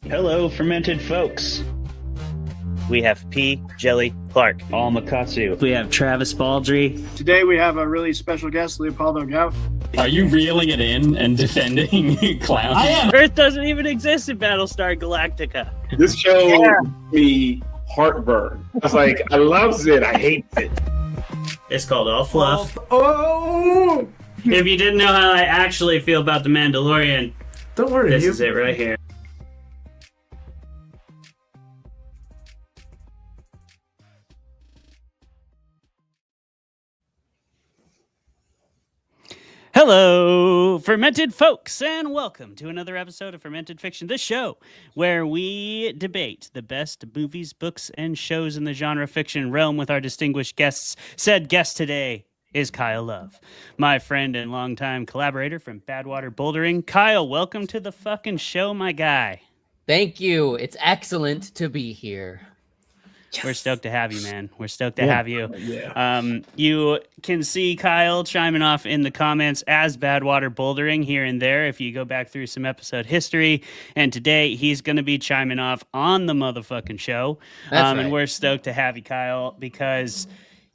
Hello, fermented folks. We have P. Jelly Clark. All Makatsu. We have Travis Baldry. Today we have a really special guest, Leopoldo Gout. Are you reeling it in and defending clowns? I am. Earth doesn't even exist in Battlestar Galactica. This show gives me heartburn. I was like, I loves it, I hate it. It's called All Fluff. Oh! If you didn't know how I actually feel about The Mandalorian, Don't worry, this is it right here. Hello, fermented folks, and welcome to another episode of Fermented Fiction, the show where we debate the best movies, books, and shows in the genre fiction realm with our distinguished guests. Said guest today is Kyle Love, my friend and longtime collaborator from BadWater Bouldering. Kyle, welcome to the fucking show, my guy. Thank you. It's excellent to be here. Yes. We're stoked to have you, man. We're stoked to have you. You can see Kyle chiming off in the comments as BadWater Bouldering here and there if you go back through some episode history. And today he's going to be chiming off on the motherfucking show. That's right. And we're stoked to have you, Kyle, because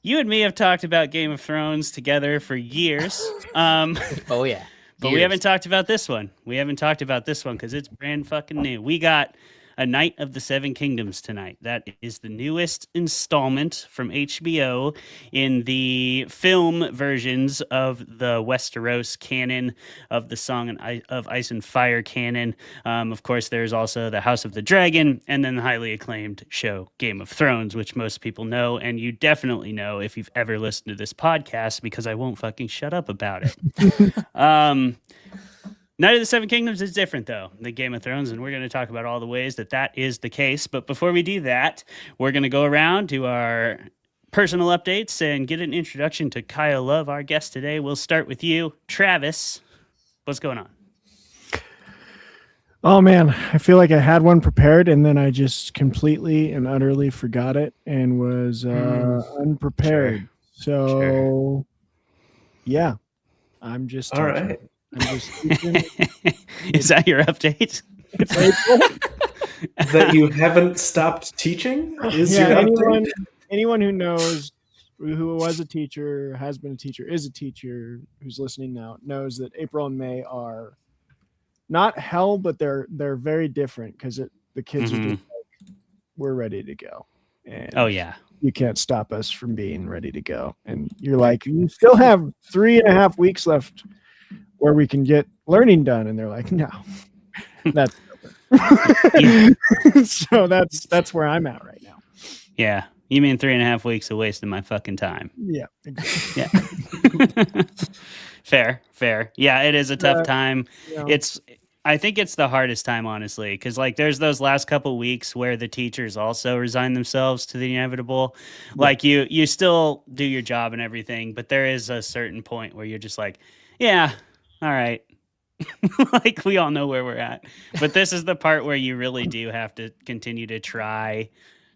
you and me have talked about Game of Thrones together for years. Oh, yeah. But we haven't talked about this one. We haven't talked about this one because it's brand fucking new. We got A Knight of the Seven Kingdoms tonight. That is the newest installment from HBO in the film versions of the Westeros canon, of the Song of Ice and Fire canon. Of course, there's also the House of the Dragon, and then the highly acclaimed show Game of Thrones, which most people know, and you definitely know if you've ever listened to this podcast, because I won't fucking shut up about it. Knight of the Seven Kingdoms is different, though, than Game of Thrones, and we're going to talk about all the ways that that is the case. But before we do that, we're going to go around to our personal updates and get an introduction to Kyle Love, our guest today. We'll start with you, Travis. What's going on? Oh man, I feel like I had one prepared and then I just completely and utterly forgot it and was unprepared. So, yeah, I'm just All right. I'm just Is that your update? That you haven't stopped teaching is your update? anyone who knows, who was a teacher, has been a teacher, is a teacher, who's listening now, knows that April and May are not hell, but they're very different because the kids are just like, we're ready to go. And Oh, yeah. you can't stop us from being ready to go. And you're like, you still have 3.5 weeks left where we can get learning done. And they're like, no, that's so that's where I'm at right now. Yeah. You mean 3.5 weeks of wasting my fucking time. Yeah. Exactly. Yeah. Fair. Yeah, it is a tough time. Yeah. I think it's the hardest time, honestly, because like there's those last couple weeks where the teachers also resign themselves to the inevitable. Yeah. Like you still do your job and everything, but there is a certain point where you're just like, yeah, all right. Like we all know where we're at. But this is the part where you really do have to continue to try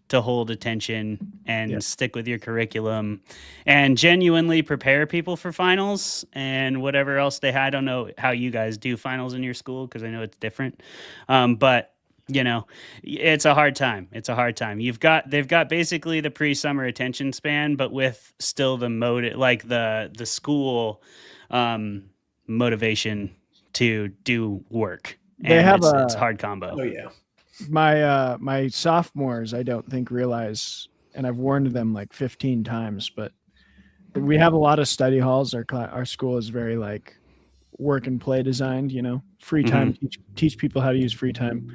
to hold attention and stick with your curriculum and genuinely prepare people for finals and whatever else they had. I don't know how you guys do finals in your school because I know it's different. But you know, it's a hard time. They've got basically the pre-summer attention span, but with still the like the school motivation to do work. They and have it's a hard combo. Oh, yeah. My sophomores, I don't think realize, and I've warned them like 15 times, but we have a lot of study halls. Our school is very like work and play designed, free time, teach people how to use free time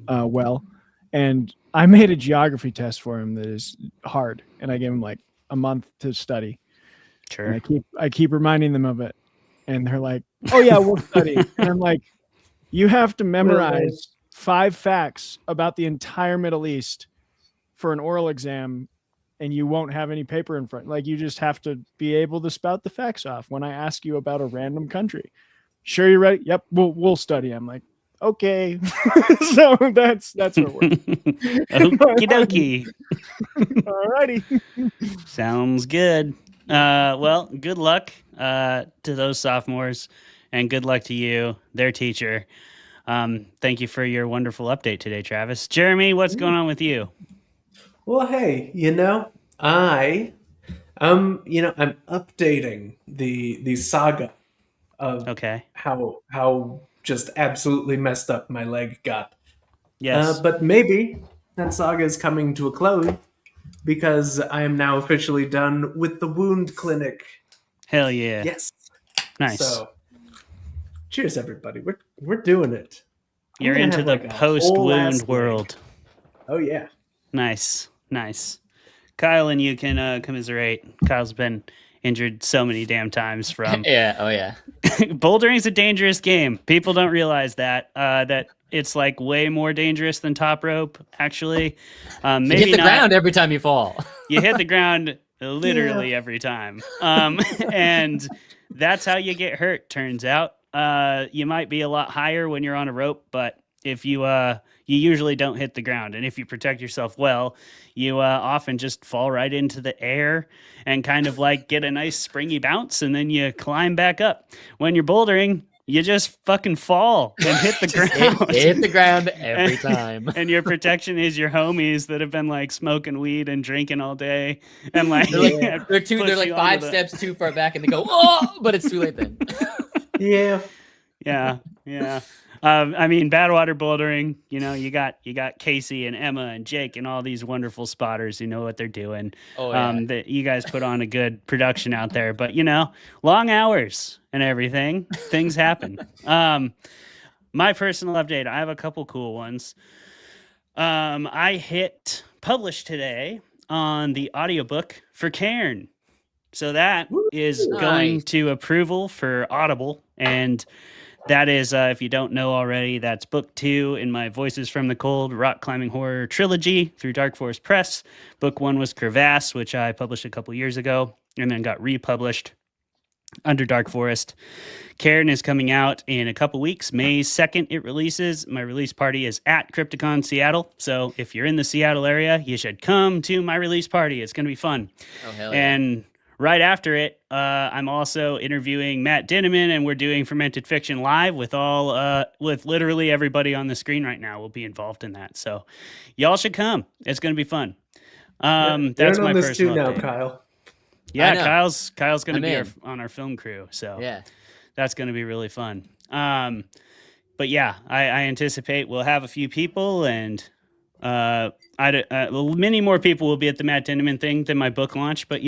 well. And I made a geography test for him that is hard, and I gave him like a month to study. Sure. And I keep reminding them of it, and they're like, "Oh yeah, we'll study." And I'm like, "You have to memorize 5 facts about the entire Middle East for an oral exam, and you won't have any paper in front. Like you just have to be able to spout the facts off when I ask you about a random country. Sure, you're ready? Yep, we'll study." I'm like, okay. So that's what we're Okie dokie. Alrighty. Sounds good. Well, good luck to those sophomores, and good luck to you, their teacher. Thank you for your wonderful update today, Travis. Jeremy, what's going on with you? Well, hey, I'm updating the saga of Okay. how just absolutely messed up my leg got. Yes. But maybe that saga is coming to a close because I am now officially done with the wound clinic. Hell yeah. Yes. Nice. So, cheers, everybody. We're doing it. I'm You're gonna into have, the like, a whole post-wound ass world. leg. Oh yeah. Nice. Kyle and you can commiserate. Kyle's been injured so many damn times from Yeah. Oh yeah. Bouldering's a dangerous game. People don't realize that it's like way more dangerous than top rope. Actually, You maybe hit the not. ground every time you fall. You hit the ground literally every time, and that's how you get hurt. Turns out, you might be a lot higher when you're on a rope, but if you usually don't hit the ground, and if you protect yourself well, you often just fall right into the air and kind of like get a nice springy bounce, and then you climb back up. When you're bouldering, you just fucking fall and hit the ground. Hit the ground every time. And your protection is your homies that have been like smoking weed and drinking all day, and like They're push like you 5 onto the- steps too far back, and they go, oh, but it's too late then. Yeah. Yeah. I mean, Badwater bouldering. You got Casey and Emma and Jake and all these wonderful spotters who know what they're doing. Oh yeah. That you guys put on a good production out there, but long hours and everything. Things happen. My personal update. I have a couple cool ones. I hit publish today on the audiobook for Cairn. So that is going Nice. to approval for Audible. And that is, if you don't know already, that's book 2 in my Voices from the Cold rock climbing horror trilogy through Dark Forest Press. Book 1 was Crevasse, which I published a couple years ago and then got republished under Dark Forest. Cairn is coming out in a couple weeks. May 2nd it releases. My release party is at Crypticon Seattle. So if you're in the Seattle area, you should come to my release party. It's going to be fun. Oh hell yeah. And right after it, I'm also interviewing Matt Dinneman, and we're doing Fermented Fiction live with with literally everybody on the screen right now will be involved in that. So y'all should come. It's going to be fun. That's You're my on this personal too now, update. Kyle. Yeah, I know. Kyle's going to I'm be in. on our film crew. So Yeah. that's going to be really fun. But yeah, I anticipate we'll have a few people, and many more people will be at the Matt Dinneman thing than my book launch. But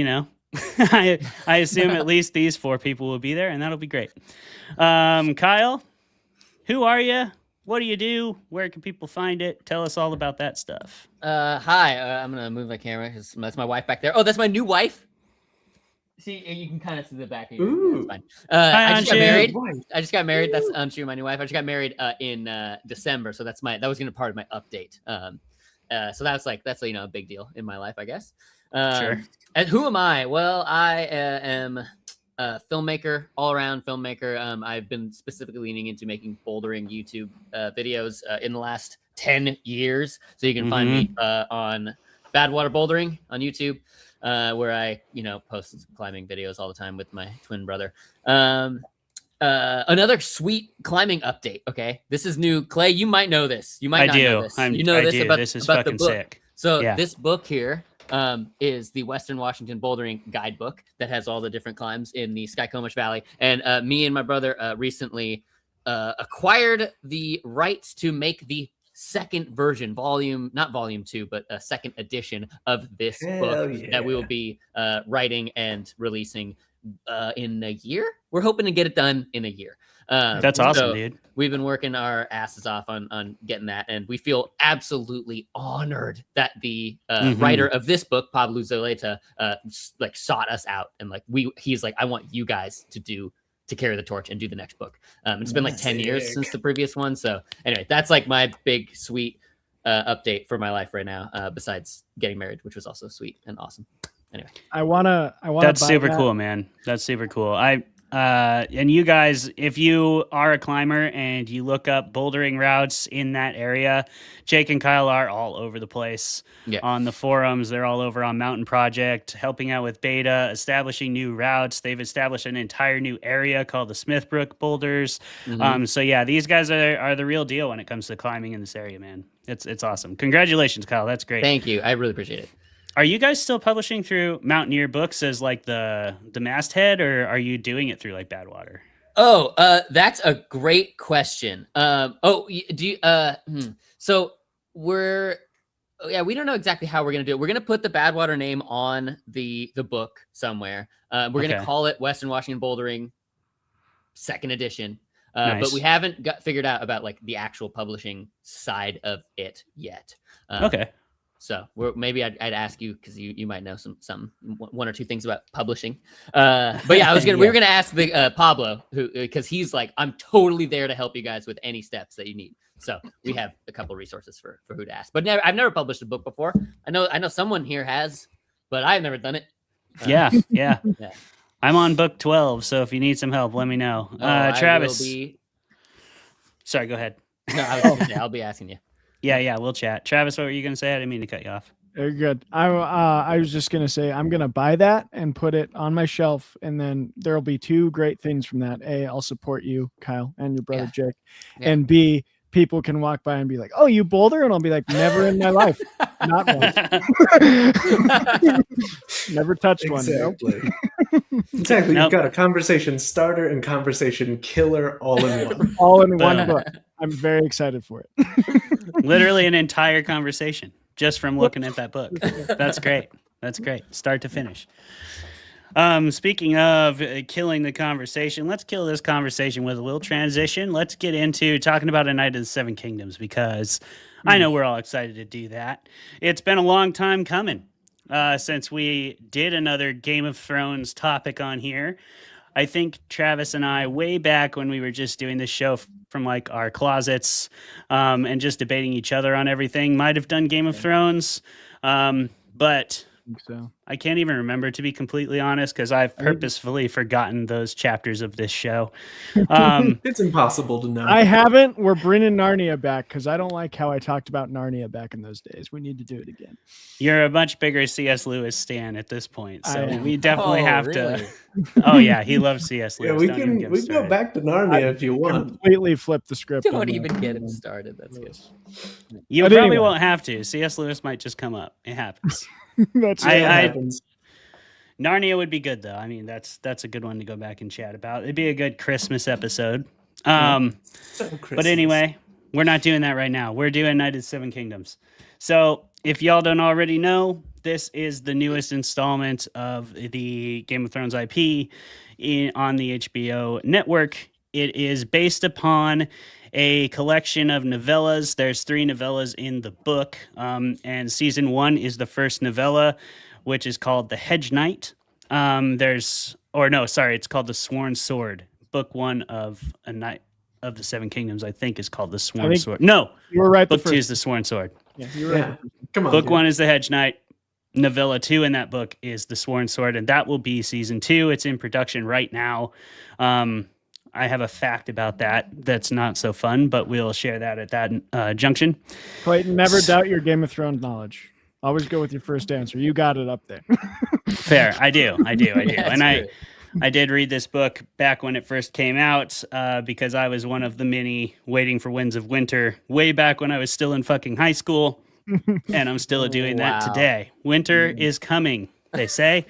I assume at least these 4 people will be there, and that'll be great. Kyle, who are you? What do you do? Where can people find it? Tell us all about that stuff. Hi. I'm gonna move my camera because that's my wife back there. Oh, that's my new wife. See, you can kind of see the back of your. Ooh. That's fine. Hi, I just got Anshu. married. I just got married. That's Anshu, my new wife. I just got married in December, so that was gonna be part of my update. So that's a big deal in my life, I guess. Sure. And who am I? Well, I am a filmmaker, all-around filmmaker. I've been specifically leaning into making bouldering YouTube videos in the last 10 years. So you can find me on Badwater Bouldering on YouTube, where I, post climbing videos all the time with my twin brother. Another sweet climbing update. Okay, this is new. Clay, you might know this. You might not know this. You know this about, this is about fucking the book. sick. So Yeah. this book here is the Western Washington Bouldering Guidebook that has all the different climbs in the Skycomish Valley. And me and my brother recently acquired the rights to make the second version, not volume 2, but a second edition of this book that we will be writing and releasing in a year. We're hoping to get it done in a year. That's awesome, so dude. We've been working our asses off on getting that, and we feel absolutely honored that the writer of this book, Pablo Zoleta, sought us out, and he's like, I want you guys to carry the torch and do the next book. It's been 10 years since the previous one, so anyway, that's my big sweet update for my life right now. Besides getting married, which was also sweet and awesome. Anyway, I wanna. That's buy super that. cool, man. That's super cool. And you guys, if you are a climber and you look up bouldering routes in that area, Jake and Kyle are all over the place on the forums. They're all over on Mountain Project, helping out with beta, establishing new routes. They've established an entire new area called the Smithbrook Boulders. So yeah, these guys are the real deal when it comes to climbing in this area, man. It's awesome. Congratulations, Kyle. That's great. Thank you. I really appreciate it. Are you guys still publishing through Mountaineer Books as like the masthead, or are you doing it through like Badwater? Oh, that's a great question. So we don't know exactly how we're gonna do it. We're gonna put the Badwater name on the book somewhere. We're gonna call it Western Washington Bouldering 2nd edition. Nice. But we haven't figured out about like the actual publishing side of it yet. Okay. So maybe I'd ask you because you might know some one or two things about publishing. But yeah, we were gonna ask the Pablo because he's like, I'm totally there to help you guys with any steps that you need. So we have a couple resources for who to ask. But I've never published a book before. I know someone here has, but I've never done it. Yeah. I'm on book 12, so if you need some help, let me know. Travis. Sorry, go ahead. No, I was gonna say, I'll be asking you. Yeah, we'll chat. Travis, what were you going to say? I didn't mean to cut you off. Very good. I was just going to say, I'm going to buy that and put it on my shelf. And then there'll be 2 great things from that. A, I'll support you, Kyle, and your brother, Jake. Yeah. And B, people can walk by and be like, oh, you boulder? And I'll be like, never in my life. Not once. Never touched one. Exactly. Exactly. Nope. You've got a conversation starter and conversation killer all in one. All in one book. I'm very excited for it. Literally an entire conversation just from looking at that book. That's great. Start to finish. Speaking of killing the conversation, let's kill this conversation with a little transition. Let's get into talking about A Knight of the Seven Kingdoms because I know we're all excited to do that. It's been a long time coming since we did another Game of Thrones topic on here. I think Travis and I, way back when we were just doing this show from like our closets and just debating each other on everything, might have done Game of Thrones. But I can't even remember, to be completely honest, because I've purposefully forgotten those chapters of this show. It's impossible to know. I haven't. We're bringing Narnia back because I don't like how I talked about Narnia back in those days. We need to do it again. You're a much bigger C.S. Lewis stan at this point, so we definitely have to. Oh yeah, he loves C.S. Lewis. Yeah, we go back to Narnia if you want. Completely flip the script. Don't even get him started. That's good. You probably won't have to. C.S. Lewis might just come up. It happens. That's what happens. Narnia would be good though. I mean, that's a good one to go back and chat about. It'd be a good Christmas episode. But anyway, we're not doing that right now. We're doing Knight of the Seven Kingdoms. So if y'all don't already know, this is the newest installment of the Game of Thrones IP on the HBO network. It is based upon a collection of novellas. There's 3 novellas in the book, and season 1 is the first novella, which is called The Hedge Knight. It's called The Sworn Sword. Book 1 of A Knight of the Seven Kingdoms, I think, is called The Sworn Sword. No, you were right. Book 2 is The Sworn Sword. Yeah, you were right. Come on. Book 1 is The Hedge Knight. Novella 2 in that book is The Sworn Sword, and that will be season 2. It's in production right now. I have a fact about that that's not so fun, but we'll share that at that junction. Clayton, never doubt your Game of Thrones knowledge. Always go with your first answer. You got it up there. Fair. I do. Yeah, and I did read this book back when it first came out because I was one of the many waiting for Winds of Winter way back when I was still in fucking high school. And I'm still doing that today. Winter is coming, they say.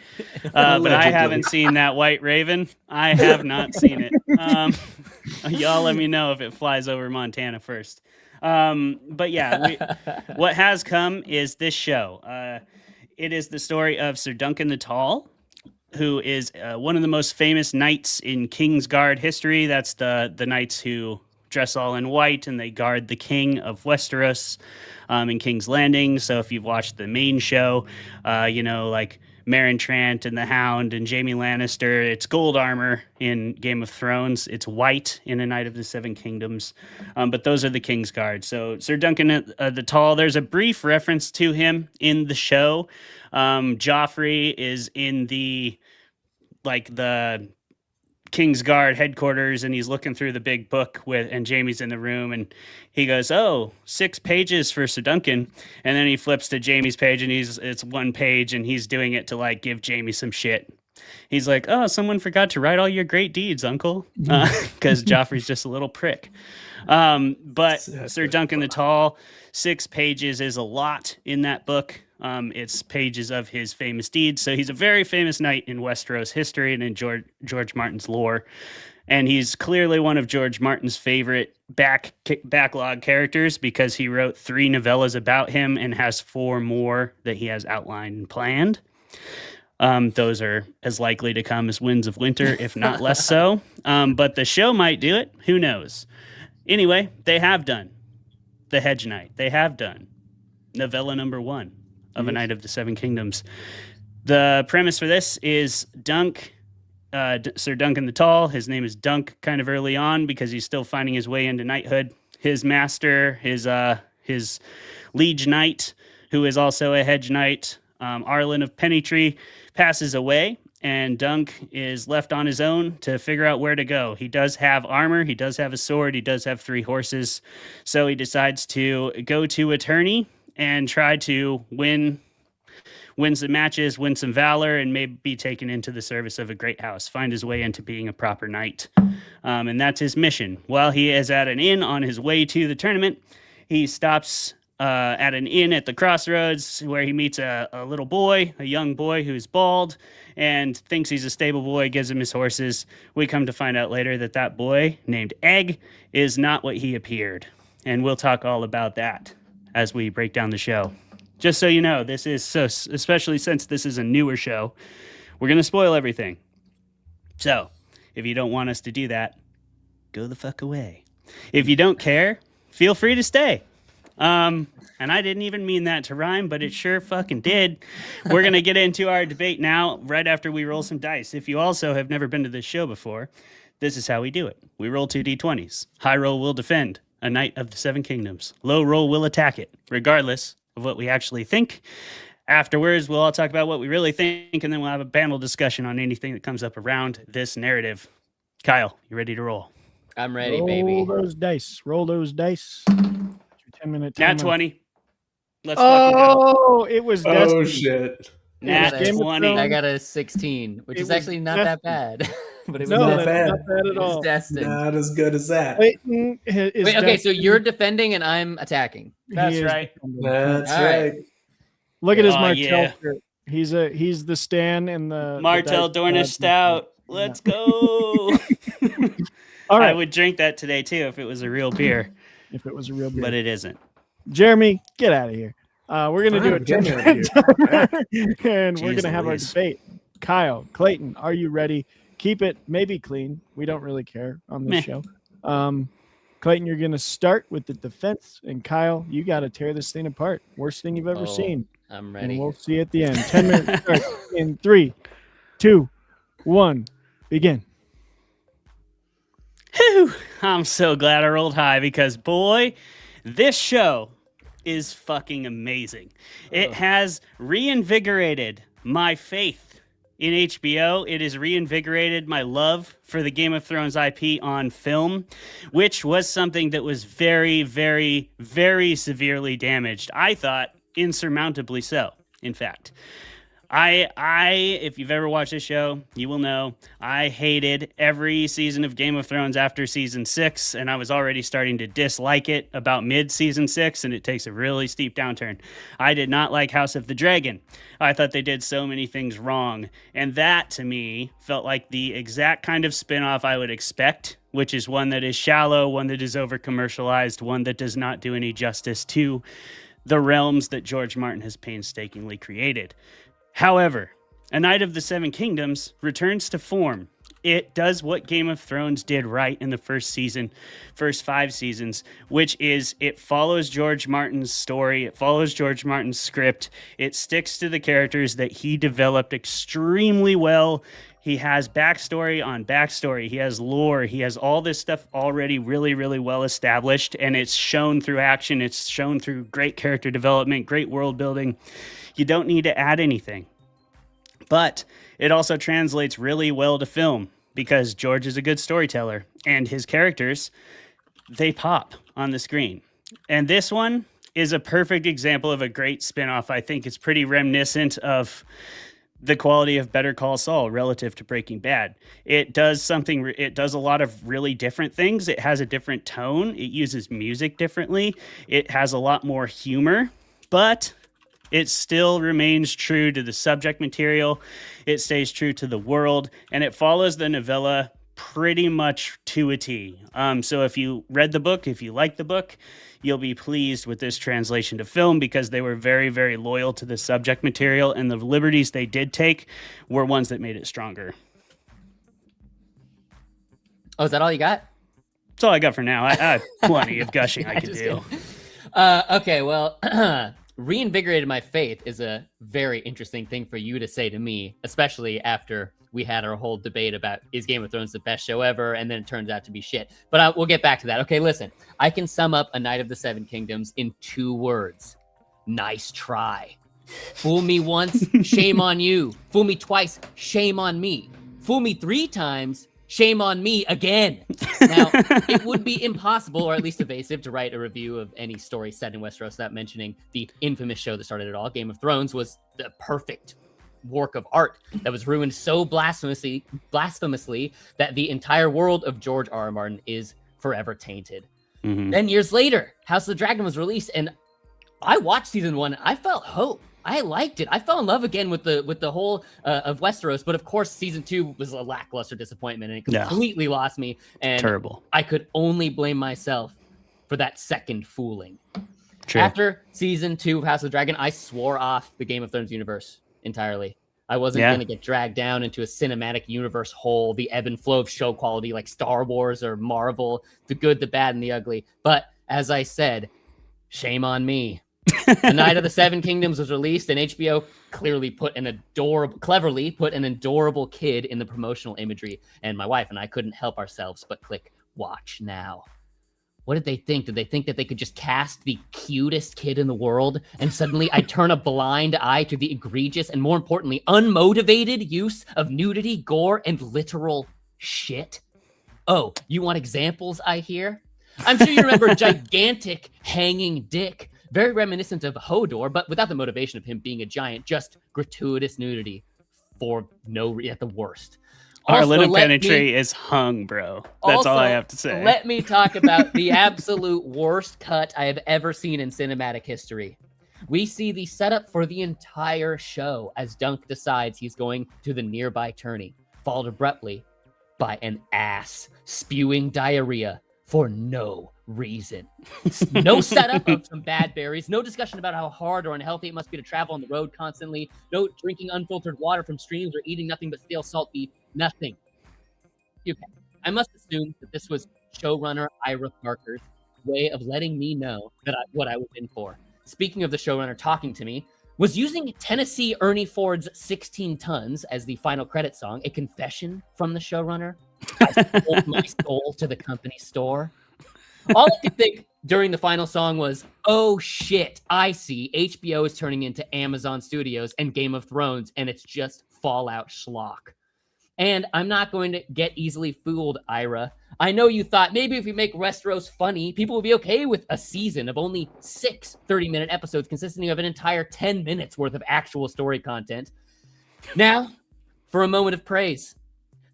But I haven't seen that White Raven. I have not seen it. Y'all let me know if it flies over Montana first. But yeah, what has come is this show. It is the story of Sir Duncan the Tall, who is one of the most famous knights in Kingsguard history. That's the knights who dress all in white and they guard the king of Westeros in King's Landing. So if you've watched the main show, like Meryn Trant and the Hound and Jaime Lannister, it's gold armor in Game of Thrones. It's white in A Knight of the Seven Kingdoms. But those are the Kingsguard. So Sir Duncan the Tall, there's a brief reference to him in the show. Joffrey is in the Kingsguard headquarters, and he's looking through the big book and Jamie's in the room, and he goes, "Oh, 6 pages for Sir Duncan," and then he flips to Jamie's page, and it's 1 page, and he's doing it to like give Jamie some shit. He's like, "Oh, someone forgot to write all your great deeds, Uncle," because Joffrey's just a little prick. But Sir Duncan the Tall, 6 pages is a lot in that book. It's pages of his famous deeds. So he's a very famous knight in Westeros history and in George Martin's lore. And he's clearly one of George Martin's favorite backlog characters because he wrote 3 novellas about him and has 4 more that he has outlined and planned. Those are as likely to come as Winds of Winter, if not less so. But the show might do it. Who knows? Anyway, they have done The Hedge Knight. They have done novella number 1 of A Knight of the Seven Kingdoms. The premise for this is Sir Duncan the Tall. His name is Dunk kind of early on because he's still finding his way into knighthood. His master, his liege knight, who is also a hedge knight, Arlen of Pennytree, passes away, and Dunk is left on his own to figure out where to go. He does have armor, he does have a sword, he does have 3 horses, so he decides to go to a tourney and try to win some matches, win some valor, and maybe be taken into the service of a great house, find his way into being a proper knight. And that's his mission. While he is at an inn on his way to the tournament, he stops at an inn at the crossroads where he meets a little boy, a young boy who's bald and thinks he's a stable boy, gives him his horses. We come to find out later that boy named Egg is not what he appeared. And we'll talk all about that as we break down the show. Just so you know, this is so, especially since this is a newer show, we're going to spoil everything. So if you don't want us to do that, go the fuck away. If you don't care, feel free to stay. And I didn't even mean that to rhyme, but it sure fucking did. We're going to get into our debate now, right after we roll some dice. If you also have never been to this show before, this is how we do it. We roll 2 d20s. High roll will defend a Knight of the Seven Kingdoms. Low roll will attack it, regardless of what we actually think. Afterwards, we'll all talk about what we really think, and then we'll have a panel discussion on anything that comes up around this narrative. Kyle, you ready to roll? I'm ready, roll baby. Roll those dice. 10-minute Nat 20. Let's fucking go. Oh, it was Oh Destiny. shit! Nat Game of 20. I got a 16, which It is was actually not that bad. But it was No, not that's bad. not bad at it was all. destined. Not as good as that. Clayton is Wait, okay, so destined. you're defending and I'm attacking. That's He is right. defending. That's All right. right. Look at his Oh, Martell yeah. shirt. He's the Stan in the Martell the Dornish Stout. Let's go. All right, I would drink that today, too, if it was a real beer, if it was a real beer. but it isn't. Jeremy, get out of here. We're gonna do Fine, it get out of and we're Jeez gonna have our Louise. debate. Kyle, Clayton, are you ready? Keep it maybe clean. We don't really care on this Meh. show. Clayton, you're gonna start with the defense, and Kyle, you got to tear this thing apart. Worst thing you've ever Oh, seen. I'm And ready. we'll see at the end. 10 minutes start in 3, 2, 1, begin. Whew, I'm so glad I rolled high because, boy, this show is fucking amazing. It has reinvigorated my faith in HBO. It has reinvigorated my love for the Game of Thrones IP on film, which was something that was very, very, very severely damaged. I thought insurmountably so, in fact. If you've ever watched this show, you will know I hated every season of Game of Thrones after season 6, and I was already starting to dislike it about mid-season 6, and it takes a really steep downturn. I did not like House of the Dragon. I thought they did so many things wrong, and that, to me, felt like the exact kind of spin-off I would expect, which is one that is shallow, one that is over-commercialized, one that does not do any justice to the realms that George Martin has painstakingly created. However, A Knight of the Seven Kingdoms returns to form. It does what Game of Thrones did right in the first 5 seasons, which is it follows George Martin's story, it follows George Martin's script, it sticks to the characters that he developed extremely well. He has backstory on backstory, he has lore, he has all this stuff already really, really well established, and it's shown through action, it's shown through great character development, great world building. You don't need to add anything. But it also translates really well to film. because George is a good storyteller and his characters, they pop on the screen. And this one is a perfect example of a great spinoff. I think it's pretty reminiscent of the quality of Better Call Saul relative to Breaking Bad. It does a lot of really different things. It has a different tone. It uses music differently. It has a lot more humor, but it still remains true to the subject material. It stays true to the world, and it follows the novella pretty much to a T. So if you read the book, if you like the book, you'll be pleased with this translation to film because they were very, very loyal to the subject material, and the liberties they did take were ones that made it stronger. Oh, is that all you got? That's all I got for now. I have plenty of gushing I could do. Okay, well, reinvigorated my faith is a very interesting thing for you to say to me, especially after we had our whole debate about is Game of Thrones the best show ever, and then it turns out to be shit. But we'll get back to that. Okay, listen. I can sum up A Knight of the Seven Kingdoms in 2 words. Nice try. Fool me once, shame on you. Fool me twice, shame on me. Fool me 3 times, shame on me again. Now, it would be impossible, or at least evasive, to write a review of any story set in Westeros without mentioning the infamous show that started it all. Game of Thrones was the perfect work of art that was ruined so blasphemously that the entire world of George R.R. Martin is forever tainted. Mm-hmm. Then years later, House of the Dragon was released, and I watched season 1. I felt hope. I liked it. I fell in love again with the whole of Westeros, but of course, season 2 was a lackluster disappointment, and it completely lost me. And terrible. I could only blame myself for that second fooling. True. After season 2 of House of the Dragon, I swore off the Game of Thrones universe entirely. I wasn't going to get dragged down into a cinematic universe hole, the ebb and flow of show quality like Star Wars or Marvel, the good, the bad, and the ugly. But as I said, shame on me. The Knight of the Seven Kingdoms was released, and HBO clearly cleverly put an adorable kid in the promotional imagery. And my wife and I couldn't help ourselves but click watch now. What did they think? Did they think that they could just cast the cutest kid in the world and suddenly I turn a blind eye to the egregious and, more importantly, unmotivated use of nudity, gore, and literal shit? Oh, you want examples, I hear? I'm sure you remember Gigantic Hanging Dick, very reminiscent of Hodor, but without the motivation of him being a giant, just gratuitous nudity for at the worst. Our little penetrate is hung, bro. That's all I have to say. Let me talk about the absolute worst cut I have ever seen in cinematic history. We see the setup for the entire show as Dunk decides he's going to the nearby tourney, followed abruptly by an ass spewing diarrhea for no reason. No setup of some bad berries, no discussion about how hard or unhealthy it must be to travel on the road constantly, no drinking unfiltered water from streams or eating nothing but stale salt beef, nothing. Okay. I must assume that this was showrunner Ira Parker's way of letting me know that what I was in for. Speaking of the showrunner talking to me, was using Tennessee Ernie Ford's 16 Tons as the final credit song a confession from the showrunner? I sold my soul to the company store. All I could think during the final song was, oh shit, I see. HBO is turning into Amazon Studios and Game of Thrones, and it's just Fallout schlock. And I'm not going to get easily fooled, Ira. I know you thought maybe if we make Westeros funny, people will be okay with a season of only 6 30-minute episodes consisting of an entire 10 minutes worth of actual story content. Now, for a moment of praise.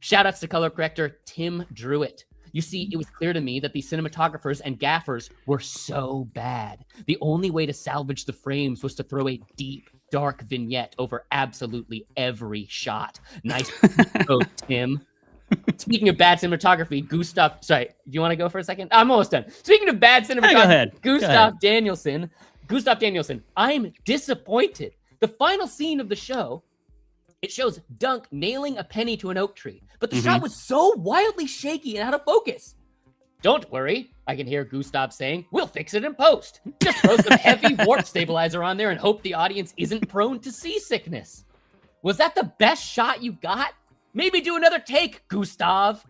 Shoutouts to color corrector Tim Druitt. You see, it was clear to me that the cinematographers and gaffers were so bad. The only way to salvage the frames was to throw a deep, dark vignette over absolutely every shot. Nice go, Tim. Speaking of bad cinematography, Gustav... Sorry, do you want to go for a second? I'm almost done. Speaking of bad cinematography, go ahead. Gustav Danielson, I'm disappointed. The final scene of the show, it shows Dunk nailing a penny to an oak tree, but the shot was so wildly shaky and out of focus. Don't worry, I can hear Gustav saying, we'll fix it in post. Just throw some heavy warp stabilizer on there and hope the audience isn't prone to seasickness. Was that the best shot you got? Maybe do another take, Gustav.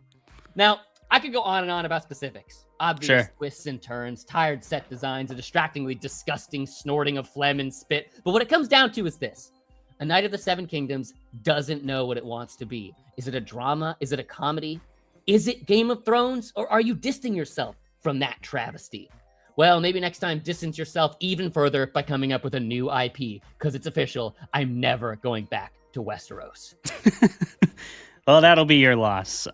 Now, I could go on and on about specifics. Obvious twists and turns, tired set designs, a distractingly disgusting snorting of phlegm and spit. But what it comes down to is this. A Knight of the Seven Kingdoms doesn't know what it wants to be. Is it a drama? Is it a comedy? Is it Game of Thrones? Or are you distancing yourself from that travesty? Well, maybe next time distance yourself even further by coming up with a new IP, because it's official. I'm never going back to Westeros. Well, that'll be your loss.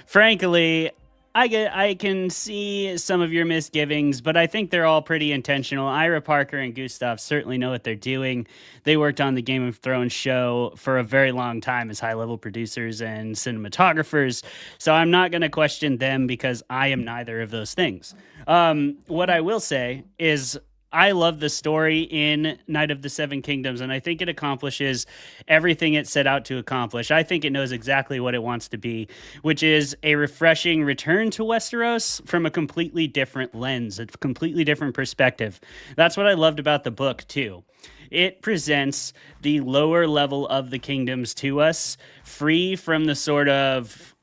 Frankly, I can see some of your misgivings, but I think they're all pretty intentional. Ira Parker and Gustav certainly know what they're doing. They worked on the Game of Thrones show for a very long time as high-level producers and cinematographers, so I'm not going to question them because I am neither of those things. What I will say is I love the story in Knight of the Seven Kingdoms, and I think it accomplishes everything it set out to accomplish. I think it knows exactly what it wants to be, which is a refreshing return to Westeros from a completely different lens, a completely different perspective. That's what I loved about the book, too. It presents the lower level of the kingdoms to us, free from the sort of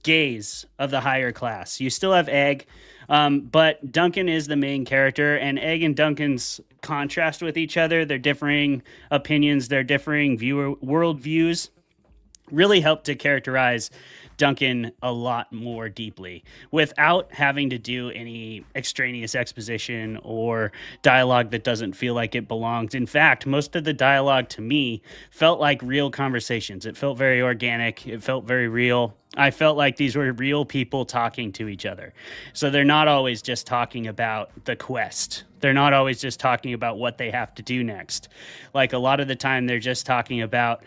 gaze of the higher class. You still have Egg, but Duncan is the main character, and Egg and Duncan's contrast with each other, their differing opinions, their differing worldviews, really help to characterize Duncan a lot more deeply without having to do any extraneous exposition or dialogue that doesn't feel like it belongs. In fact, most of the dialogue to me felt like real conversations. It felt very organic. It felt very real. I felt like these were real people talking to each other. So they're not always just talking about the quest. They're not always just talking about what they have to do next. Like a lot of the time they're just talking about,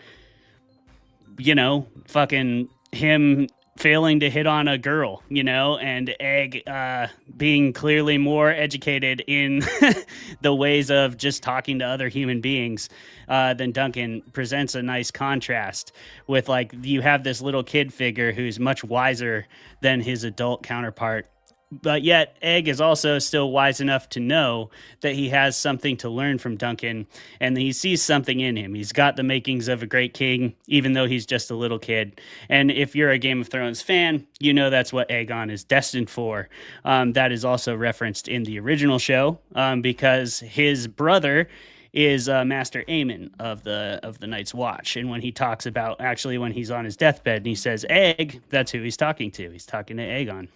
you know, fucking him failing to hit on a girl, you know, and Egg being clearly more educated in the ways of just talking to other human beings than Duncan presents a nice contrast with, like, you have this little kid figure who's much wiser than his adult counterpart. But yet, Egg is also still wise enough to know that he has something to learn from Duncan, and he sees something in him. He's got the makings of a great king, even though he's just a little kid. And if you're a Game of Thrones fan, you know that's what Aegon is destined for. That is also referenced in the original show, because his brother is Master Aemon of the Night's Watch. And when he talks about, actually when he's on his deathbed and he says Egg, that's who he's talking to. He's talking to Aegon.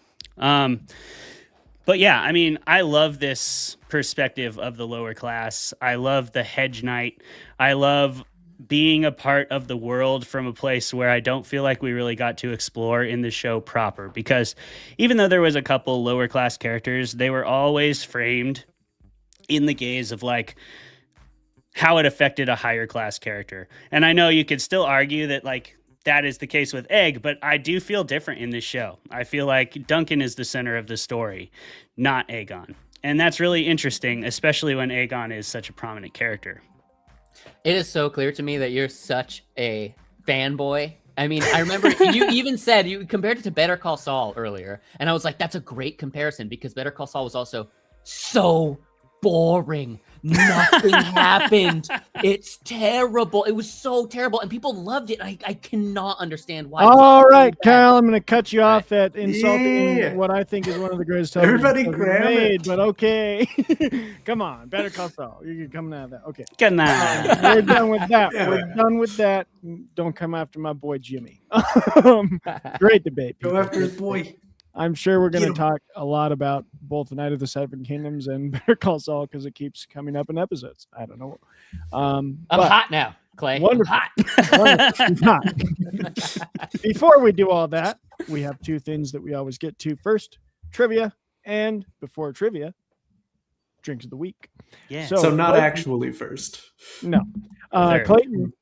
But yeah, I mean, I love this perspective of the lower class. I love the hedge knight. I love being a part of the world from a place where I don't feel like we really got to explore in the show proper, because even though there was a couple lower class characters, they were always framed in the gaze of like how it affected a higher class character. And I know you could still argue that like that is the case with Egg, but I do feel different in this show. I feel like Duncan is the center of the story, not Aegon. And that's really interesting, especially when Aegon is such a prominent character. It is so clear to me that you're such a fanboy. I mean, I remember you even said you compared it to Better Call Saul earlier, and I was like, that's a great comparison, because Better Call Saul was also so boring. Nothing happened. It's terrible. It was so terrible, and people loved it. I cannot understand why. All right, Kyle, I'm going to cut you off at insulting what I think is one of the greatest television Everybody shows grab made, it. but okay. Come on, Better Call Saul. You're coming out of that. Okay. Good night. We're done with that. Yeah. We're done with that. Don't come after my boy Jimmy. Great debate. Go people. after his boy. I'm sure we're going Get to 'em. talk a lot about both the Night of the Seven Kingdoms and Better Call Saul because it keeps coming up in episodes. I don't know. I'm But hot now, Clay. Wonderful. I'm hot. Not. Before we do all that, we have two things that we always get to. First, trivia, and before trivia, drinks of the week. Yeah. So not Clayton- actually first. No. Third. Clayton,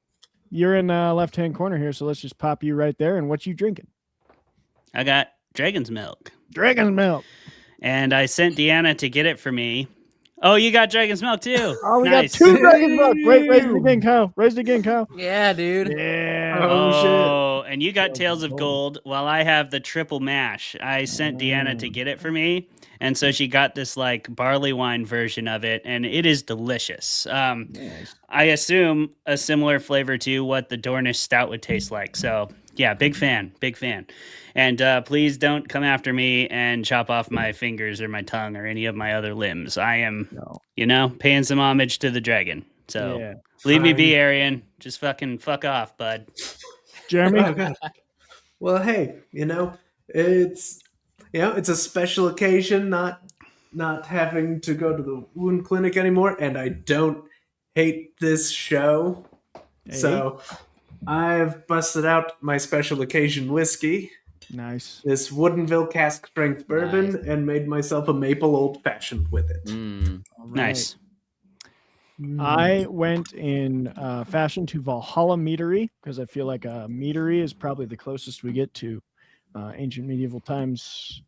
you're in left-hand corner here, so let's just pop you right there. And what you drinking? I got Dragon's Milk. Dragon's milk. And I sent Deanna to get it for me. Oh, you got Dragon's Milk too. Oh, we Nice. got two Dragon's milk. Wait, raise it again, Kyle. Raise it again, Kyle. Yeah, dude. Yeah. Oh, and you got Tales of Gold while I have the triple mash. I sent Deanna to get it for me. And so she got this like barley wine version of it, and it is delicious. I assume a similar flavor to what the Dornish Stout would taste like. So yeah, big fan. And please don't come after me and chop off my fingers or my tongue or any of my other limbs. I am, paying some homage to the dragon. So Yeah. leave me Fine. be, Arian. Just fucking fuck off, bud. Jeremy. Oh, God. Well, hey, it's it's a special occasion, not having to go to the wound clinic anymore, and I don't hate this show. Hey. So I've busted out my special occasion whiskey, Nice. this Woodenville cask strength bourbon, Nice. and made myself a maple old fashioned with it. All right. Nice. I went in fashion to Valhalla Meadery because I feel like a meadery is probably the closest we get to ancient medieval times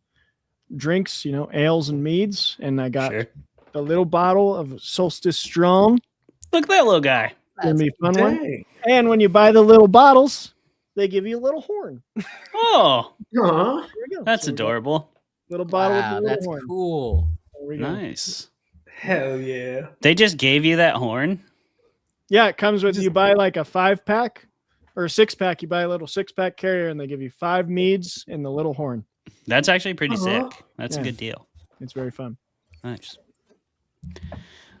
drinks, ales and meads. And I got Sure. a little bottle of Solstice Strong. Look at that little guy. Gonna be a fun one. Dang. And when you buy the little bottles, they give you a little horn. Oh, Aw. There we go. that's So we got adorable. a little bottle Wow, with a little that's horn. cool. There we go. Nice. Hell yeah. They just gave you that horn? Yeah, it comes with you buy like a 5-pack or a 6-pack. You buy a little 6-pack carrier, and they give you 5 meads and the little horn. That's actually pretty Uh-huh. sick. That's a Yeah. good deal. It's very fun. Nice.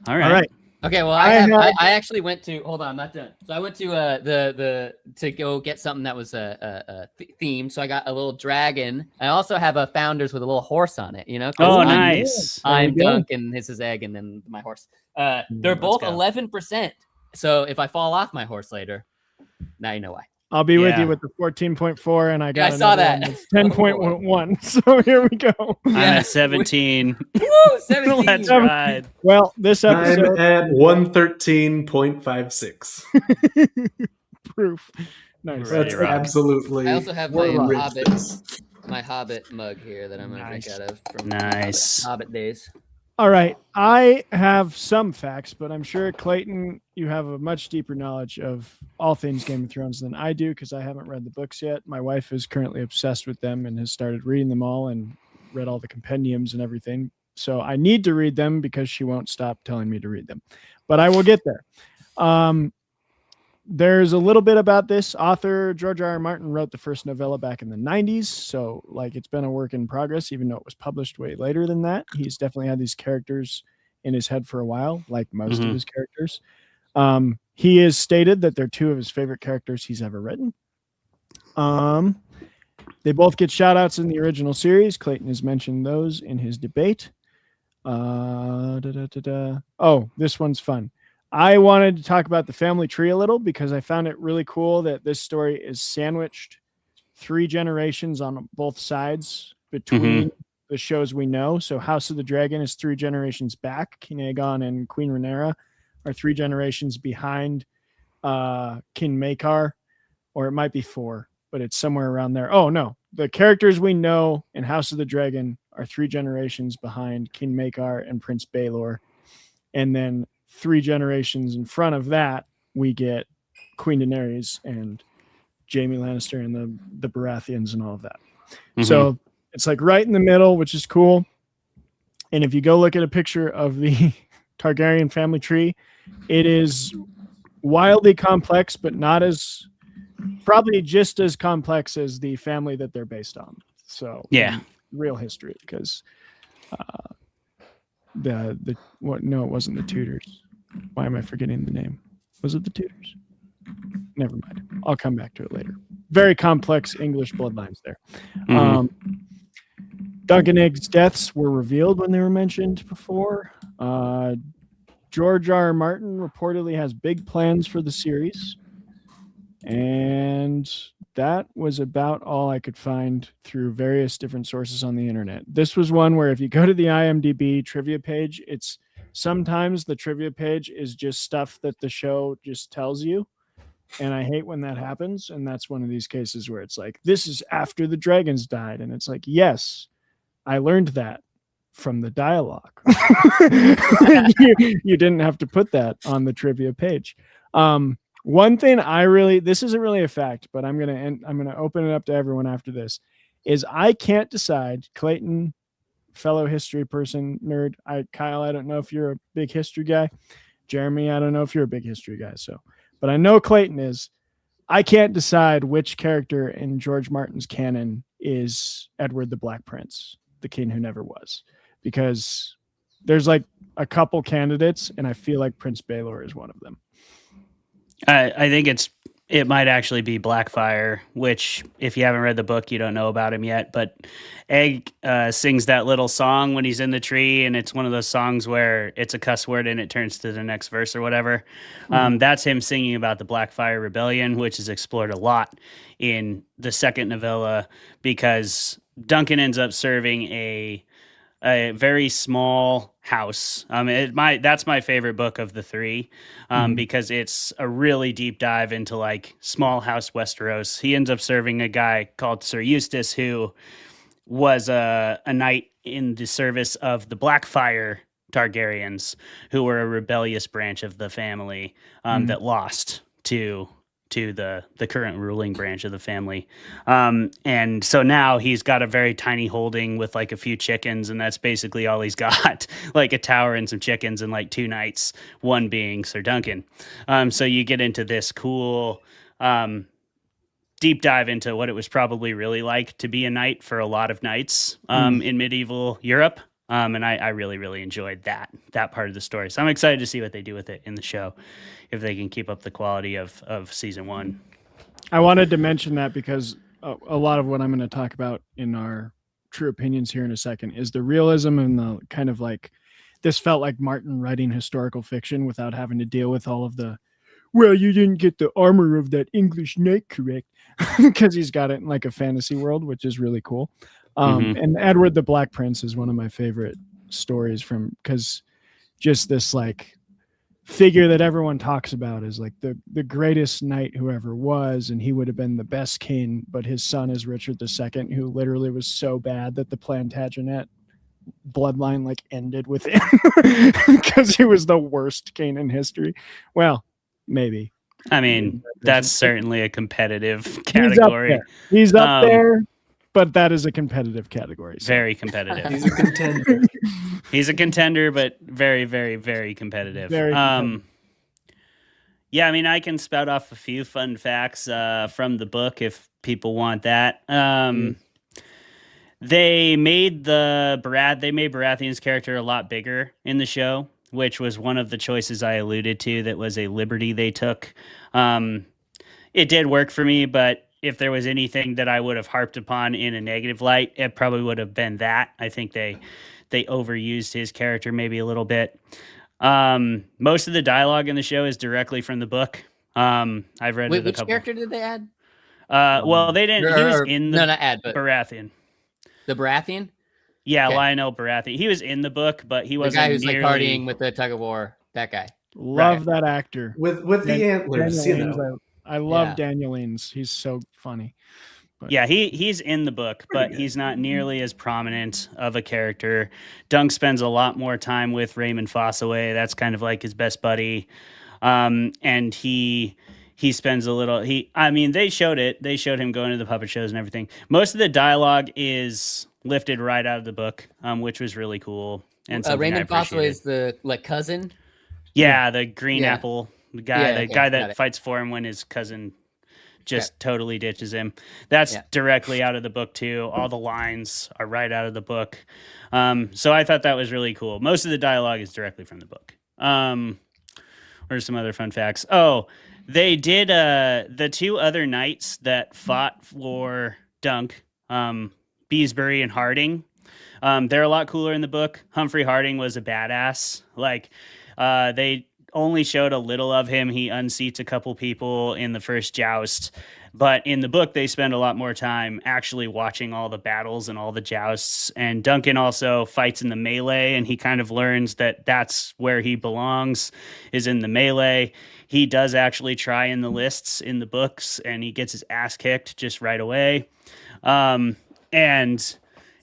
All right. All right. Okay, well, I actually went to. Hold on, I'm not done. So I went to to go get something that was themed. So I got a little dragon. I also have a founders with a little horse on it. 'Cause Oh, I'm- nice. I'm There you go. Dunk and this is Egg, and then my horse. They're Let's both go. 11%. So if I fall off my horse later, now you know why. I'll be with Yeah. you with the 14.4, and I got I saw another that. one with 10.1. So here we go. I'm Yeah. at 17. Woo, 17. Let's ride. Well, this I'm episode at 113.56. proof. Nice. Right. That's rock. absolutely. I also have my rich Hobbit, this. my Hobbit mug here that I'm gonna Nice. drink out of from Nice. Hobbit days. All right. I have some facts, but I'm sure, Clayton, you have a much deeper knowledge of all things Game of Thrones than I do because I haven't read the books yet. My wife is currently obsessed with them and has started reading them all and read all the compendiums and everything. So I need to read them because she won't stop telling me to read them. But I will get there. There's a little bit about this. Author George R.R. Martin wrote the first novella back in the 90s. So it's been a work in progress, even though it was published way later than that. He's definitely had these characters in his head for a while, like most of his characters. He has stated that they're 2 of his favorite characters he's ever written. They both get shout outs in the original series. Clayton has mentioned those in his debate. Oh, this one's fun. I wanted to talk about the family tree a little because I found it really cool that this story is sandwiched 3 generations on both sides between the shows we know. So House of the Dragon is 3 generations back. King Aegon and Queen Rhaenyra are 3 generations behind King Maekar, or it might be 4, but it's somewhere around there. Oh, no. The characters we know in House of the Dragon are 3 generations behind King Maekar and Prince Baelor. And then 3 generations in front of that, we get Queen Daenerys and Jaime Lannister and the Baratheons and all of that. So it's like right in the middle, which is cool. And if you go look at a picture of the Targaryen family tree, it is wildly complex, but not as probably just as complex as the family that they're based on. So Yeah. real history, because no, it wasn't the Tudors. Why am I forgetting the name? Was it the Tudors? Never mind. I'll come back to it later. Very complex English bloodlines there. Duncan Egg's deaths were revealed when they were mentioned before. George R. R. Martin reportedly has big plans for the series. And that was about all I could find through various different sources on the internet. This was one where if you go to the IMDb trivia page, it's sometimes the trivia page is just stuff that the show just tells you. And I hate when that happens. And that's one of these cases where it's like, this is after the dragons died. And it's like, yes, I learned that from the dialogue. you didn't have to put that on the trivia page. One thing this isn't really a fact, but I'm gonna open it up to everyone after this, is I can't decide. Clayton, fellow history person, nerd. Kyle, I don't know if you're a big history guy. Jeremy, I don't know if you're a big history guy. But I know Clayton is. I can't decide which character in George Martin's canon is Edward the Black Prince, the king who never was, because there's like a couple candidates, and I feel like Prince Baelor is one of them. I think it might actually be Blackfire, which if you haven't read the book, you don't know about him yet. But Egg sings that little song when he's in the tree, and it's one of those songs where it's a cuss word and it turns to the next verse or whatever. That's him singing about the Blackfire Rebellion, which is explored a lot in the second novella because Duncan ends up serving a very small house. That's my favorite book of the three, because it's a really deep dive into like small house Westeros. He ends up serving a guy called Sir Eustace, who was a knight in the service of the Blackfire Targaryens, who were a rebellious branch of the family that lost to the current ruling branch of the family. And so now he's got a very tiny holding with like a few chickens, and that's basically all he's got, like a tower and some chickens and like 2 knights, one being Sir Duncan. So you get into this cool deep dive into what it was probably really like to be a knight for a lot of knights in medieval Europe. And I really, really enjoyed that part of the story. So I'm excited to see what they do with it in the show, if they can keep up the quality of season 1. I wanted to mention that because a lot of what I'm going to talk about in our true opinions here in a second is the realism and the kind of like, this felt like Martin writing historical fiction without having to deal with all of the, well, you didn't get the armor of that English knight correct, because he's got it in like a fantasy world, which is really cool. And Edward the Black Prince is one of my favorite stories because just this like figure that everyone talks about is like the greatest knight who ever was, and he would have been the best king, but his son is Richard II, who literally was so bad that the Plantagenet bloodline like ended with him because he was the worst king in history. Well, maybe. I mean, that's certainly a competitive category. He's up there. But that is a competitive category. So. Very competitive. He's a contender. He's a contender, but very, very, very competitive. Very competitive. Yeah, I mean, I can spout off a few fun facts from the book if people want that. They made Baratheon's character a lot bigger in the show, which was one of the choices I alluded to. That was a liberty they took. It did work for me, but if there was anything that I would have harped upon in a negative light, it probably would have been that. I think they overused his character maybe a little bit. Most of the dialogue in the show is directly from the book. I've read it a couple. Which character did they add? Well, they didn't. He was in the not add, but Baratheon. The Baratheon? Yeah, Okay. Lionel Baratheon. He was in the book, but he wasn't the guy who's nearly... like partying with the tug of war. That guy. Love that actor. With the antlers, you know. I love Daniel Eanes. He's so funny. But. Yeah, he's in the book, but he's not nearly as prominent of a character. Dunk spends a lot more time with Raymond Fossaway. That's kind of like his best buddy. And he spends a little... they showed it. They showed him going to the puppet shows and everything. Most of the dialogue is lifted right out of the book, which was really cool. And Raymond Fossaway is the cousin? Yeah, the green apple. The guy that it. fights for him when his cousin just totally ditches him. That's directly out of the book too. All the lines are right out of the book. So I thought that was really cool. Most of the dialogue is directly from the book. What are some other fun facts? Oh, they did the 2 other knights that fought for Dunk, Beesbury and Harding. They're a lot cooler in the book. Humphrey Harding was a badass. Like they only showed a little of him. He unseats a couple people in the first joust, but in the book they spend a lot more time actually watching all the battles and all the jousts. And Duncan also fights in the melee, and he kind of learns that that's where he belongs, is in the melee. He does actually try in the lists in the books, and he gets his ass kicked just right away. And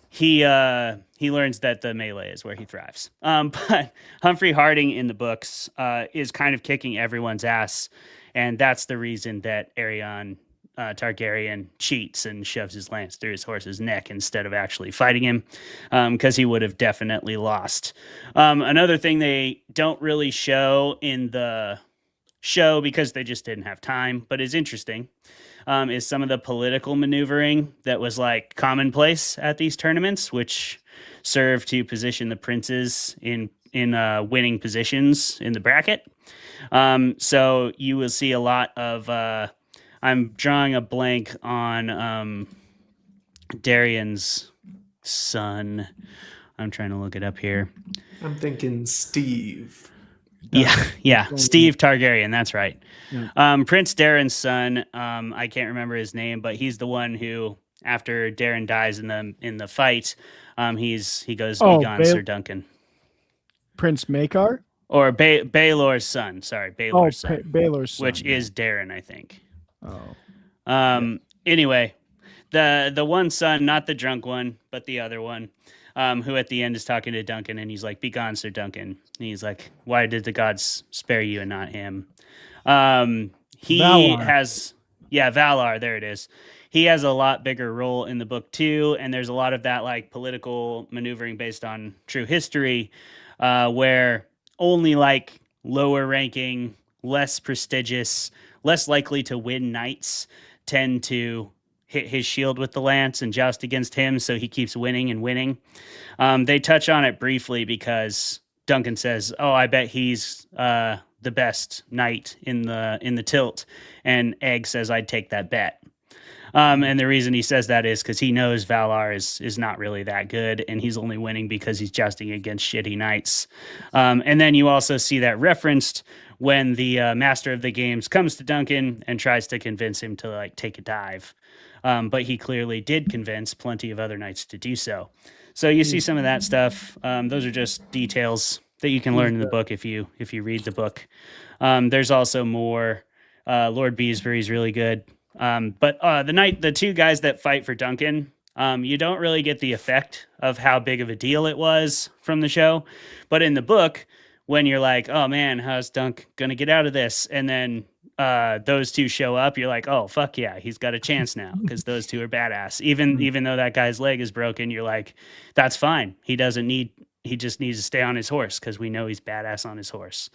he learns that the melee is where he thrives. But Humphrey Harding in the books is kind of kicking everyone's ass, and that's the reason that Aeron Targaryen cheats and shoves his lance through his horse's neck instead of actually fighting him, because he would have definitely lost. Another thing they don't really show in the show because they just didn't have time, but is interesting, is some of the political maneuvering that was like commonplace at these tournaments, which serve to position the princes in winning positions in the bracket. So you will see a lot of. I'm drawing a blank on Darian's son. I'm trying to look it up here. I'm thinking Steve. Yeah, Steve Targaryen. That's right. Yeah. Prince Darren's son. I can't remember his name, but he's the one who, after Darren dies in the fight, he goes, "Be gone, Sir Duncan." Prince Maekar? Or Baelor's son. Sorry, Baelor's son. Baelor's son. Which is Darren, I think. Oh. Anyway, the one son, not the drunk one, but the other one, who at the end is talking to Duncan, and he's like, "Be gone, Sir Duncan." And he's like, "Why did the gods spare you and not him?" He Valar. Valar, there it is. He has a lot bigger role in the book too, and there's a lot of that like political maneuvering based on true history, where only like lower ranking, less prestigious, less likely to win knights tend to hit his shield with the lance and joust against him, so he keeps winning and winning. They touch on it briefly because Duncan says, "Oh, I bet he's the best knight in the tilt," and Egg says, "I'd take that bet." And the reason he says that is because he knows Valar is not really that good, and he's only winning because he's jousting against shitty knights. And then you also see that referenced when the master of the games comes to Duncan and tries to convince him to like take a dive. But he clearly did convince plenty of other knights to do so. So you see some of that stuff. Those are just details that you can learn in the book if you read the book. There's also more. Lord Beesbury's really good. But the two guys that fight for Duncan, you don't really get the effect of how big of a deal it was from the show. But in the book, when you're like, "Oh man, how's Dunk gonna get out of this?" And then those two show up, you're like, "Oh fuck yeah, he's got a chance now," because those two are badass. Even though that guy's leg is broken, you're like, "That's fine. He just needs to stay on his horse because we know he's badass on his horse."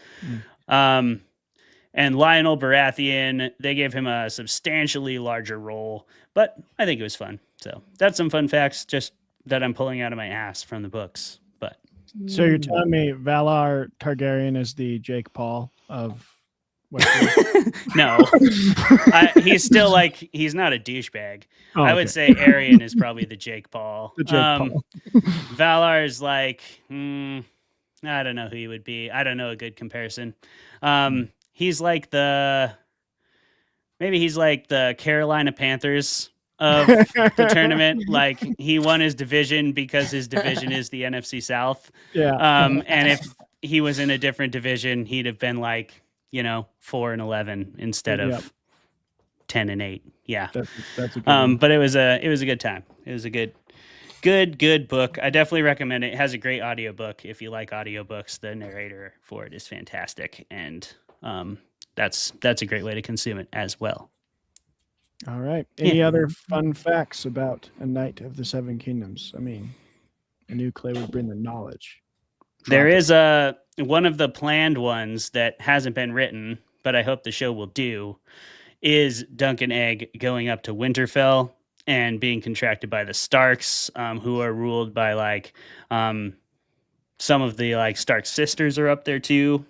And Lionel Baratheon, they gave him a substantially larger role, but I think it was fun. So that's some fun facts just that I'm pulling out of my ass from the books. But So you're telling me Valar Targaryen is the Jake Paul of Westeros? No, he's still like, he's not a douchebag. Oh, I would say Aryan is probably the Jake Paul. The Jake Paul. Valar is like, I don't know who he would be. I don't know a good comparison. He's like the Carolina Panthers of the tournament. Like he won his division because his division is the NFC South. Yeah. And if he was in a different division, he'd have been like, 4-11 instead of 10-8. Yeah. That's a good one. But it was a good time. It was a good book. I definitely recommend it. It has a great audiobook. If you like audiobooks, the narrator for it is fantastic. And that's a great way to consume it as well. All right. Any other fun facts about A Knight of the Seven Kingdoms? I mean, a new clay would bring the knowledge. There is one of the planned ones that hasn't been written, but I hope the show will do, is Duncan Egg going up to Winterfell and being contracted by the Starks, who are ruled by like some of the like Stark sisters are up there too.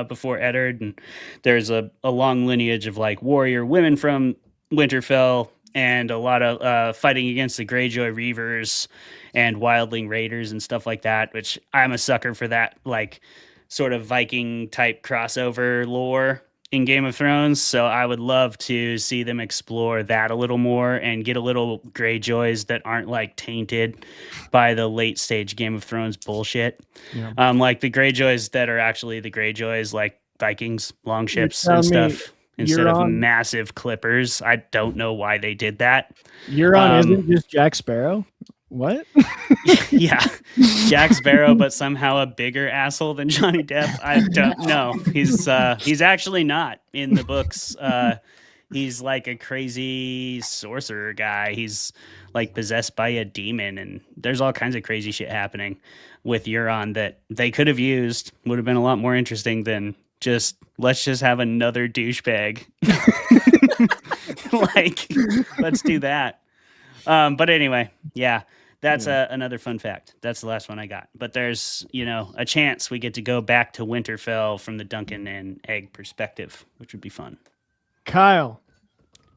Before Eddard, and there's a long lineage of like warrior women from Winterfell, and a lot of fighting against the Greyjoy Reavers and Wildling Raiders and stuff like that, which I'm a sucker for that like sort of Viking type crossover lore in Game of Thrones. So I would love to see them explore that a little more and get a little Greyjoys that aren't like tainted by the late stage Game of Thrones bullshit. Yeah. Like the Greyjoys that are actually the Greyjoys, like Vikings, longships and stuff, instead of massive clippers. I don't know why they did that. Euron isn't just Jack Sparrow? What? Yeah, Jack Sparrow, but somehow a bigger asshole than Johnny Depp. I don't know. He's actually not in the books. He's like a crazy sorcerer guy. He's like possessed by a demon, and there's all kinds of crazy shit happening with Euron that they could have used. Would have been a lot more interesting than let's just have another douchebag. Like, let's do that. But anyway, yeah, that's another fun fact. That's the last one I got. But there's, a chance we get to go back to Winterfell from the Duncan and Egg perspective, which would be fun. Kyle,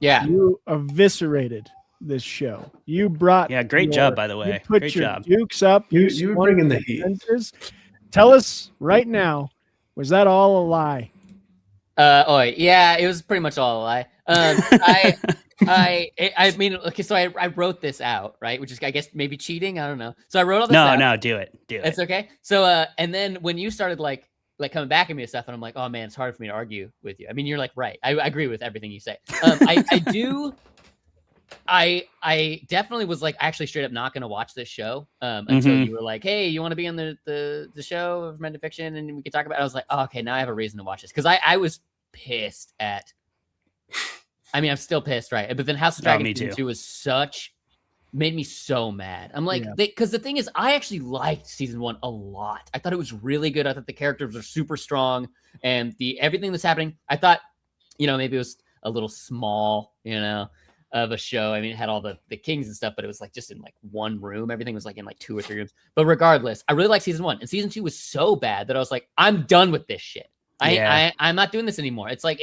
Yeah. you eviscerated this show. You brought great job, by the way. You put Great your job. dukes up. You were bringing the heat. Senses. Tell us right now, was that all a lie? Yeah, it was pretty much all a lie. I mean, okay, so I wrote this out, right? Which is, I guess, maybe cheating. I don't know. So I wrote all this out. No, do it. It's okay. So, and then when you started like coming back at me and stuff, and I'm like, oh man, it's hard for me to argue with you. I mean, you're like, right. I agree with everything you say. I definitely was like actually straight up not going to watch this show until you were like, hey, you want to be on the show of Recommended Fiction and we could talk about it? I was like, oh, okay, now I have a reason to watch this. Because I was pissed at, I mean, I'm still pissed, right? But then House of Dragon Season 2 was made me so mad. I'm like, because the thing is, I actually liked Season 1 a lot. I thought it was really good. I thought the characters were super strong and everything that's happening, I thought, maybe it was a little small, of a show. I mean, it had all the kings and stuff, but it was like just in like one room. Everything was like in like 2 or 3 rooms. But regardless, I really liked Season 1, and Season 2 was so bad that I was like, I'm done with this shit. I'm not doing this anymore. It's like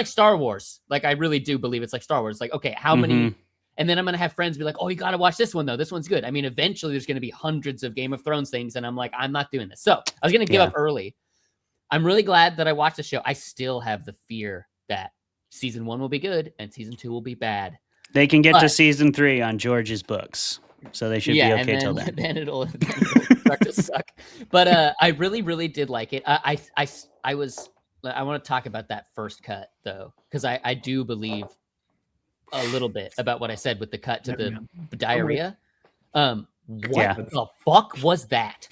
Star Wars. Like, I really do believe it's like Star Wars. Like, okay, how many? And then I'm gonna have friends be like, oh, you gotta watch this one though. This one's good. I mean, eventually there's gonna be hundreds of Game of Thrones things, and I'm like, I'm not doing this. So I was gonna give up early. I'm really glad that I watched the show. I still have the fear that Season 1 will be good and Season 2 will be bad. They can get to Season 3 on George's books, so they should be okay till then. Then it'll start to suck. But I really, really did like it. I want to talk about that first cut though, because I do believe a little bit about what I said with the cut to the diarrhea. What the fuck was that?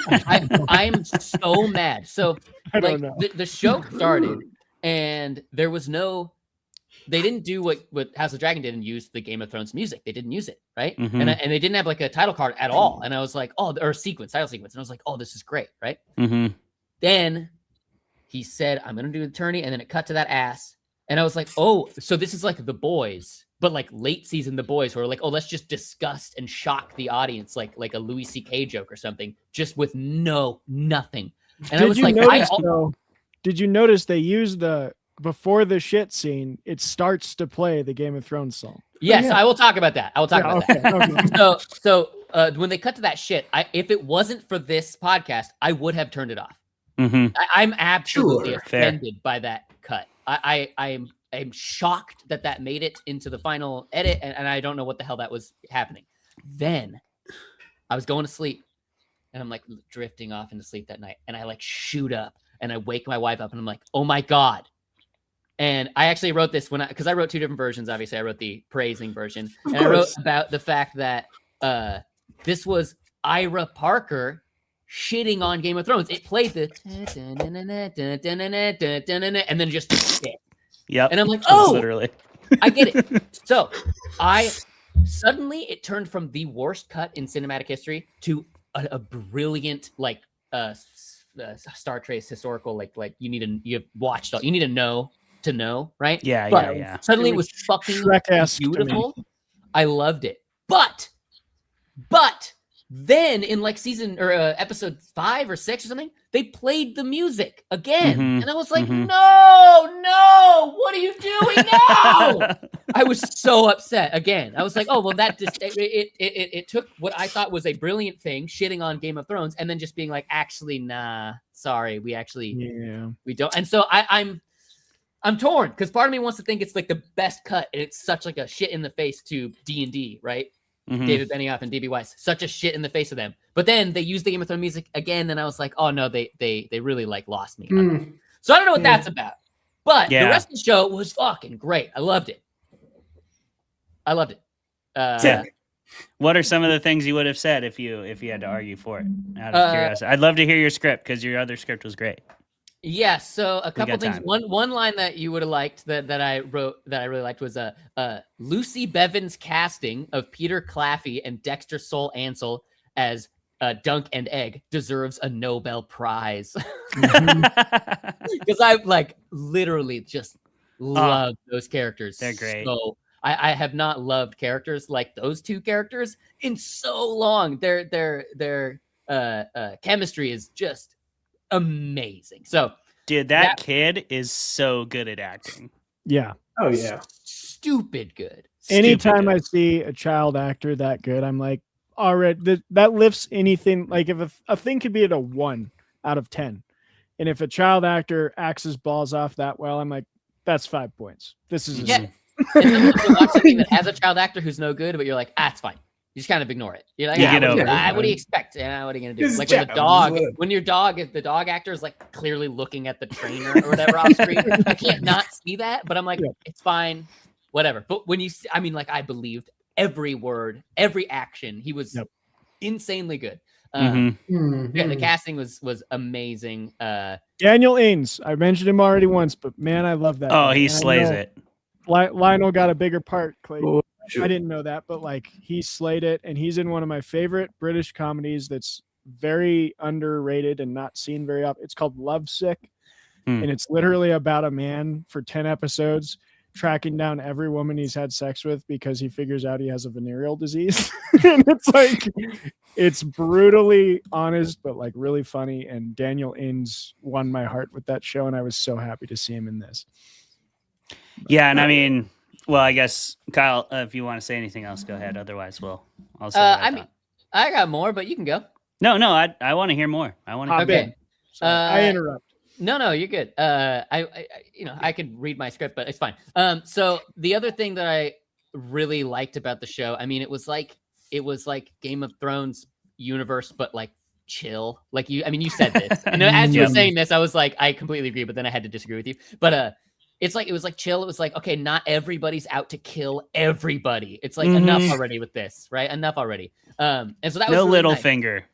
I'm so mad. So like the show started and there was they didn't do what House of Dragon did and use the Game of Thrones music. They didn't use it, right? And they didn't have like a title card at all. And I was like, or title sequence. And I was like, oh, this is great, right? Then he said, I'm gonna do attorney, and then it cut to that ass. And I was like, oh, so this is like The Boys, but like late season The Boys, who are like, oh, let's just disgust and shock the audience like a Louis C.K. joke or something, just with nothing. And did you notice they used before the shit scene, it starts to play the Game of Thrones song? Yes, I will talk about that. Okay. So when they cut to that shit, if it wasn't for this podcast, I would have turned it off. I'm absolutely offended by that cut. I'm shocked that made it into the final edit, and I don't know what the hell that was happening. Then I was going to sleep, and I'm like drifting off into sleep that night, and I like shoot up, and I wake my wife up, and I'm like, oh my God. And I actually wrote this because I wrote 2 different versions. Obviously, I wrote the praising version, and I wrote about the fact that this was Ira Parker shitting on Game of Thrones. It played the and then just shit. Yep. And I'm like, oh, literally. I get it. So suddenly it turned from the worst cut in cinematic history to a brilliant like Star Trek historical like you've watched all you need to know, right? Yeah. Suddenly it was fucking beautiful. I loved it. But then in like season or episode 5 or 6 or something, they played the music again. And I was like, no, what are you doing now? I was so upset again. I was like, oh, well, that just, it took what I thought was a brilliant thing, shitting on Game of Thrones, and then just being like, actually, nah, sorry, we don't. And so I'm torn because part of me wants to think it's like the best cut, and it's such like a shit in the face to D&D, right? David Benioff and D.B. Weiss, such a shit in the face of them. But then they used the Game of Thrones music again, and I was like, oh no, they really like lost me. So I don't know what that's about. But the rest of the show was fucking great. I loved it. What are some of the things you would have said if you had to argue for it? Out of curiosity, I'd love to hear your script because your other script was great. Yeah, so a couple things. One line that you would have liked that I wrote that I really liked was Lucy Bevan's casting of Peter Claffey and Dexter Soul Ansel as Dunk and Egg deserves a Nobel Prize because I've like literally just love those characters. They're great. So I have not loved characters like those two characters in so long. Their chemistry is just amazing. So, dude, that kid is so good at acting. Yeah. Oh yeah. Stupid good. Anytime I see a child actor that good, I'm like, already that lifts anything. Like if a thing could be at a 1 out of 10, and if a child actor acts his balls off that well, I'm like, that's 5 points. This is And sometimes you watch something that has a child actor who's no good, but you're like, it's fine. You just kind of ignore it. You're like, get over it. What do you expect? What are you gonna do? It's Like when the dog actor is like clearly looking at the trainer or whatever off screen. I can't not see that, but I'm like, it's fine, whatever. But when you, I mean, like I believed every word, every action. He was insanely good. Yeah, the casting was amazing. Daniel Ains. I mentioned him already once, but man, I love that. Oh, he slays it. Lionel got a bigger part, Clay. Oh, sure. I didn't know that, but like he slayed it, and he's in one of my favorite British comedies that's very underrated and not seen very often. It's called Lovesick, and it's literally about a man for 10 episodes tracking down every woman he's had sex with because he figures out he has a venereal disease. And it's like, it's brutally honest, but like really funny. And Daniel Ains won my heart with that show, and I was so happy to see him in this. Yeah, and I mean, well, I guess Kyle, if you want to say anything else, go ahead. Otherwise, I'll say. I got more, but you can go. No, I want to hear more. I want to. Okay. I interrupt. No, you're good. I could read my script, but it's fine. So the other thing that I really liked about the show, I mean, it was like Game of Thrones universe, but like chill. Like you said this, and as you were saying this, I was like, I completely agree, but then I had to disagree with you. But it was like chill. It was like, okay, not everybody's out to kill everybody. It's like enough already with this, right? Enough already. And so that was really little nice. finger.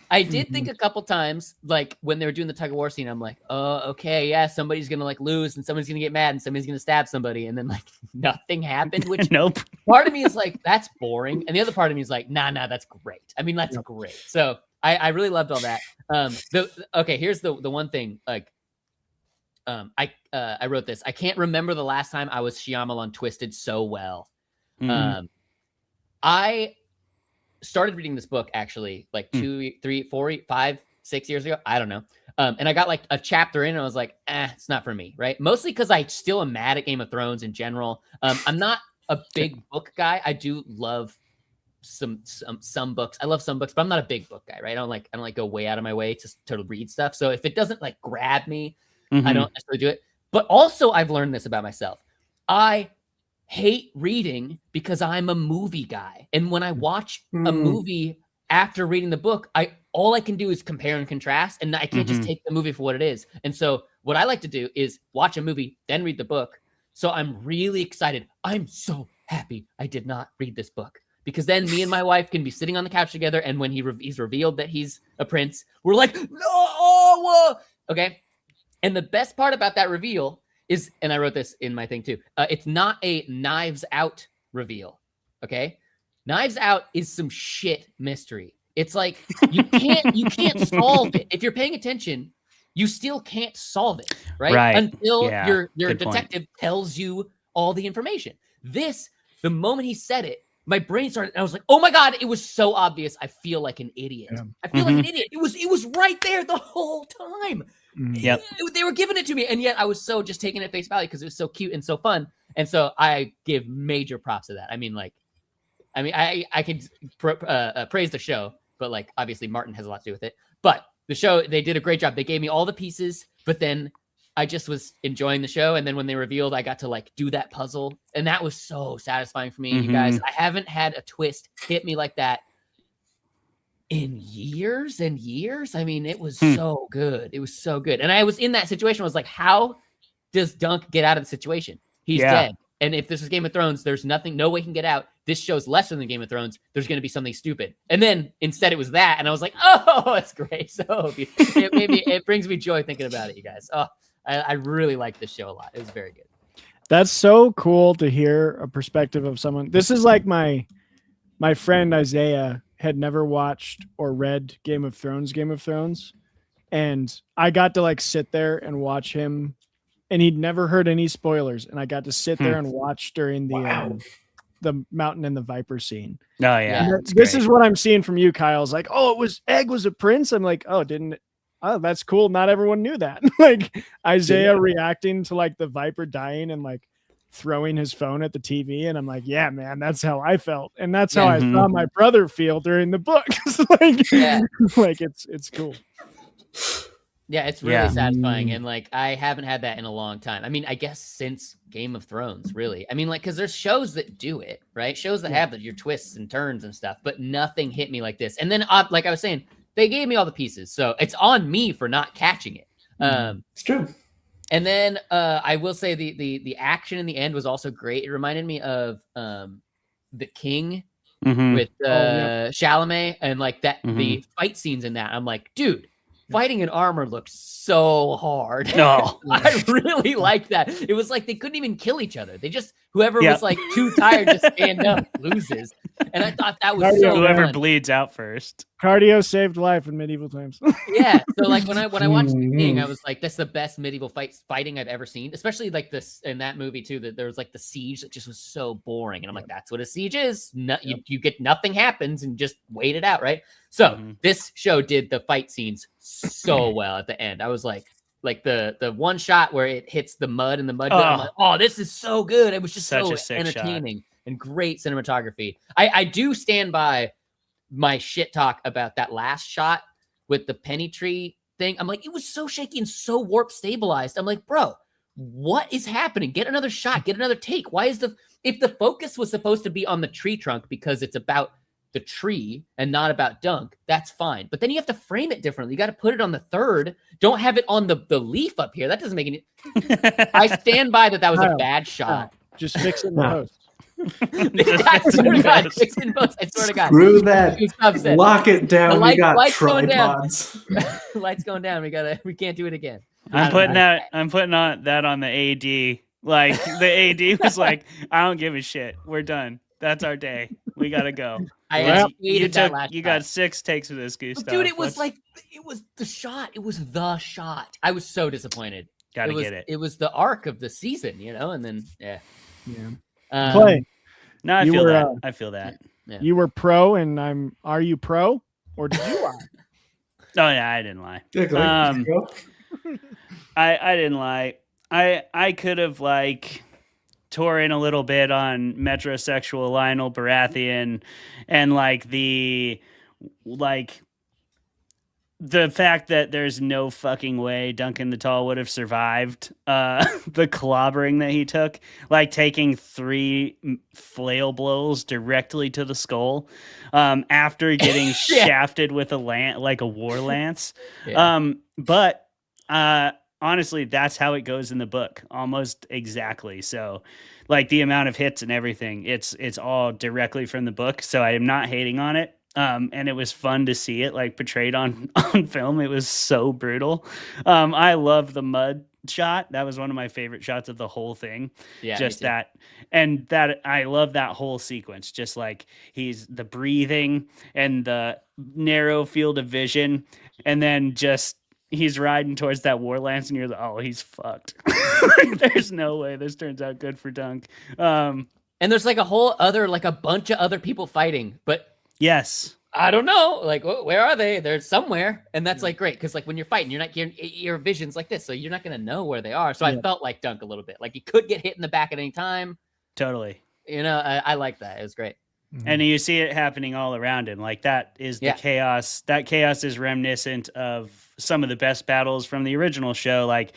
I did think a couple times, like when they were doing the tug of war scene, I'm like, oh, okay, yeah, somebody's gonna like lose, and somebody's gonna get mad, and somebody's gonna stab somebody, and then like nothing happened. Which nope. Part of me is like, that's boring, and the other part of me is like, nah, that's great. I mean, that's great. So I really loved all that. Here's the one thing, like. I wrote this. I can't remember the last time I was Shyamalan twisted so well. I started reading this book actually like 2, 3, 4, 5, 6 years ago. I don't know. And I got like a chapter in and I was like, it's not for me. Right. Mostly because I still am mad at Game of Thrones in general. I'm not a big book guy. I do love some books. I love some books, but I'm not a big book guy. Right. I don't like go way out of my way to read stuff. So if it doesn't like grab me, I don't necessarily do it. But also I've learned this about myself. I hate reading because I'm a movie guy. And when I watch a movie after reading the book, all I can do is compare and contrast, and I can't just take the movie for what it is. And so what I like to do is watch a movie, then read the book. So I'm really excited. I'm so happy I did not read this book, because then me and my wife can be sitting on the couch together, and when he's revealed that he's a prince, we're like, no, okay? And the best part about that reveal is, and I wrote this in my thing too, it's not a Knives Out reveal, okay? Knives Out is some shit mystery. It's like you can't solve it. If you're paying attention, you still can't solve it, right? Until your detective tells you all the information. The moment he said it, my brain started, and I was like, oh my God, it was so obvious. I feel like an idiot. Yeah. I feel like an idiot. It was right there the whole time. Yep. They were giving it to me, and yet I was so just taking it at face value because it was so cute and so fun. And so I give major props to that. I could praise the show, but like obviously Martin has a lot to do with it. But the show, they did a great job. They gave me all the pieces, but then I just was enjoying the show. And then when they revealed, I got to like do that puzzle, and that was so satisfying for me. You guys, I haven't had a twist hit me like that in years and years. I mean, it was so good. It was so good. And I was in that situation. I was like, how does Dunk get out of the situation? He's dead. And if this is Game of Thrones, there's no way he can get out. This show's lesser than Game of Thrones. There's going to be something stupid. And then instead it was that. And I was like, oh, it's great. So it brings me joy thinking about it, you guys. Oh, I really like this show a lot. It was very good. That's so cool to hear a perspective of someone. This is like my friend Isaiah had never watched or read Game of Thrones, and I got to like sit there and watch him, and he'd never heard any spoilers, and I got to sit there and watch during the Mountain and the Viper scene. Oh yeah, this is what I'm seeing from you, Kyle. It's like, oh, Egg was a prince. I'm like, oh, that's cool. Not everyone knew that. Like Isaiah reacting to like the Viper dying and like throwing his phone at the TV, and I'm like, yeah, man, that's how I felt, and that's how I saw my brother feel during the book. Like it's cool. Yeah, it's really satisfying, and like I haven't had that in a long time. I mean, I guess since Game of Thrones, really. I mean, like, because there's shows that do it, right? Shows that have your twists and turns and stuff, but nothing hit me like this. And then, like I was saying, they gave me all the pieces, so it's on me for not catching it. It's true. And then I will say the action in the end was also great. It reminded me of The King with Chalamet, and like that the fight scenes in that. I'm like, dude, fighting in armor looks so hard. No, I really like that. It was like they couldn't even kill each other. They just whoever was like too tired to stand up loses. And I thought that was so whoever fun. bleeds out first. Cardio saved life in medieval times. Yeah. So like when I watched The King, I was like, that's the best medieval fighting I've ever seen. Especially like this in that movie too, that there was like the siege that just was so boring. And I'm like, that's what a siege is. You get nothing happens and just wait it out, right? So this show did the fight scenes so well at the end. I was like the one shot where it hits the mud and the mud. I'm like, oh, this is so good. It was just Such so a sick entertaining and great cinematography. I do stand by my shit talk about that last shot with the penny tree thing. I'm like, it was so shaky and so warp stabilized. I'm like, bro, what is happening? Get another shot, get another take. Why is if the focus was supposed to be on the tree trunk because it's about the tree and not about Dunk, that's fine. But then you have to frame it differently. You got to put it on the third. Don't have it on the leaf up here. That doesn't make any. I stand by that was a bad shot. Just fix it in the post. I swear to God, fix it in post. I swear to God. Screw that. Lock it down. We got going down. tripods. Lights going down. We can't do it again. I'm putting that on the AD. Like the AD was like, I don't give a shit. We're done. That's our day. We gotta go. You got 6 takes with this, Gustav. Dude, it was the shot. It was the shot. I was so disappointed. Gotta get it. It was the arc of the season, and then Clay. No, I feel that. I feel that. Yeah. You were pro, and are you pro, or did you lie? Oh yeah, I didn't lie. I didn't lie. I could have like tore in a little bit on metrosexual Lionel Baratheon and like the fact that there's no fucking way Duncan the Tall would have survived the clobbering that he took, like taking 3 flail blows directly to the skull after getting shafted with a war lance. But honestly, that's how it goes in the book, almost exactly. So like the amount of hits and everything, it's all directly from the book. So I am not hating on it. And it was fun to see it like portrayed on film. It was so brutal. I love the mud shot. That was one of my favorite shots of the whole thing. Yeah, just that. And that I love that whole sequence. Just like he's the breathing and the narrow field of vision. And then just he's riding towards that war lance and you're like, oh, he's fucked. There's no way this turns out good for Dunk. And there's like a bunch of other people fighting, but yes. I don't know. Like, where are they? They're somewhere. And that's like great. Cause like when you're fighting, your vision's like this. So you're not going to know where they are. So I felt like Dunk a little bit. Like he could get hit in the back at any time. Totally. I like that. It was great. And you see it happening all around him. Like that is the chaos. That chaos is reminiscent of some of the best battles from the original show. Like,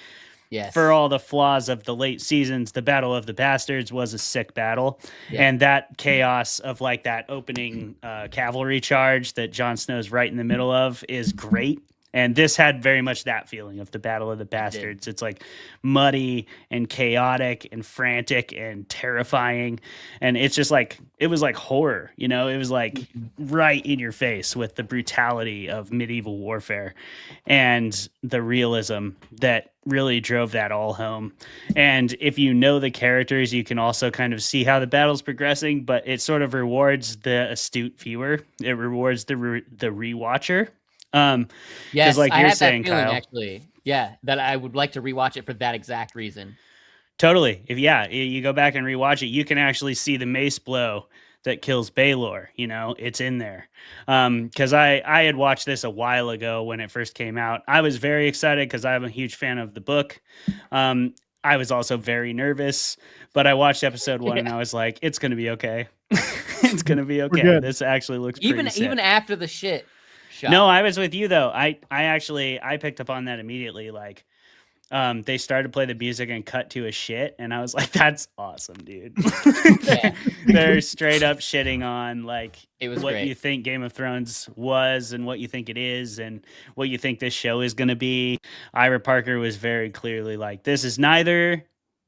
for all the flaws of the late seasons, the Battle of the Bastards was a sick battle. Yeah. And that chaos of like that opening cavalry charge that Jon Snow's right in the middle of is great. And this had very much that feeling of the Battle of the Bastards. It's like muddy and chaotic and frantic and terrifying. And it's just like, it was like horror, you know, it was like right in your face with the brutality of medieval warfare and the realism that really drove that all home. And if you know the characters, you can also kind of see how the battle's progressing, but it sort of rewards the astute viewer. It rewards the rewatcher. Yes, like I you're had saying, that feeling Kyle. actually. Yeah, that I would like to rewatch it for that exact reason. Totally. If you go back and rewatch it, you can actually see the mace blow that kills Baelor. You know, it's in there. Because I had watched this a while ago when it first came out. I was very excited because I'm a huge fan of the book. I was also very nervous, but I watched episode 1 and I was like, it's gonna be okay. It's gonna be okay. This actually looks pretty sick. Even after the shit shot. No, I was with you though. I picked up on that immediately. Like, they started to play the music and cut to a shit, and I was like, "That's awesome, dude." They're straight up shitting on like what great. you think Game of Thrones was and what you think it is and what you think this show is going to be. Ira Parker was very clearly like, "This is neither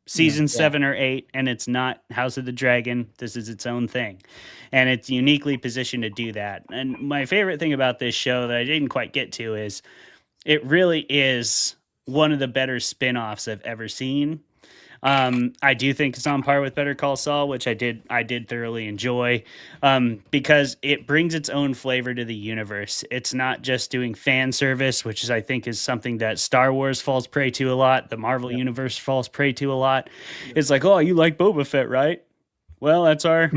season 7 or 8, and it's not House of the Dragon. This is its own thing." And it's uniquely positioned to do that. And my favorite thing about this show that I didn't quite get to is it really is one of the better spin-offs I've ever seen. I do think it's on par with Better Call Saul, which I did thoroughly enjoy, because it brings its own flavor to the universe. It's not just doing fan service, which I think is something that Star Wars falls prey to a lot. The Marvel universe falls prey to a lot. It's like, oh, you like Boba Fett, right? Well, that's our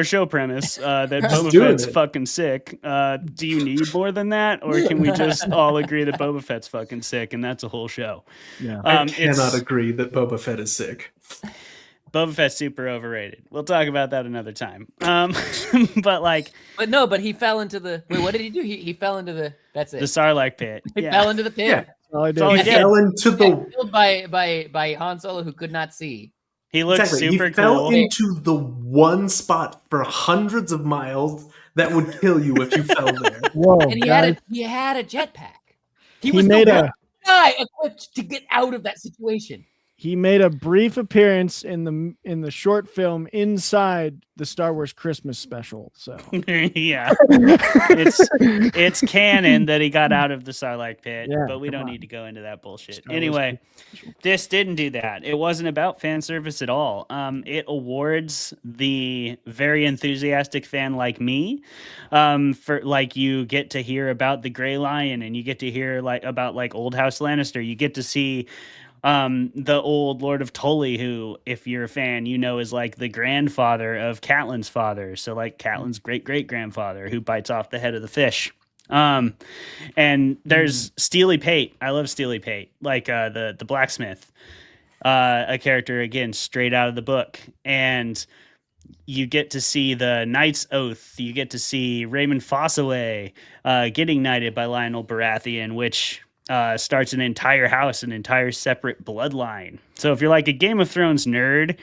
show premise, that Boba Fett's fucking sick. Do you need more than that? Or can we just all agree that Boba Fett's fucking sick and that's a whole show? Yeah. I cannot agree that Boba Fett is sick. Boba Fett's super overrated. We'll talk about that another time. But he fell into the, wait, what did he do? He fell into the, that's it. The Sarlacc pit. He fell into the pit. Yeah. He fell into the, killed by Han Solo, who could not see. He looks super he fell cool. into the one spot for hundreds of miles that would kill you if you fell there. Whoa, And he had a jetpack. He was made the guy equipped to get out of that situation. He made a brief appearance in the short film inside the Star Wars Christmas special. So yeah, it's canon that he got out of the Sarlacc pit, but we don't need to go into that bullshit. Anyway, this didn't do that. It wasn't about fan service at all. It awards the very enthusiastic fan like me, for like, you get to hear about the Grey Lion and you get to hear about Old House Lannister. You get to see the old Lord of Tully, who, if you're a fan, you know, is like the grandfather of Catelyn's father. So like Catelyn's great-great-grandfather, who bites off the head of the fish. And there's Steely Pate. I love Steely Pate, like the blacksmith, a character, again, straight out of the book. And you get to see the Knight's Oath. You get to see Raymond Fossaway getting knighted by Lionel Baratheon, which starts an entire house, an entire separate bloodline. So if you're like a Game of Thrones nerd,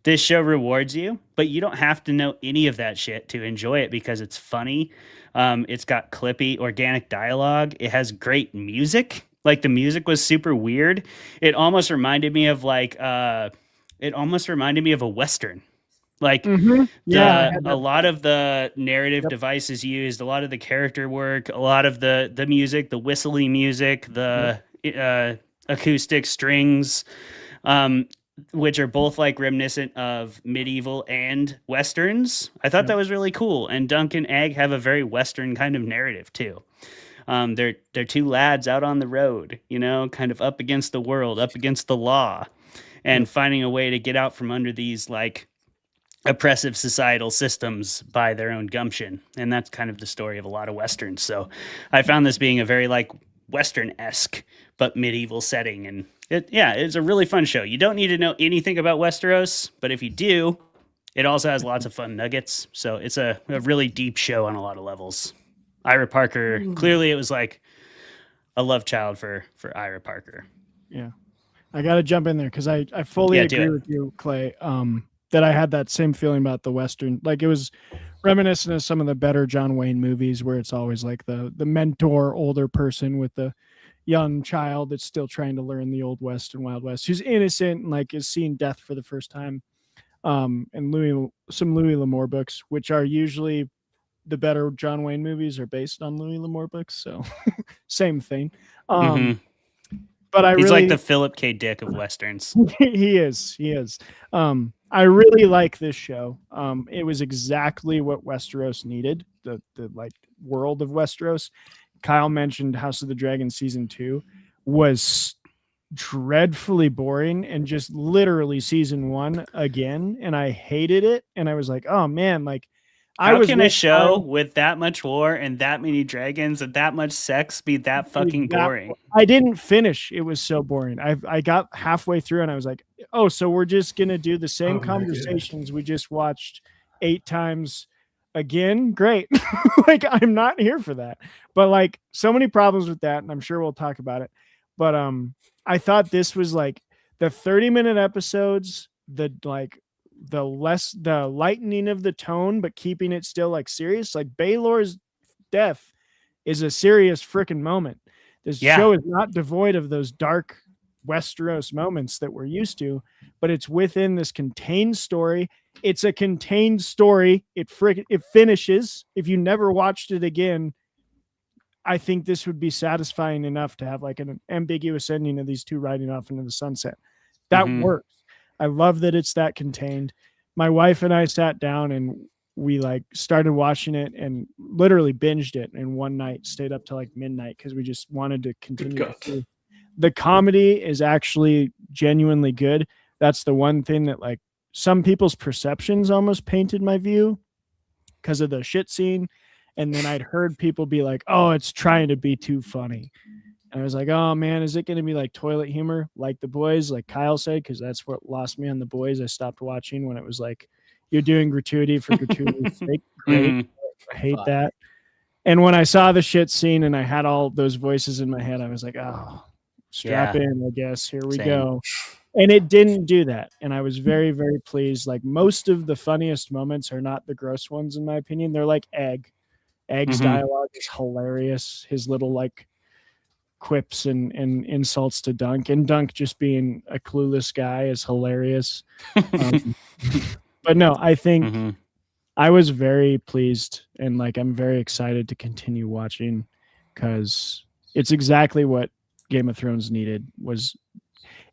this show rewards you, but you don't have to know any of that shit to enjoy it because it's funny. It's got clippy, organic dialogue. It has great music. Like, the music was super weird. It almost reminded me of a Western. Like, a lot of the narrative devices used, a lot of the character work, a lot of the music, the whistly music, the acoustic strings, which are both like reminiscent of medieval and Westerns. I thought that was really cool. And Dunk and Egg have a very Western kind of narrative too. They're two lads out on the road, you know, kind of up against the world, up against the law, and finding a way to get out from under these like oppressive societal systems by their own gumption. And that's kind of the story of a lot of Westerns. So I found this being a very like Western-esque but medieval setting. And it's a really fun show. You don't need to know anything about Westeros, but if you do, it also has lots of fun nuggets. So it's a really deep show on a lot of levels. Ira Parker, clearly it was like a love child for Ira Parker. Yeah. I got to jump in there because I fully agree with you, Clay. That I had that same feeling about the Western. Like, it was reminiscent of some of the better John Wayne movies where it's always like the mentor older person with the young child that's still trying to learn the Old West and Wild West, who's innocent and like is seeing death for the first time. And some Louis L'Amour books, which are usually the better John Wayne movies, are based on Louis L'Amour books. So same thing. But He's really like the Philip K. Dick of Westerns. he is. I really like this show. It was exactly what Westeros needed, the like world of Westeros. Kyle mentioned House of the Dragon season 2 was dreadfully boring and just literally season 1 again, and I hated it. And I was like, oh man, like How can a show with that much war and that many dragons and that much sex be that fucking boring? I didn't finish. It was so boring. I got halfway through and I was like, oh, so we're just gonna do the same conversations we just watched 8 times again? Great. Like, I'm not here for that. But like, so many problems with that, and I'm sure we'll talk about it. But I thought this was like the 30-minute episodes, the lightening of the tone, but keeping it still like serious. Like Baelor's death is a serious freaking moment. This show is not devoid of those dark Westeros moments that we're used to, but it's within this contained story. It's a contained story. It finishes. If you never watched it again, I think this would be satisfying enough to have like an ambiguous ending of these two riding off into the sunset. That works. I love that it's that contained. My wife and I sat down and we like started watching it and literally binged it in one night, stayed up till like midnight because we just wanted to continue. The comedy is actually genuinely good. That's the one thing that like some people's perceptions almost painted my view because of the shit scene. And then I'd heard people be like, oh, it's trying to be too funny. And I was like, oh man, is it going to be like toilet humor, like The Boys, like Kyle said? Because that's what lost me on The Boys. I stopped watching when it was like, you're doing gratuity for gratuity's sake. Great. I hate that. And when I saw the shit scene and I had all those voices in my head, I was like, oh, strap in, I guess. Here we go. And it didn't do that. And I was very, very pleased. Like most of the funniest moments are not the gross ones, in my opinion. They're like Egg. Egg's dialogue is hilarious. His little like quips and insults to Dunk, and Dunk just being a clueless guy is hilarious. But no, I think I was very pleased, and like I'm very excited to continue watching because it's exactly what Game of Thrones needed was.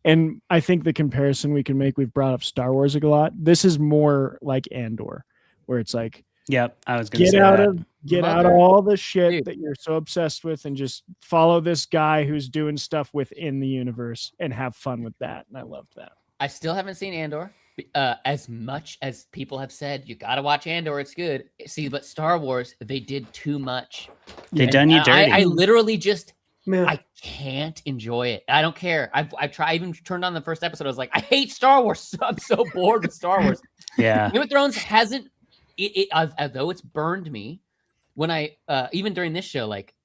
And I think the comparison we can make, we've brought up Star Wars a lot. This is more like Andor, where it's like, I was going to say that. Get out of all the shit that you're so obsessed with and just follow this guy who's doing stuff within the universe and have fun with that. And I loved that. I still haven't seen Andor. As much as people have said, you got to watch Andor, it's good. See, but Star Wars, they did too much. They done you dirty. I literally just, I can't enjoy it. I don't care. I've tried, I even turned on the first episode. I was like, I hate Star Wars. I'm so bored with Star Wars. Yeah. Game of Thrones hasn't, although it's burned me, when I even during this show, like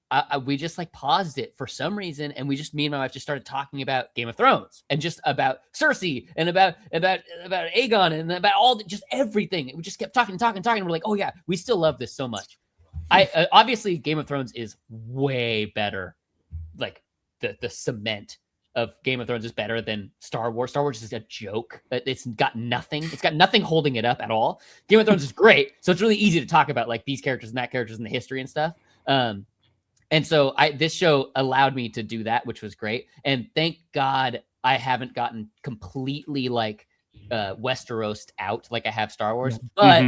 we just like paused it for some reason, and we just, me and my wife just started talking about Game of Thrones and just about Cersei and about Aegon and about all just everything. We just kept talking. And we're like, oh yeah, we still love this so much. I obviously Game of Thrones is way better. Like the cement of Game of Thrones is better than Star Wars. Star Wars is a joke. It's got nothing. It's got nothing holding it up at all. Game of Thrones is great. So it's really easy to talk about like these characters and that characters and the history and stuff. And so this show allowed me to do that, which was great. And thank God I haven't gotten completely like Westeros out like I have Star Wars. But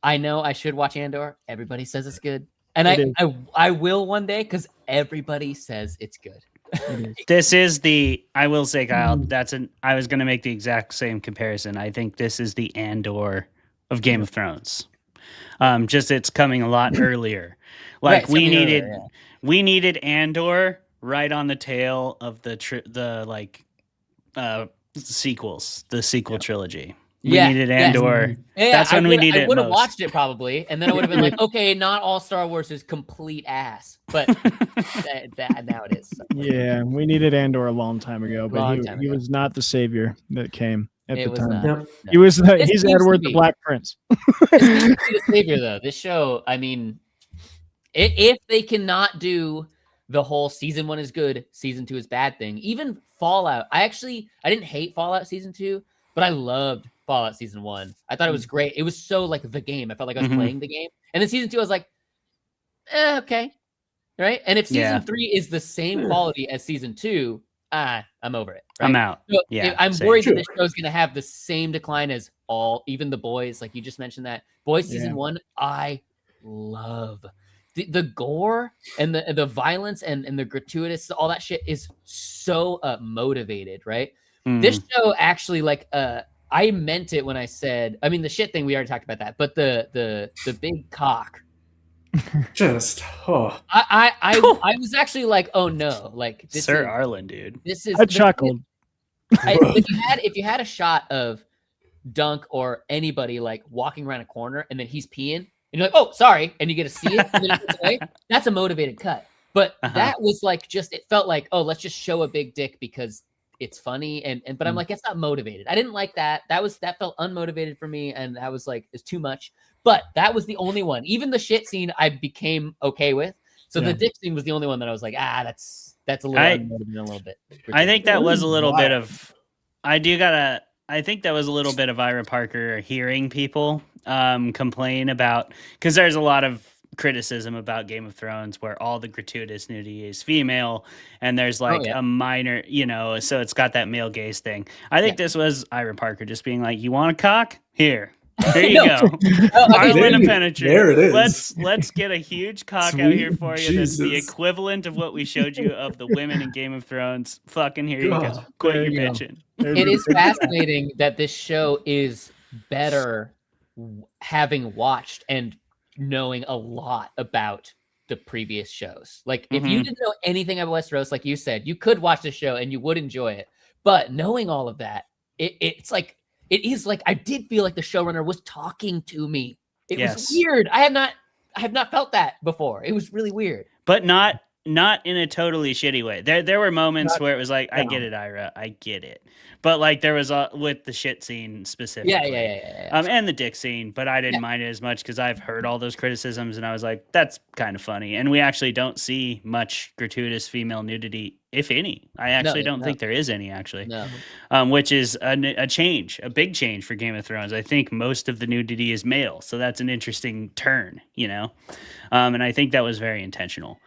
I know I should watch Andor. Everybody says it's good. And I will one day because everybody says it's good. This is I will say, Kyle, I was going to make the exact same comparison. I think this is the Andor of Game of Thrones. Just it's coming a lot earlier. Like we needed Andor right on the tail of the sequels, the sequel trilogy. We needed Andor. Yeah, that's when we needed it. I would have most. watched it probably, and then I would have been like, okay, not all Star Wars is complete ass, but now it is. So. Yeah, we needed Andor a long time ago, but he was not the savior that came. at It the was time. not. Yep. No. He was It he's seems Edward to the be. Black Prince. It seems to be the savior, though. This show, I mean, if they cannot do the whole season 1 is good, season 2 is bad thing, even Fallout. I didn't hate Fallout season 2, but I loved Fallout season 1. I thought it was great. It was so like the game. I felt like I was playing the game. And then season 2, I was like, okay. Right. And if season 3 is the same quality as season 2, I'm over it. Right? I'm out. So Yeah, I'm same. worried that this show's going to have the same decline as even the Boys. Like you just mentioned that. Boys season 1, I love. The gore and the violence and the gratuitous, all that shit is so motivated, right? This show actually, like, I meant it when I said, I mean, the shit thing, we already talked about that, but the big cock. Just I was actually like, oh no, like this Sir is, Arlen, dude. this is I chuckled. if you had a shot of Dunk or anybody like walking around a corner and then he's peeing and you're like, oh, sorry, and you get to see it, and then it goes away, that's a motivated cut. But that was like it felt like, oh, let's just show a big dick because it's funny, but I'm like, it's not motivated. I didn't like that. That felt unmotivated for me, and I was like, it's too much. But that was the only one. Even the shit scene I became okay with. So the dick scene was the only one that I was like, that's a little unmotivated, a little bit. I think that was a little bit of. I think that was a little bit of Ira Parker hearing people complain about, because there's a lot of criticism about Game of Thrones where all the gratuitous nudity is female and there's like a minor, so it's got that male gaze thing. I think this was Ira Parker just being like, you want a cock? Here you go. Arlen and penetrate. There it is. Let's get a huge cock out Sweet here for you. Jesus. That's the equivalent of what we showed you of the women in Game of Thrones. Fucking here you go. Quit your bitching. It is fascinating that this show is better having watched and knowing a lot about the previous shows. Like if you didn't know anything about Westeros, like you said, you could watch the show and you would enjoy it. But knowing all of that, it's like, it is like, I did feel like the showrunner was talking to me. It was weird. I have not felt that before. It was really weird. But not in a totally shitty way. There were moments where it was like, I get it, Ira, I get it. But like there was with the shit scene specifically, yeah. And the dick scene. But I didn't mind it as much because I've heard all those criticisms, and I was like, that's kind of funny. And we actually don't see much gratuitous female nudity, if any. I actually don't think there is any, actually. No. Which is a change, a big change for Game of Thrones. I think most of the nudity is male, so that's an interesting turn, and I think that was very intentional.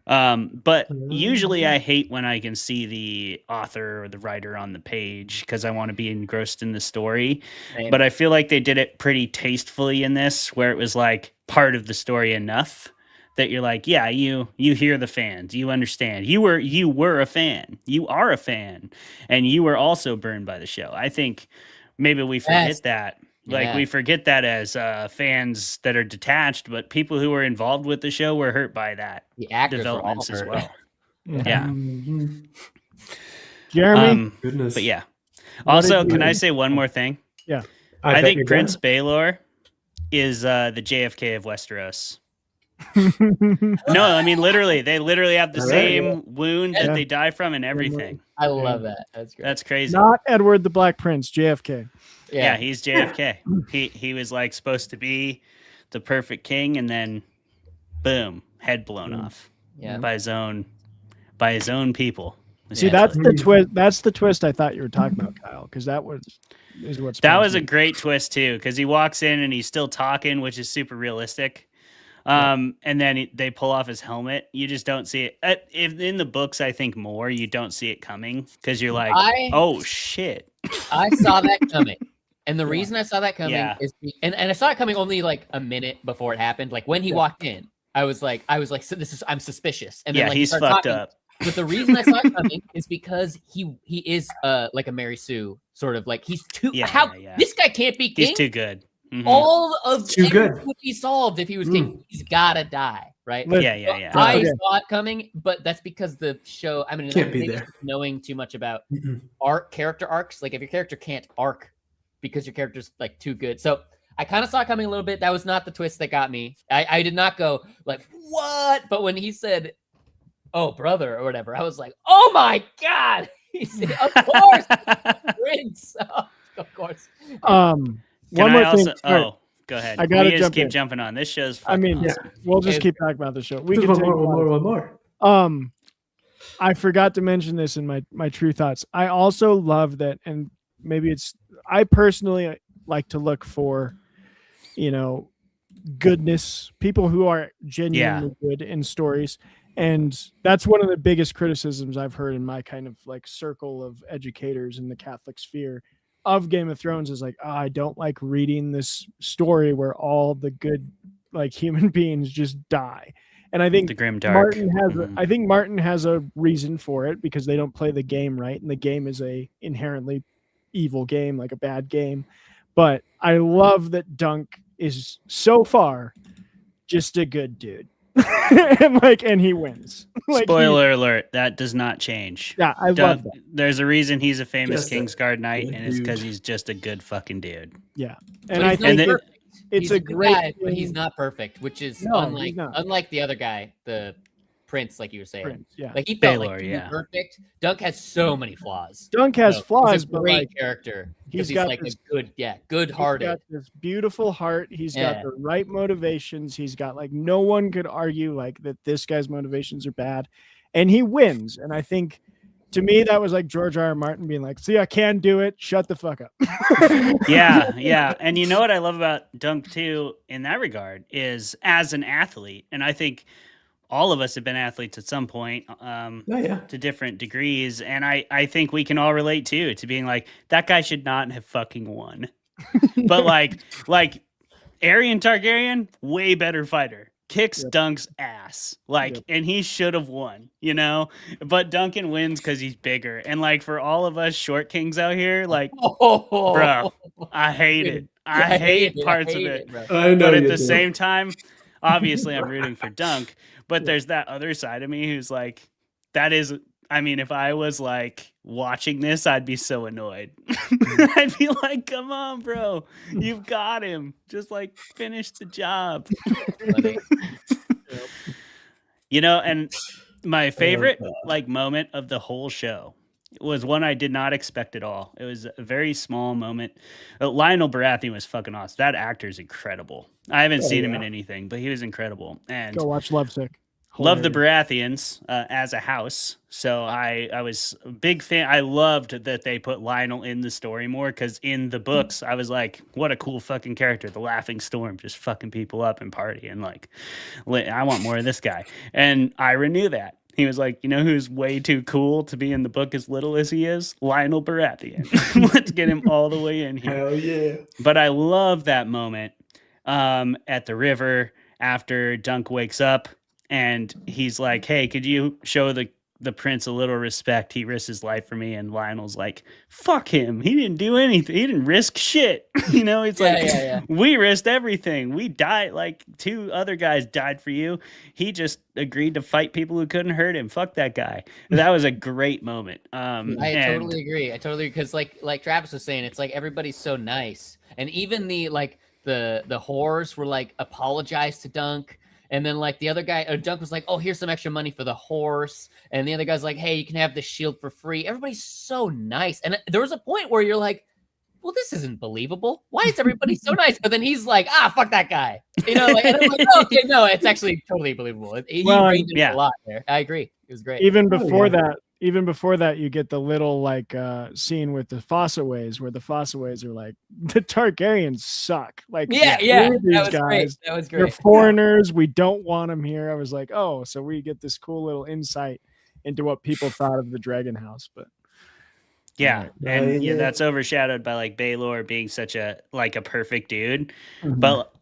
But usually I hate when I can see the author or the writer on the page because I want to be engrossed in the story. Same. But I feel like they did it pretty tastefully in this, where it was like part of the story enough that you're like, yeah, you hear the fans, you understand. You were a fan. You are a fan, and you were also burned by the show. I think maybe we forget that. Like we forget that as fans that are detached, but people who were involved with the show were hurt by that. The actors developments were all as hurt. well. Yeah. Jeremy. Goodness. But yeah. Also, can I say one more thing? Yeah. I bet think you're Prince gonna. Baelor is the JFK of Westeros. No, I mean literally, they literally have the same wound that they die from and everything. I love that. That's great. That's crazy. Not Edward the Black Prince, JFK. Yeah, he's JFK. He was like supposed to be the perfect king, and then boom, head blown off. Yeah. By his own people. See, that's the twist. That's the twist I thought you were talking about, Kyle, because that was what's that was a great twist too, because he walks in and he's still talking, which is super realistic. And then they pull off his helmet. You just don't see it. If in the books, I think more you don't see it coming because you're like, oh shit. I saw that coming. And the reason I saw that coming is, and I saw it coming only like a minute before it happened. Like when he walked in, I was like, so I'm suspicious. And then, like, he's fucked up. But the reason I saw it coming is because he is like a Mary Sue sort of like he's too. This guy can't be king. He's too good. Mm-hmm. All of too good would be solved if he was king. He's gotta die, right? Yeah. I saw it coming, but that's because the show. I mean, Can't be there. Knowing too much about character arcs. Like if your character can't arc because your character's like too good. So I kind of saw it coming a little bit. That was not the twist that got me. I did not go like what, but when he said, "Oh, brother" or whatever, I was like, "Oh my god!" He said, "Of course, Prince." Of course. Can One I more also? thing. Sorry. Oh, go ahead. I gotta we just jump keep in. jumping on. This show's I fucking mean, awesome. we'll just If- keep talking about the show. We Just can one take more, one more. I forgot to mention this in my true thoughts. I also love that, and maybe I personally like to look for, goodness, people who are genuinely good in stories. And that's one of the biggest criticisms I've heard in my kind of like circle of educators in the Catholic sphere of Game of Thrones is like, I don't like reading this story where all the good like human beings just die. And I think The grim dark. I think Martin has a reason for it because they don't play the game right, and the game is a inherently evil game, like a bad game. But I love that Dunk is so far just a good dude. and he wins. Spoiler alert, that does not change. Yeah, I love that. There's a reason he's a famous Just a Kingsguard knight, good and it's because dude. he's just a good fucking dude. Yeah. But And I he's not think perfect. it's He's a good great guy, but he's thing- not perfect, which is No, he's not. unlike the other guy, the Prince, like you were saying. Prince, yeah. Like he felt Baelor, like to be yeah. perfect. Dunk has so many flaws. Dunk has So, flaws, he's a but great like character he's because he's got like this- a good, he's good-hearted. got this beautiful heart. He's got Yeah. the right motivations. He's got like no one could argue like that this guy's motivations are bad, and he wins. And I think to me that was like George R. R. Martin being like, "See, I can do it. Shut the fuck up." Yeah. And you know what I love about Dunk too in that regard is as an athlete, and I think all of us have been athletes at some point to different degrees. And I think we can all relate to being like, that guy should not have fucking won. But like Aerion Targaryen, way better fighter. Kicks Dunk's ass. And he should have won, But Duncan wins because he's bigger. And like for all of us short kings out here, like, bro, I hate it. I hate parts of it. bro. I know But at you the do. same time, obviously I'm rooting for Dunk, but there's that other side of me who's like, if I was like watching this, I'd be so annoyed. I'd be like, come on, bro, you've got him. Just like finish the job. Funny. And my favorite like moment of the whole show was one I did not expect at all. It was a very small moment. Lionel Baratheon was fucking awesome. That actor's incredible. I haven't seen him in anything, but he was incredible. And Go watch Lovesick. love the Hilarious. Baratheons as a house. So I was a big fan. I loved that they put Lionel in the story more because in the books, I was like, what a cool fucking character. The Laughing Storm, just fucking people up and party. And like, I want more of this guy. And Ira knew that. He was like, who's way too cool to be in the book as little as he is? Lionel Baratheon. Let's get him all the way in here. Hell yeah. But I love that moment at the river after Dunk wakes up and he's like, hey, could you show the prince a little respect? He risked his life for me. And Lionel's like, fuck him. He didn't do anything. He didn't risk shit. It's like, we risked everything. We died. Like 2 other guys died for you. He just agreed to fight people who couldn't hurt him. Fuck that guy. That was a great moment. I totally agree. Because like Travis was saying, it's like everybody's so nice, and even the whores were like apologize to Dunk, and then like the other guy, Dunk was like, oh, here's some extra money for the horse, and the other guy's like, hey, you can have the shield for free. Everybody's so nice, and there was a point where you're like, well, this isn't believable. Why is everybody so nice? But then he's like, fuck that guy. And I'm like, oh, okay, no, it's actually totally believable. He reined in a lot there. I agree. It was great. Even before that, you get the little like scene with the Fossaways where the Fossaways are like, the Targaryens suck. Like, yeah, these that was great. That was They're great. foreigners. We don't want them here. I was like, oh, so we get this cool little insight into what people thought of the Dragon House. But yeah, and that's overshadowed by like Baelor being such a perfect dude, but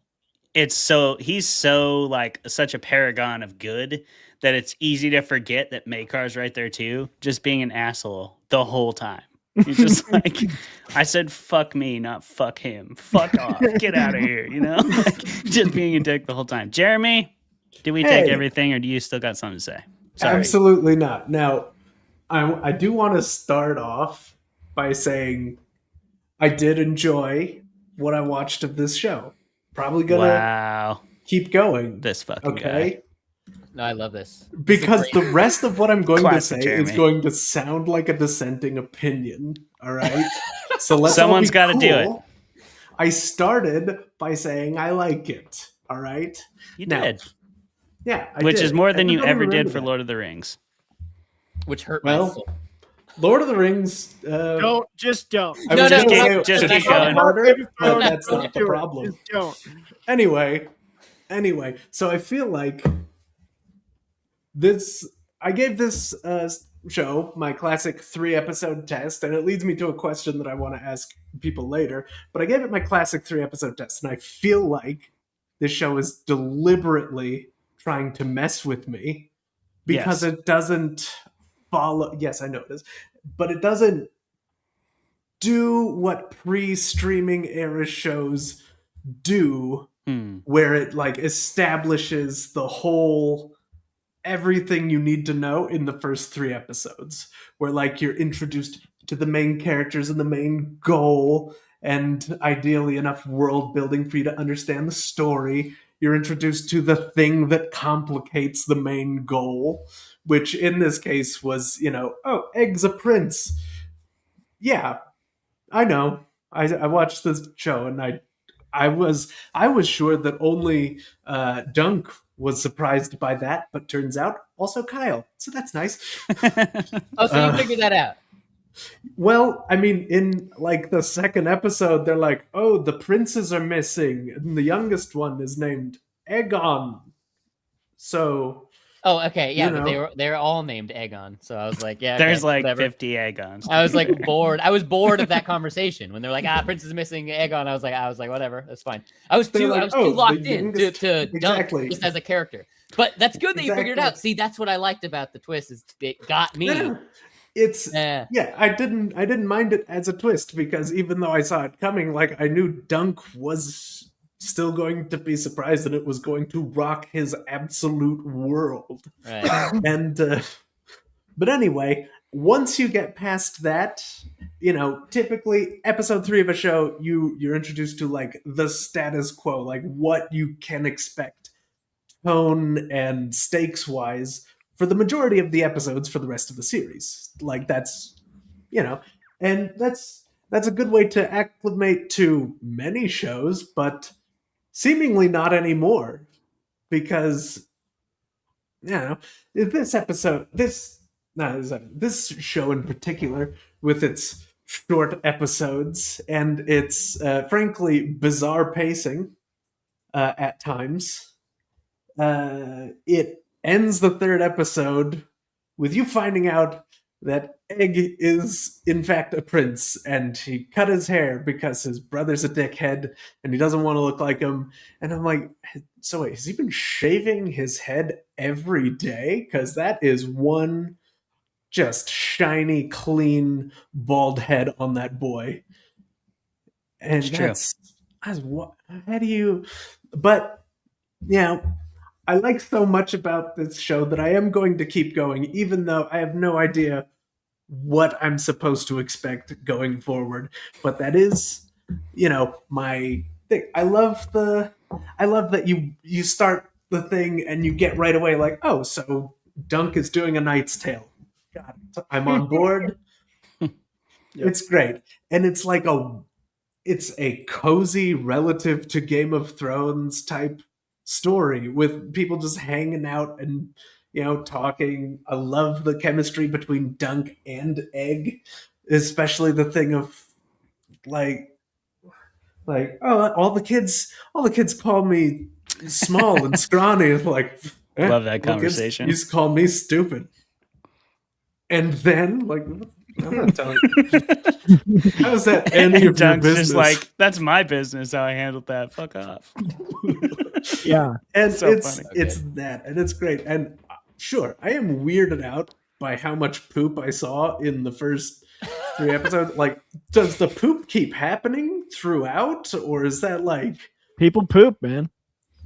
he's so like such a paragon of good that it's easy to forget that Makar's right there too, just being an asshole the whole time. He's just like, I said, fuck me, not fuck him. Fuck off, get out of here, like, just being a dick the whole time. Jeremy, did we take everything, or do you still got something to say? Sorry. Absolutely not. Now, I do want to start off by saying I did enjoy what I watched of this show. Probably gonna keep going. This fucking okay. guy. No, I love this. Because the rest of what I'm going to Classic say Jeremy. is going to sound like a dissenting opinion. All right. So let's Someone's got to do it. I started by saying I like it. All right. You Now, did. Yeah. Which did. is more than you Everybody ever did remember for that. Lord of the Rings. Which hurt my Well, soul. Lord of the Rings. Don't. I No, was no, gonna no, say no, just it keep should going. be harder, Game of but Thrones, that's don't not the do it. problem. Just don't. Anyway, so I feel like this. I gave this show my classic 3-episode test, and it leads me to a question that I want to ask people later. But I gave it my classic 3-episode test, and I feel like this show is deliberately trying to mess with me because Yes. it doesn't follow. Yes, I know it is, but it doesn't do what pre-streaming era shows do, where it like establishes the whole everything you need to know in the first 3 episodes, where like you're introduced to the main characters and the main goal, and ideally enough world building for you to understand the story. You're introduced to the thing that complicates the main goal, which in this case was, oh, Egg's a prince. Yeah, I know. I watched this show, and I was sure that only Dunk was surprised by that, but turns out also Kyle. So that's nice. Oh, so you figured that out? Well, I mean, in like the second episode, they're like, "Oh, the princes are missing, and the youngest one is named Aegon." So, Oh, okay, yeah, you but know. they're all named Aegon. So I was like, yeah, There's okay, like whatever. 50 Aegons. I was like bored. I was bored of that conversation when they're like, "Prince is missing Aegon." I was like, whatever, that's fine. I was They're too like, locked the in youngest- to Dunk Exactly. just as a character. But that's good that you figured it out. Exactly. See, that's what I liked about the twist is it got me. Yeah. It's Yeah. I didn't mind it as a twist, because even though I saw it coming, like I knew Dunk was still going to be surprised, and it was going to rock his absolute world. Right. And but anyway, once you get past that, typically episode 3 of a show, you're introduced to like the status quo, like what you can expect tone and stakes wise for the majority of the episodes for the rest of the series. Like that's and that's a good way to acclimate to many shows, but seemingly not anymore, because this show in particular, with its short episodes and its frankly bizarre pacing at times, it ends the 3rd episode with you finding out that Egg is in fact a prince, and he cut his hair because his brother's a dickhead and he doesn't want to look like him. And I'm like, so wait, has he been shaving his head every day? Because that is one just shiny, clean, bald head on that boy. And It's true. how do you... But, I like so much about this show that I am going to keep going, even though I have no idea what I'm supposed to expect going forward. But that is, my thing. I love that you start the thing and you get right away like, oh, so Dunk is doing A Knight's Tale. God, I'm on board. Yep. It's great. And it's like it's a cozy relative to Game of Thrones type story with people just hanging out and talking. I love the chemistry between Dunk and Egg, especially the thing of like oh, all the kids call me small and scrawny. It's like, Love that kids conversation. used to call me stupid, and then like, I'm not telling how is that any of your Dunk's business? just like, that's my business how I handled that. Fuck off. Yeah. And So funny. it's that, and it's great. And sure, I am weirded out by how much poop I saw in the first 3 episodes. Like, does the poop keep happening throughout, or is that like People poop, man.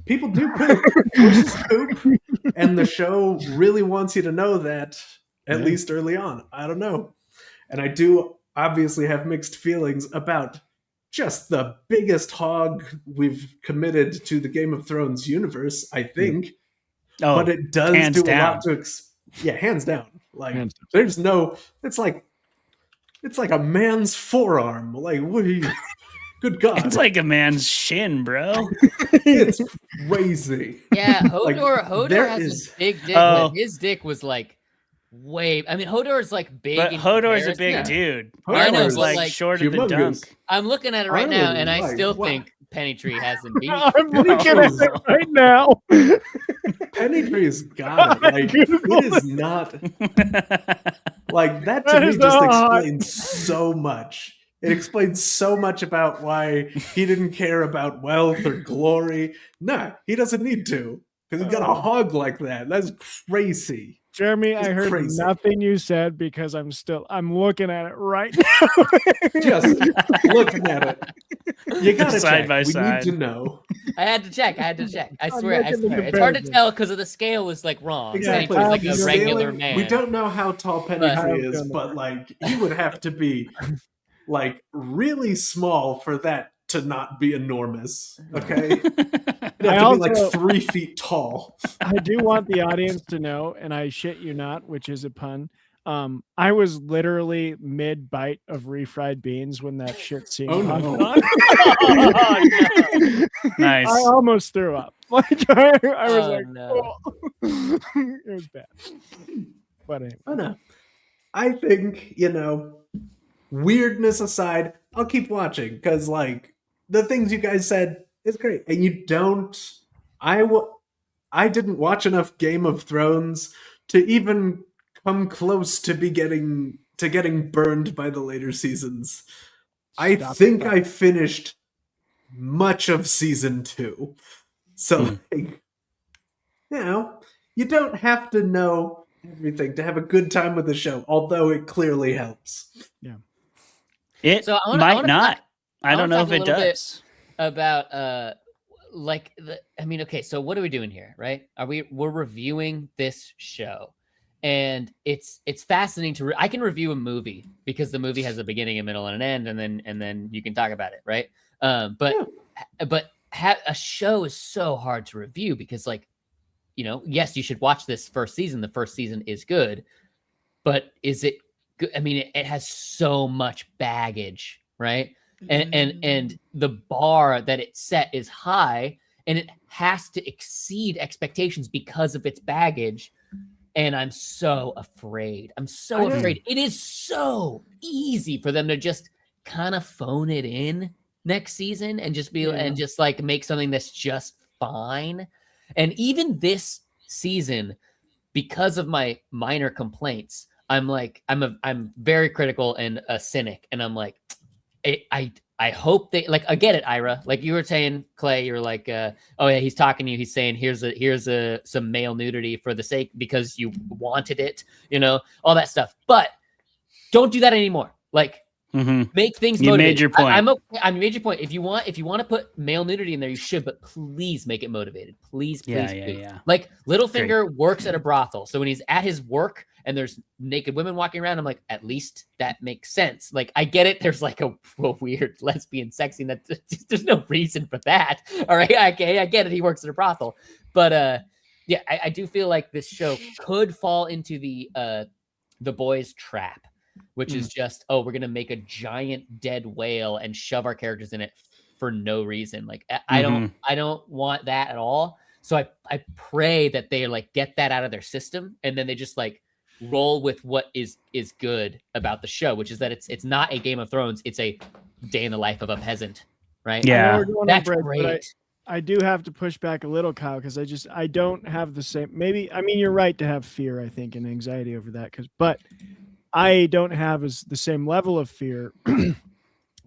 people do poop? Horses poop, and the show really wants you to know that, at least early on. I don't know, and I do obviously have mixed feelings about just the biggest hog we've committed to the Game of Thrones universe, I think. Oh, But it does hands do down. a lot to hands down. Like Hands down. there's no, it's like It's like a man's forearm. Like, what are you? Good God. It's like a man's shin, bro. It's crazy. Yeah, Like, Hodor there has is- a big dick. Oh. But his dick was like way. I mean, Hodor is like big. But in Hodor's a comparison. big Yeah. dude. Hodor Arnold's is, like like, shorter than humongous. Dunk. I'm looking at it right now, Arnold and is I like, still wow. think Pennytree hasn't beat. I'm looking at it right now. Pennytree's got it. Like, it is not like that to That me is just not- explains so much. It explains so much about why he didn't care about wealth or glory. Nah, he doesn't need to. Because he's got a hog like that. That's crazy. Jeremy, I It's heard crazy. nothing you said because I'm looking at it right now. Just looking at it. You gotta Side check. by We side. need to know. I had to check. I swear. making the It's hard to comparison. tell because of the scale was like wrong. Exactly. Pennytree's like The a regular scaling- man. We don't know how tall But- Pennytree is, but like he would have to be like really small for that to not be enormous. Okay, it'd have to I be like also- 3 feet tall. I do want the audience to know, and I shit you not, which is a pun. I was literally mid bite of refried beans when that shit scene Oh, popped no. on. Nice. I almost threw up. Like I was Oh, like, no. oh. It was bad. But anyway. I know. I think weirdness aside, I'll keep watching because like the things you guys said is great, and you don't. I didn't watch enough Game of Thrones to even come close to getting burned by the later seasons. I Stop think it. I finished much of season 2. So like, you don't have to know everything to have a good time with the show, although it clearly helps. It So I wanna might not. talk- I don't wanna know talk if a it little bit does. about okay, so what are we doing here, right? We're reviewing this show, and it's fascinating to I can review a movie because the movie has a beginning, a middle, and an end, and then you can talk about it, right? But a show is so hard to review because like, yes, you should watch this first season. The first season is good, but is it good? I mean, it has so much baggage, right? And the bar that it set is high, and it has to exceed expectations because of its baggage. And I'm so afraid. It is so easy for them to just kind of phone it in next season and just be and just like make something that's just fine. And even this season, because of my minor complaints, I'm very critical and a cynic, and I'm like, I hope they like. I get it, Ira. Like you were saying, Clay. You were like, oh yeah, he's talking to you. He's saying here's some male nudity for the sake because you wanted it, all that stuff. But don't do that anymore. Like make things. You motivated. made your point. I'm okay. I made your point. If you want to put male nudity in there, you should. But please make it motivated. Please. Yeah. Like Littlefinger works at a brothel, so when he's at his work and there's naked women walking around, I'm like, at least that makes sense. Like, I get it. There's like a weird lesbian sex scene that there's no reason for that. All right. Okay. I get it. He works at a brothel, but yeah, I do feel like this show could fall into the boys trap, which is just, we're going to make a giant dead whale and shove our characters in it for no reason. Like, I don't want that at all. So I pray that they like get that out of their system, and then they just like roll with what is good about the show, which is that it's not a Game of Thrones, it's a day in the life of a peasant, right? Yeah. That's great. I do have to push back a little, Kyle, because I don't have the same. Maybe I mean you're right to have fear, I think, and anxiety over that. But I don't have the same level of fear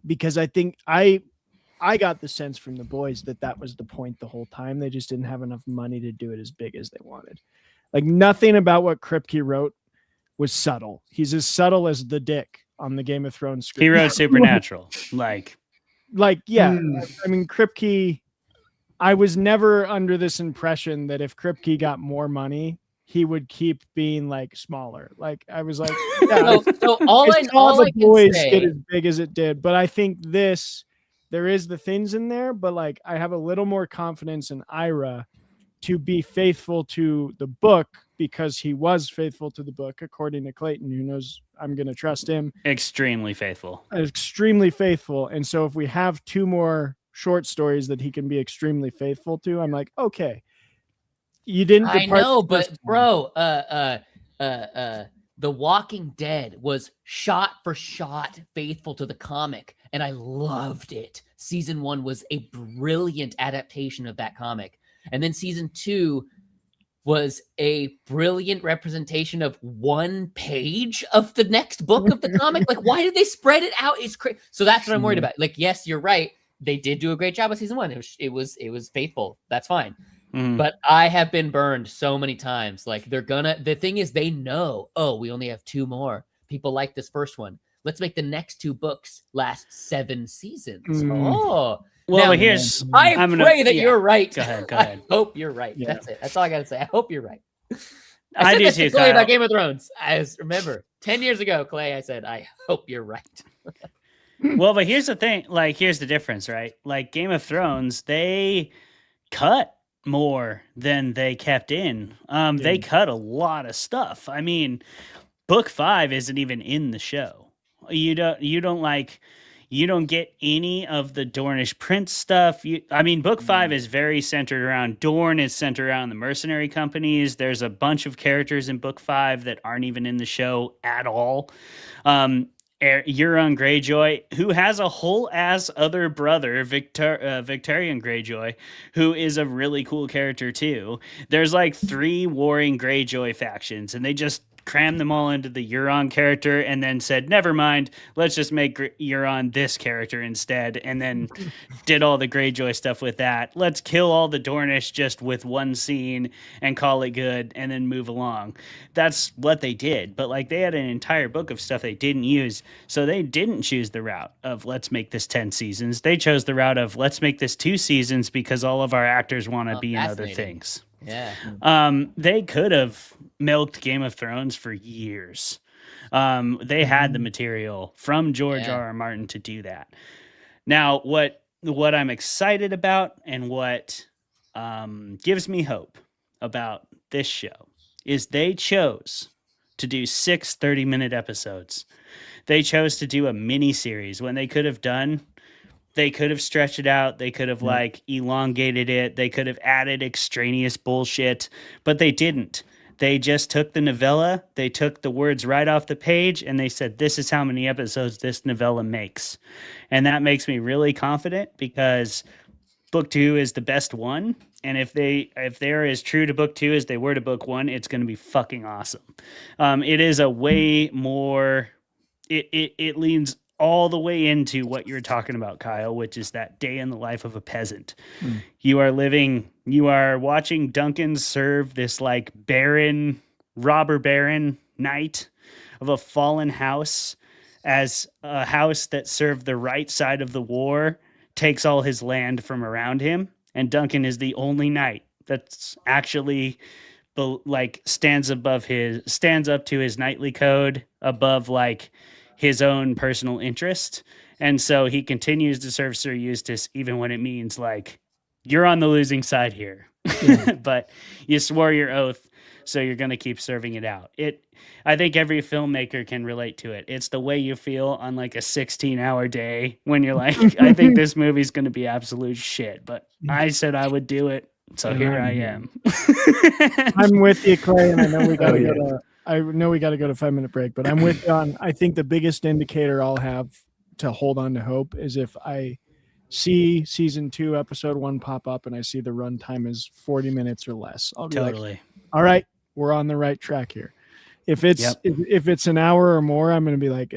because I think I got the sense from the boys that was the point the whole time. They just didn't have enough money to do it as big as they wanted. Like nothing about what Kripke wrote was subtle. He's as subtle as the dick on the Game of Thrones script. He wrote Supernatural. Like yeah. I mean, Kripke. I was never under this impression that if Kripke got more money, he would keep being like smaller. Like I was like, yeah, so all I the can boys say, get as big as it did. But I think there is the things in there, but like I have a little more confidence in Ira to be faithful to the book because he was faithful to the book, according to Clayton, who knows I'm going to trust him. Extremely faithful. Extremely faithful. And so if we have 2 more short stories that he can be extremely faithful to, I'm like, okay, you didn't I depart know, the but first time. bro, The Walking Dead was shot for shot faithful to the comic, and I loved it. Season 1 was a brilliant adaptation of that comic. And then season 2 was a brilliant representation of 1 page of the next book of the comic. Like, why did they spread it out? It's crazy. So that's what I'm worried about. Like, yes, you're right. They did do a great job with season 1. It was faithful. That's fine. But I have been burned so many times. Like, the thing is, they know, oh, we only have 2 more. People like this first one. Let's make the next 2 books last 7 seasons. Oh, well, now, but here's I pray that you're right. Go ahead. I hope you're right. Yeah. That's it. That's all I gotta say. I hope you're right. I said do this too, to Clay Kyle. about Game of Thrones. Remember 10 years ago, Clay. I said, I hope you're right. Well, but here's the thing. Like, here's the difference, right? Like, Game of Thrones, they cut more than they kept in. They cut a lot of stuff. I mean, book 5 isn't even in the show. You don't get any of the Dornish prince stuff. Book 5 is very centered around Dorne. It's centered around the mercenary companies. There's a bunch of characters in book 5 that aren't even in the show at all. Euron Greyjoy, who has a whole ass other brother, Victorian Greyjoy, who is a really cool character too. There's like 3 warring Greyjoy factions, and they just crammed them all into the Euron character and then said, never mind, let's just make Euron this character instead, and then did all the Greyjoy stuff with that. Let's kill all the Dornish just with 1 scene and call it good and then move along. That's what they did. But like, they had an entire book of stuff they didn't use, so they didn't choose the route of let's make this 10 seasons. They chose the route of let's make this 2 seasons because all of our actors want to be in other things. Yeah. They could have milked Game of Thrones for years. They had the material from George R.R. Martin to do that. Now, what I'm excited about and what gives me hope about this show is they chose to do 6 30-minute episodes. They chose to do a mini series when they could have stretched it out. They could have elongated it. They could have added extraneous bullshit, but they didn't. They just took the novella. They took the words right off the page and they said, this is how many episodes this novella makes. And that makes me really confident because book 2 is the best one. And if they're as true to book 2 as they were to book 1, it's going to be fucking awesome. It is a way more, it leans all the way into what you're talking about, Kyle, which is that day in the life of a peasant. You are watching Duncan serve this like robber baron knight of a fallen house as a house that served the right side of the war takes all his land from around him. And Duncan is the only knight that's actually stands up to his knightly code above like his own personal interest. And so he continues to serve Sir Eustace even when it means like you're on the losing side here. But you swore your oath, so you're going to keep serving it out. I think every filmmaker can relate to it. It's the way you feel on like a 16-hour day when you're like, I think this movie's going to be absolute shit, but I said I would do it, so here I am. I'm with you, Clay, and I know we got to go to I know we got to go to 5-minute break, but I'm with you on, I think the biggest indicator I'll have to hold on to hope is if I see season 2, episode 1 pop up and I see the runtime is 40 minutes or less. I'll be like, all right, we're on the right track here. If it's an hour or more, I'm going to be like,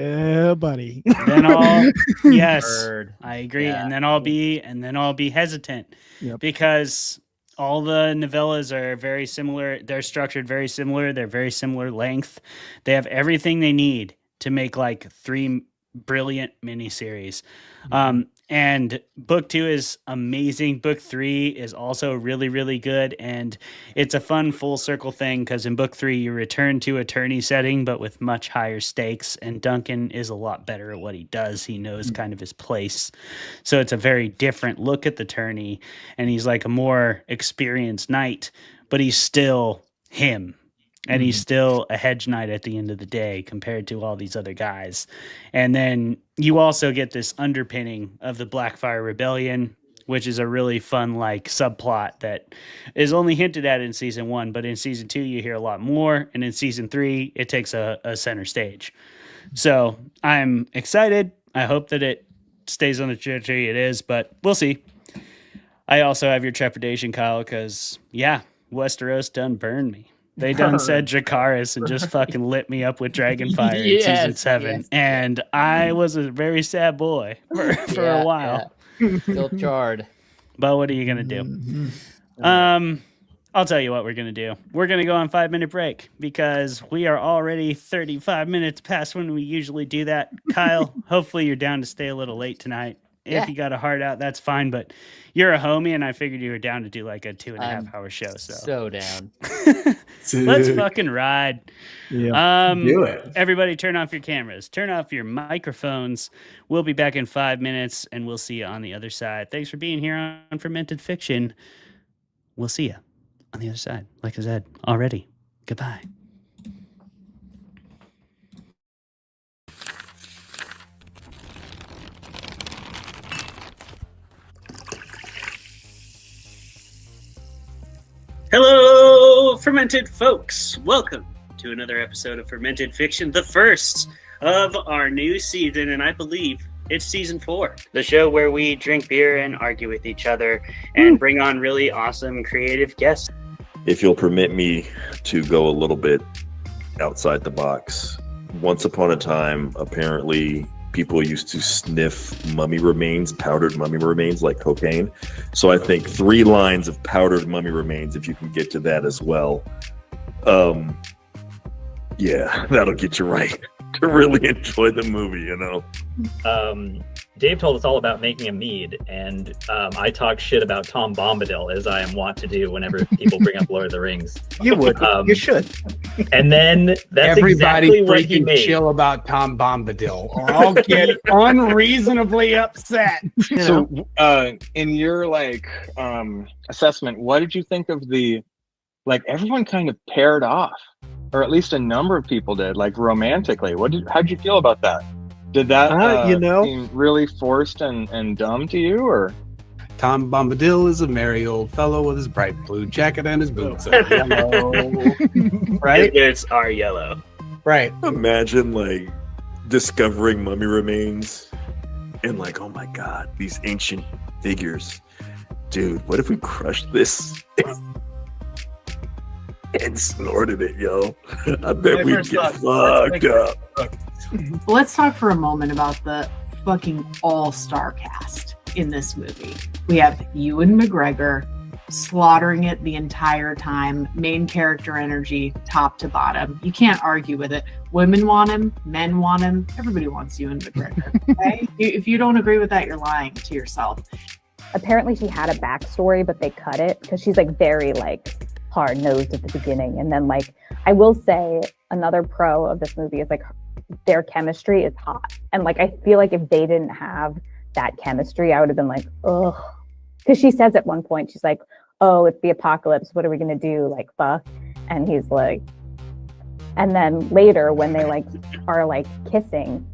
buddy. Then I agree. Yeah. And then I'll be hesitant because all the novellas are very similar. They're structured very similar. They're very similar length. They have everything they need to make like 3 brilliant miniseries. And book 2 is amazing. Book 3 is also really, really good. And it's a fun full circle thing because in book 3, you return to a tourney setting, but with much higher stakes. And Duncan is a lot better at what he does. He knows kind of his place. So it's a very different look at the tourney. And he's like a more experienced knight, but he's still him. and he's still a hedge knight at the end of the day compared to all these other guys. And then you also get this underpinning of the Blackfire Rebellion, which is a really fun like subplot that is only hinted at in season 1, but in season 2 you hear a lot more, and in season 3 it takes a center stage. So I'm excited. I hope that it stays on the trajectory it is, but we'll see. I also have your trepidation, Kyle, because Westeros done burned me. They done said Dracarys and just fucking lit me up with Dragonfire in season 7, and I was a very sad boy for a while. Still charred. But what are you gonna do? I'll tell you what we're gonna do. We're gonna go on 5-minute break because we are already 35 minutes past when we usually do that. Kyle, hopefully you're down to stay a little late tonight. If you got a heart out, that's fine. But you're a homie, and I figured you were down to do like a 2.5 hour show. So down. Let's fucking ride. Yeah. Do it. Everybody turn off your cameras. Turn off your microphones. We'll be back in 5 minutes, and we'll see you on the other side. Thanks for being here on Fermented Fiction. We'll see you on the other side. Like I said already. Goodbye. Hello, Fermented folks. Welcome to another episode of Fermented Fiction, the first of our new season, and I believe it's season 4. The show where we drink beer and argue with each other and bring on really awesome creative guests. If you'll permit me to go a little bit outside the box. Once upon a time, apparently, people used to sniff mummy remains, powdered mummy remains like cocaine. So I think 3 lines of powdered mummy remains, if you can get to that as well. That'll get you right to really enjoy the movie, you know? Dave told us all about making a mead, and I talk shit about Tom Bombadil, as I am wont to do whenever people bring up Lord of the Rings. You would. You should. And then that's everybody exactly what he freaking made. chill about Tom Bombadil, or I'll get unreasonably upset. So, in your assessment, what did you think of the everyone kind of paired off, or at least a number of people did, romantically? How'd you feel about that? Did that seem really forced and dumb to you, or? Tom Bombadil is a merry old fellow with his bright blue jacket and his boots are yellow. Right? It's our yellow. Right. Imagine discovering mummy remains and oh my God, these ancient figures. Dude, what if we crushed this and snorted it, yo? I bet we'd get fucked up. Let's talk for a moment about the fucking all-star cast in this movie. We have Ewan McGregor slaughtering it the entire time, main character energy, top to bottom. You can't argue with it. Women want him, men want him, everybody wants Ewan McGregor. Okay? If you don't agree with that, you're lying to yourself. Apparently she had a backstory, but they cut it because she's very hard-nosed at the beginning. And then I will say another pro of this movie is their chemistry is hot. And I feel like if they didn't have that chemistry, I would have been ugh. Because she says at one point, she's like, oh, it's the apocalypse. What are we going to do? Fuck. And he's like, and then later when they are kissing,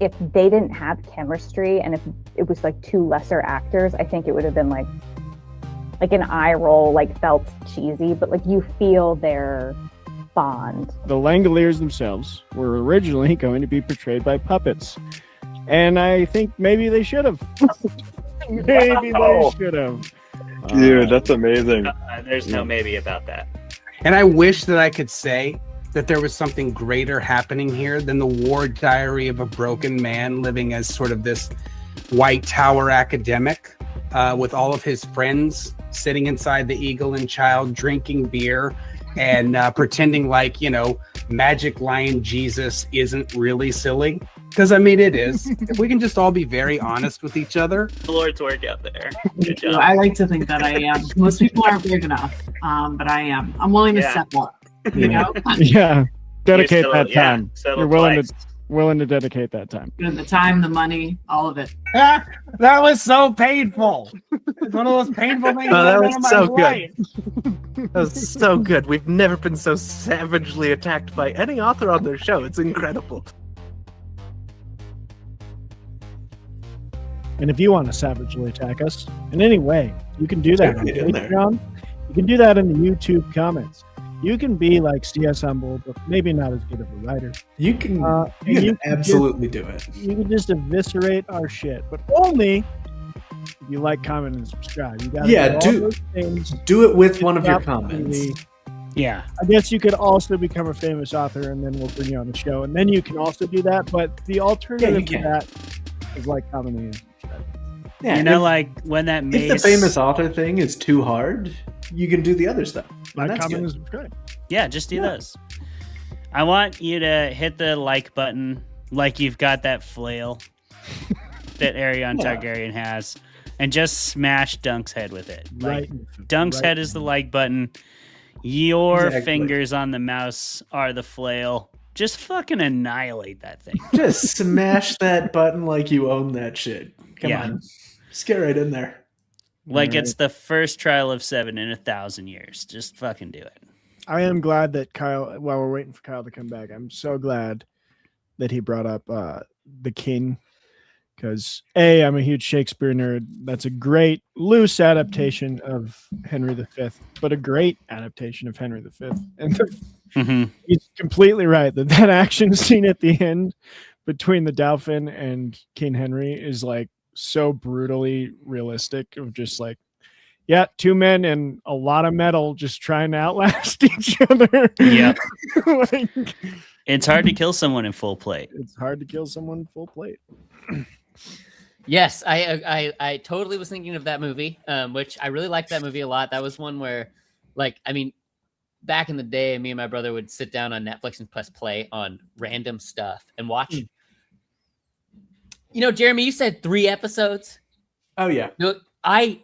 if they didn't have chemistry and if it was 2 lesser actors, I think it would have been an eye roll, felt cheesy, but you feel their bond. The Langoliers themselves were originally going to be portrayed by puppets. And I think maybe they should have. Maybe they should have. Dude, that's amazing. There's no maybe about that. And I wish that I could say that there was something greater happening here than the war diary of a broken man living as sort of this White Tower academic with all of his friends sitting inside the Eagle and Child drinking beer and pretending Magic Lion Jesus isn't really silly. Because, it is. If we can just all be very honest with each other. The Lord's work out there. Good job. I like to think that I am. Most people aren't big enough, but I am. I'm willing to step up, you know? Yeah. Dedicate that time. Yeah, you're willing to dedicate that time. The time, the money, all of it. That was so painful. It's one of those painful things I've done in my life. That was so good. We've never been so savagely attacked by any author on their show. It's incredible. And if you want to savagely attack us in any way, you can do that on Get in there. Patreon. You can do that in the YouTube comments. You can be like CS Humble, but maybe not as good of a writer. You can, and you can absolutely do it. You can just eviscerate our shit, but only if you like, comment, and subscribe. You gotta do it with one of your comments. Yeah. I guess you could also become a famous author, and then we'll bring you on the show, and then you can also do that. But the alternative to that is like, commenting, and subscribing. Yeah, you know, like when that if Mace... the famous author thing is too hard, you can do the other stuff. Like, That's comment, good. and subscribe. Yeah, just do those. I want you to hit the like button like you've got that flail that Aeron Targaryen has, and just smash Dunk's head with it. Like, Dunk's head is the like button. Your fingers on the mouse are the flail. Just fucking annihilate that thing. Just smash that button like you own that shit. Come on. Just get right in there. Like it's the first trial of 7 in 1,000 years. Just fucking do it. I am glad that Kyle, while we're waiting for Kyle to come back, I'm so glad that he brought up The King. Because I'm a huge Shakespeare nerd. That's a great loose adaptation of Henry V, but a great adaptation of Henry V. And he's completely right that action scene at the end between the Dauphin and King Henry is like so brutally realistic of just like, yeah, two men and a lot of metal just trying to outlast each other. Yeah. Like, it's hard to kill someone in full plate. It's hard to kill someone in full plate. Yes, I totally was thinking of that movie, which I really liked that movie a lot. That was one where, like, I mean, back in the day, me and my brother would sit down on Netflix and press play on random stuff and watch. You know, Jeremy, you said 3 episodes. Oh yeah. No, I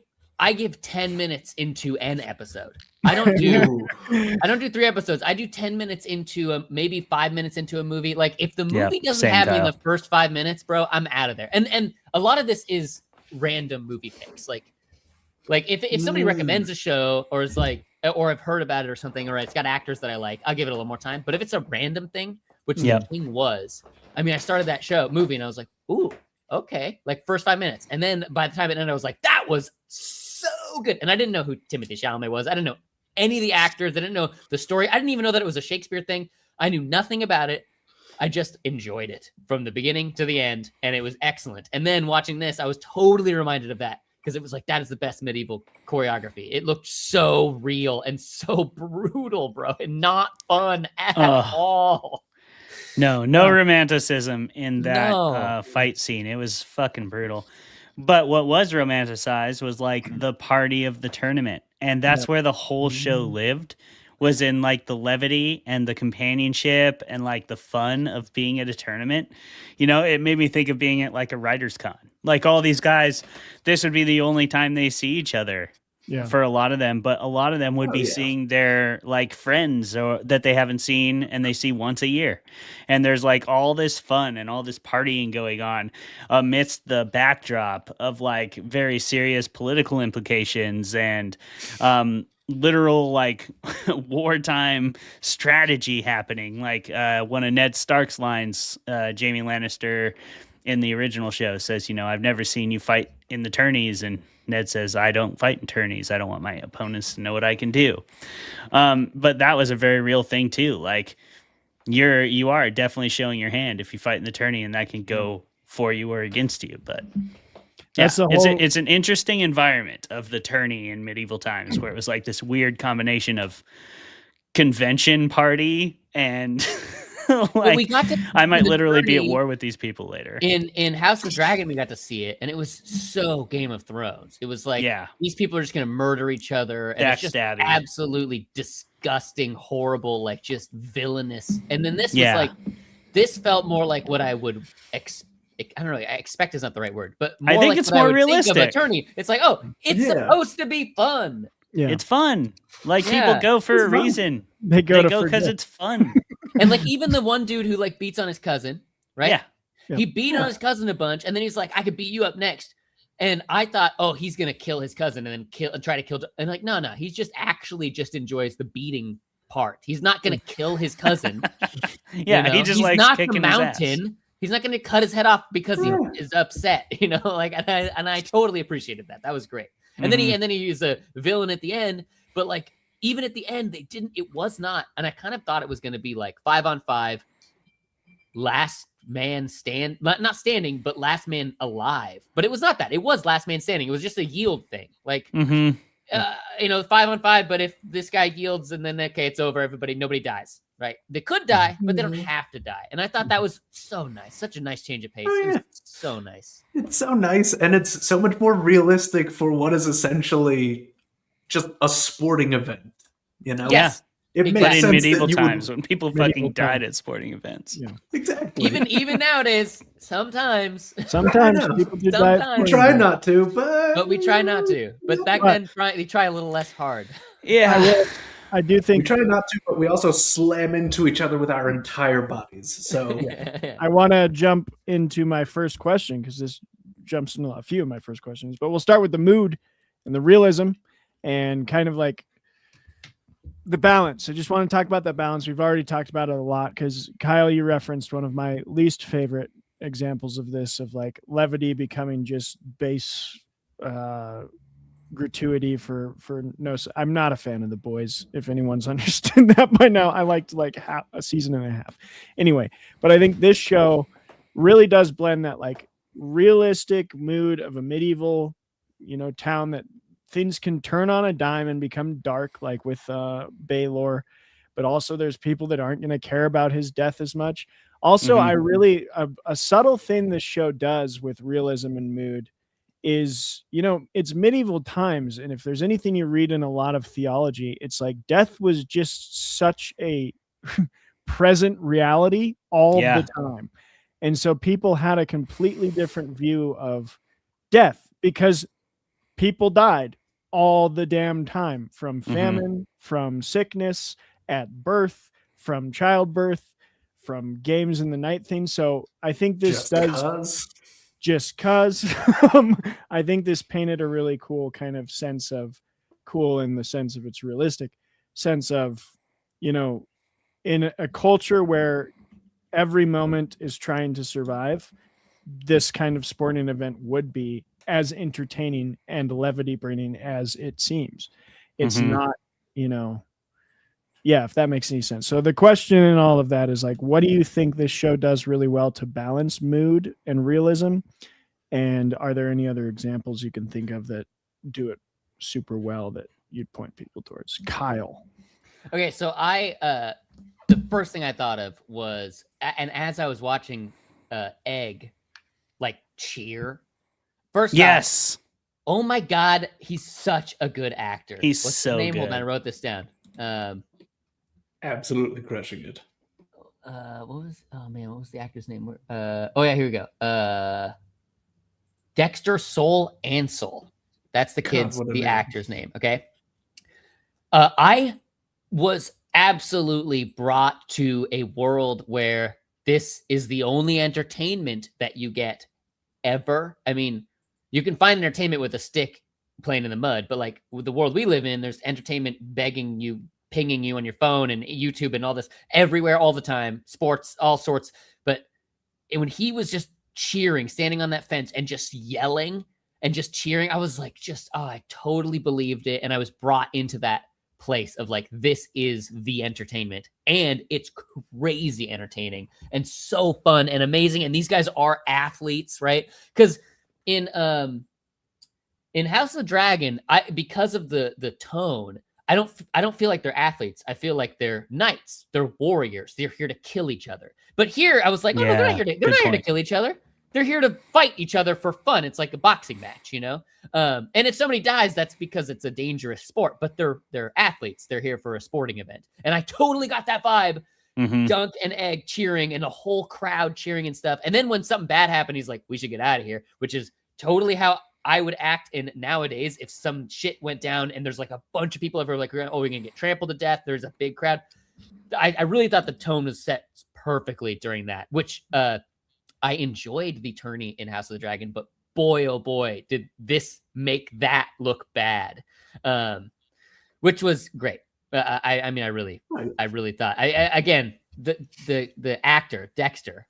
give 10 minutes into an episode. I don't do 3 episodes. I do 10 minutes into maybe 5 minutes into a movie. Like if the movie doesn't have me in the first 5 minutes, bro, I'm out of there. And a lot of this is random movie picks. Like if somebody recommends a show or is like, or I've heard about it or something, or it's got actors that I like, I'll give it a little more time. But if it's a random thing, which the thing was, I mean, I started that movie and I was like, ooh, okay. Like first 5 minutes. And then by the time it ended, I was like, that was so good. And I didn't know who Timothée Chalamet was. I didn't know any of the actors. I didn't know the story. I didn't even know that it was a Shakespeare thing. I knew nothing about it. I just enjoyed it from the beginning to the end, and it was excellent. And then watching this, I was totally reminded of that because it was like, that is the best medieval choreography. It looked so real and so brutal, bro, and not fun at all. No romanticism in that fight scene. It was fucking brutal. But what was romanticized was like the party of the tournament. And that's where the whole show lived, was in like the levity and the companionship and like the fun of being at a tournament. You know, it made me think of being at like a writer's con. Like all these guys, this would be the only time they see each other. For a lot of them, but a lot of them would be seeing their like friends or that they haven't seen and they see once a year. And there's like all this fun and all this partying going on amidst the backdrop of like very serious political implications and literal like wartime strategy happening. Like one of Ned Stark's lines, Jaime Lannister in the original show says, you know, I've never seen you fight in the tourneys, and Ned says, I don't fight in tourneys. I don't want my opponents to know what I can do. But that was a very real thing too. Like you are definitely showing your hand if you fight in the tourney, and that can go for you or against you. But it's an interesting environment of the tourney in medieval times where it was like this weird combination of convention party and like, I might literally be at war with these people later. In House of Dragon, we got to see it, and it was so Game of Thrones. It was like, these people are just going to murder each other, and it's just absolutely disgusting, horrible, like just villainous. And then this was like, this felt more like what I would expect. I don't know. Expect is not the right word, but more I think like it's what more I would realistic. think of attorney. It's like, oh, it's supposed to be fun. Yeah. It's fun. Like people go for a reason. They go because it's fun. And like even the one dude who like beats on his cousin, right? Yeah. He beat on his cousin a bunch, and then he's like, I could beat you up next. And I thought, oh, he's gonna kill his cousin and then try to kill. And like, no, he's just actually just enjoys the beating part. He's not gonna kill his cousin. Yeah, he just he's likes not kicking the his ass. mountain. He's not gonna cut his head off because he is upset. Like, and I totally appreciated that. That was great. And then he is a villain at the end. But like, even at the end, it was not. And I kind of thought it was gonna be like 5-on-5, last man not standing, but last man alive. But it was not that. It was last man standing. It was just a yield thing. Like, 5-on-5, but if this guy yields and then, okay, it's over, nobody dies, right? They could die, but they don't have to die. And I thought that was so nice. Such a nice change of pace. It was so nice. It's so nice, and it's so much more realistic for what is essentially just a sporting event, Yes. It makes But in sense medieval that you times, would, when people fucking died at sporting events. Yeah. exactly. Even nowadays, sometimes people do die. We try not to, but we try not to. But back then, we try a little less hard. Yeah. I do think we try not to, but we also slam into each other with our entire bodies. So I want to jump into my first question because this jumps into a few of my first questions. But we'll start with the mood and the realism and kind of like the balance. I just want to talk about that balance. We've already talked about it a lot because Kyle, you referenced one of my least favorite examples of this, of like levity becoming just base gratuity for no. I'm not a fan of The Boys. If anyone's understood that by now, I liked like a season and a half. Anyway, but I think this show really does blend that like realistic mood of a medieval, town that things can turn on a dime and become dark, like with Baelor, but also there's people that aren't going to care about his death as much. Also, I really a subtle thing this show does with realism and mood is, it's medieval times, and if there's anything you read in a lot of theology, it's like death was just such a present reality all the time, and so people had a completely different view of death because people died all the damn time, from famine, from sickness, at birth, from childbirth, from games in the night thing. So I think this just cause I think this painted a really cool kind of sense of cool in the sense of its realistic sense of, in a culture where every moment is trying to survive, this kind of sporting event would be as entertaining and levity bringing as it seems. It's not, if that makes any sense. So the question in all of that is like, what do you think this show does really well to balance mood and realism? And are there any other examples you can think of that do it super well that you'd point people towards? Kyle. Okay, so the first thing I thought of was, and as I was watching Egg like cheer, first off, oh my god, he's such a good actor. He's What's so his name? good. Hold on, I wrote this down. Absolutely crushing it. What was the actor's name? Here we go. Dexter Soul Ansel. That's the actor's name. Okay. I was absolutely brought to a world where this is the only entertainment that you get ever. I mean, you can find entertainment with a stick playing in the mud, but like with the world we live in, there's entertainment begging you, pinging you on your phone and YouTube and all this everywhere all the time, sports, all sorts. But when he was just cheering, standing on that fence and just yelling and just cheering, I was like, I totally believed it. And I was brought into that place of like, this is the entertainment, and it's crazy entertaining and so fun and amazing. And these guys are athletes, right? Because in House of the Dragon, because of the tone, I don't feel like they're athletes. I feel like they're knights. They're warriors. They're here to kill each other. But here, I was like, no, they're not here to kill each other. They're here to fight each other for fun. It's like a boxing match, And if somebody dies, that's because it's a dangerous sport. But they're athletes. They're here for a sporting event. And I totally got that vibe. Dunk and Egg cheering and the whole crowd cheering and stuff. And then when something bad happened, he's like, we should get out of here, which is totally how I would act in nowadays if some shit went down and there's like a bunch of people everywhere, like, we're going to get trampled to death. There's a big crowd. I really thought the tone was set perfectly during that, which I enjoyed the tourney in House of the Dragon, but boy, oh boy, did this make that look bad, which was great. I mean, I really thought. Again, the actor Dexter,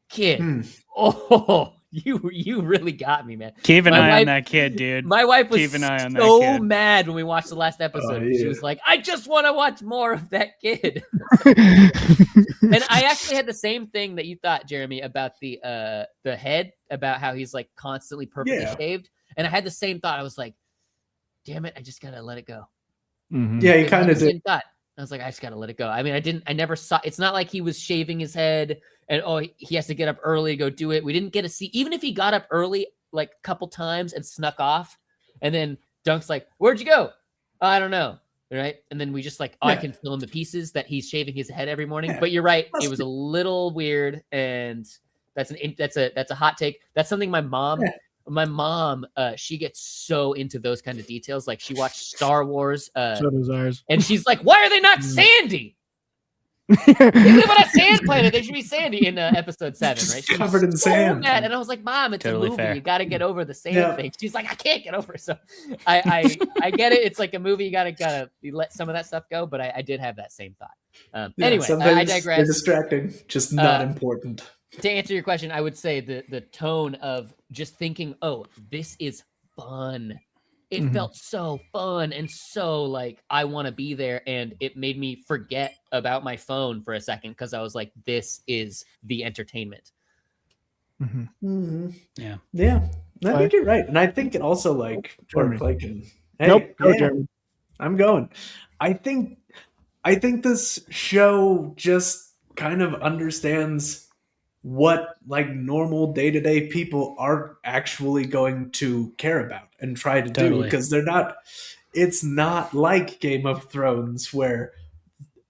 kid. Oh, you really got me, man. Keep an eye on that kid, dude. My wife was Keep an eye on that so kid. mad when we watched the last episode. She was like, "I just want to watch more of that kid." And I actually had the same thing that you thought, Jeremy, about the head, about how he's like constantly perfectly shaved. And I had the same thought. I was like, "Damn it, I just gotta let it go." Yeah, you kind of did. Thought. I was like, I just gotta let it go. I mean, I never saw. It's not like he was shaving his head and he has to get up early to go do it. We didn't get to see, even if he got up early like a couple times and snuck off, and then Dunk's like, "Where'd you go?" "I don't know." Right, and then we just like, I can fill in the pieces that he's shaving his head every morning. But you're right, it was a little weird, and that's a hot take. That's something my mom. She gets so into those kind of details. Like she watched Star Wars. So does ours. And she's like, "Why are they not sandy? They live on a sand planet. They should be sandy." In episode 7, right? She's covered in sand. Mad. And I was like, "Mom, it's Totally a movie. fair. You got to get over the sand thing." She's like, "I can't get over it." So I get it. It's like a movie. You gotta let some of that stuff go. But I did have that same thought. Anyway, I digress. They're distracting, just not important. To answer your question, I would say the tone of just thinking, "Oh, this is fun." It felt so fun and so like I want to be there, and it made me forget about my phone for a second because I was like, "This is the entertainment." Yeah. I think you're right, and I think it also like Jeremy. Hey, Go, Jeremy. I'm going. I think this show just kind of understands what like normal day-to-day people are actually going to care about and try to do, because it's not like Game of Thrones where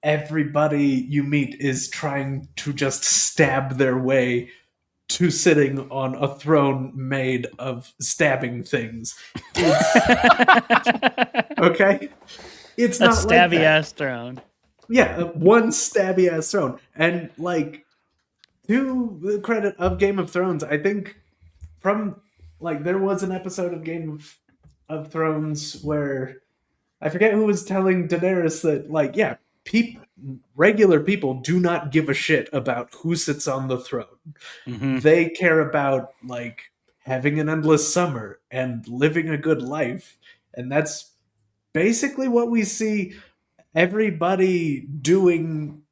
everybody you meet is trying to just stab their way to sitting on a throne made of stabbing things. Okay? It's a not stabby like that. ass throne. Yeah, one stabby ass throne. And like, to the credit of Game of Thrones, I think there was an episode of Game of Thrones where I forget who was telling Daenerys that regular people do not give a shit about who sits on the throne. They care about like having an endless summer and living a good life, and that's basically what we see everybody doing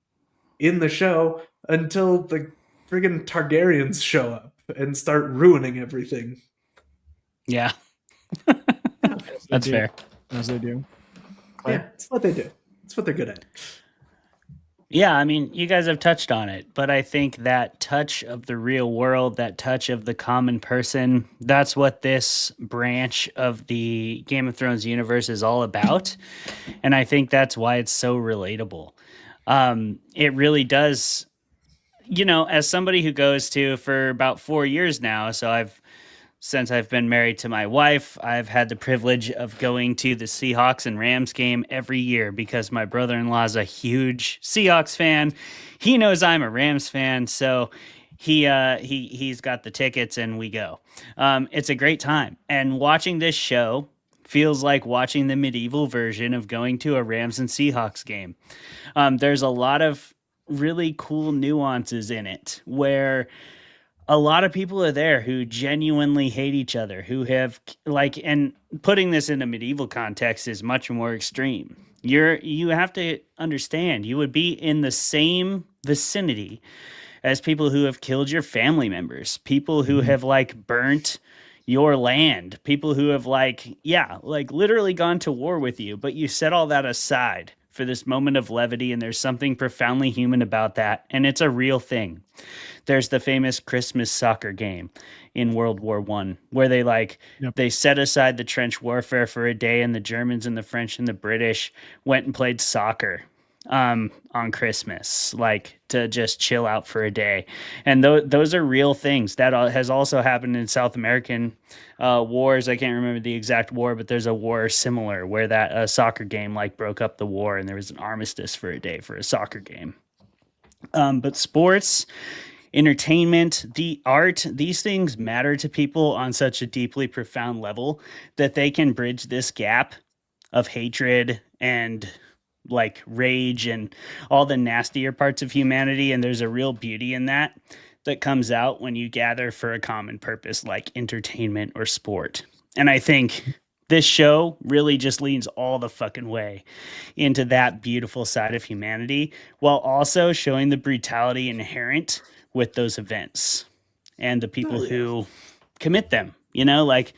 in the show until the friggin' Targaryens show up and start ruining everything. Yeah. That's fair. As they do. Yeah, it's what they do. It's what they're good at. Yeah, I mean, you guys have touched on it, but I think that touch of the real world, that touch of the common person, that's what this branch of the Game of Thrones universe is all about. And I think that's why it's so relatable. It really does, as somebody who goes to for about 4 years now, since I've been married to my wife, I've had the privilege of going to the Seahawks and Rams game every year because my brother-in-law is a huge Seahawks fan. He knows I'm a Rams fan, so he's got the tickets and we go. It's a great time. And watching this show feels like watching the medieval version of going to a Rams and Seahawks game. There's a lot of really cool nuances in it where a lot of people are there who genuinely hate each other, who have and putting this in a medieval context is much more extreme. You have to understand, you would be in the same vicinity as people who have killed your family members, people who have burnt your land, people who have literally gone to war with you, but you set all that aside for this moment of levity, and there's something profoundly human about that, and it's a real thing. There's the famous Christmas soccer game in World War I where they set aside the trench warfare for a day, and the Germans and the French and the British went and played soccer on Christmas, to just chill out for a day. And those are real things. That has also happened in South American wars. I can't remember the exact war, but there's a war similar where that soccer game broke up the war, and there was an armistice for a day for a soccer game. But sports entertainment, the art, these things matter to people on such a deeply profound level that they can bridge this gap of hatred and like rage and all the nastier parts of humanity. And there's a real beauty in that comes out when you gather for a common purpose like entertainment or sport. And I think this show really just leans all the fucking way into that beautiful side of humanity while also showing the brutality inherent with those events and the people who commit them. You know, like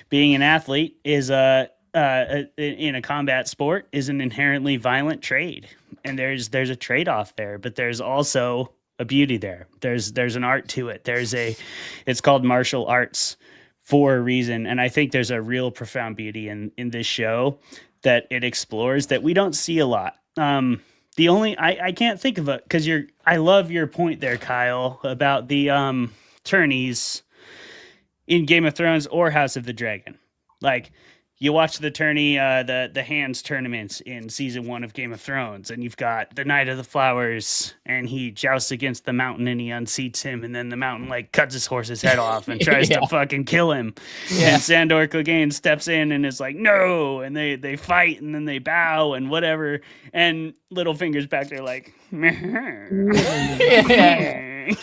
being an athlete is in a combat sport is an inherently violent trade, and there's a trade-off there, but there's also a beauty there. There's an art to it. It's called martial arts for a reason, and I think there's a real profound beauty in this show that it explores that we don't see a lot. The only I can't think of it because I love your point there, Kyle, about the tourneys in Game of Thrones or House of the Dragon. Like you watch the tourney, the hands tournaments in season 1 of Game of Thrones, and you've got the Knight of the Flowers, and he jousts against the mountain and he unseats him, and then the mountain like cuts his horse's head off and tries to fucking kill him. Yeah. And Sandor Clegane steps in and is like, no, and they fight and then they bow and whatever, and Littlefinger's back there like, you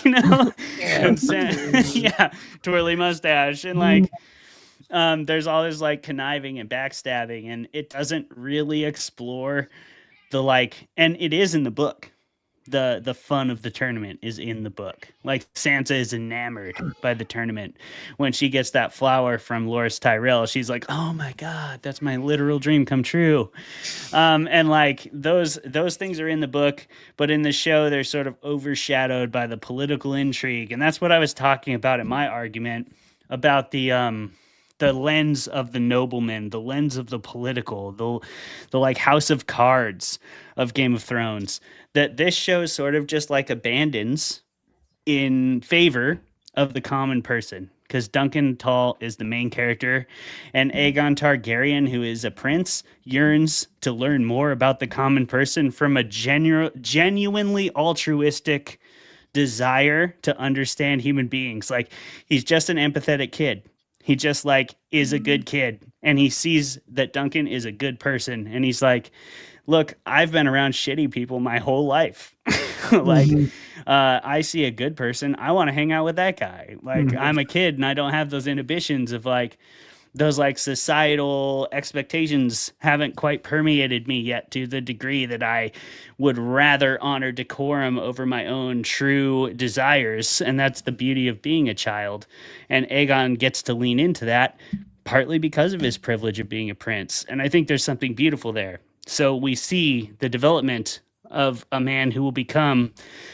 know, and twirly mustache and like. There's all this like conniving and backstabbing, and it doesn't really explore the like, and it is in the book. The fun of the tournament is in the book. Like Sansa is enamored by the tournament. When she gets that flower from Loras Tyrell, she's like, "Oh my god, that's my literal dream come true." And like those things are in the book, but in the show they're sort of overshadowed by the political intrigue, and that's what I was talking about in my argument about the lens of the nobleman, the lens of the political, the like House of Cards of Game of Thrones, that this show sort of just like abandons in favor of the common person. Because Duncan Tall is the main character, and Aegon Targaryen, who is a prince, yearns to learn more about the common person from a genuinely altruistic desire to understand human beings. Like he's just an empathetic kid. He just like is a good kid, and he sees that Duncan is a good person, and he's like, look, I've been around shitty people my whole life. Like I see a good person, I want to hang out with that guy. Like I'm a kid and I don't have those inhibitions of like those like societal expectations haven't quite permeated me yet to the degree that I would rather honor decorum over my own true desires. And that's the beauty of being a child. And Aegon gets to lean into that partly because of his privilege of being a prince. And I think there's something beautiful there. So we see the development of a man who will become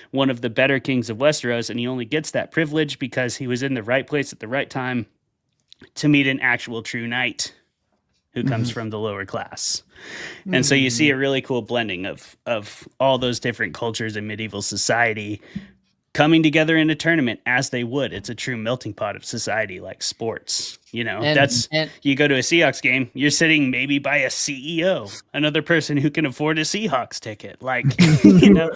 one of the better kings of Westeros. And he only gets that privilege because he was in the right place at the right time to meet an actual true knight who comes from the lower class. And so you see a really cool blending of all those different cultures in medieval society coming together in a tournament as they would. It's a true melting pot of society, like sports. You know, you go to a Seahawks game, you're sitting maybe by a CEO, another person who can afford a Seahawks ticket. Like, you know,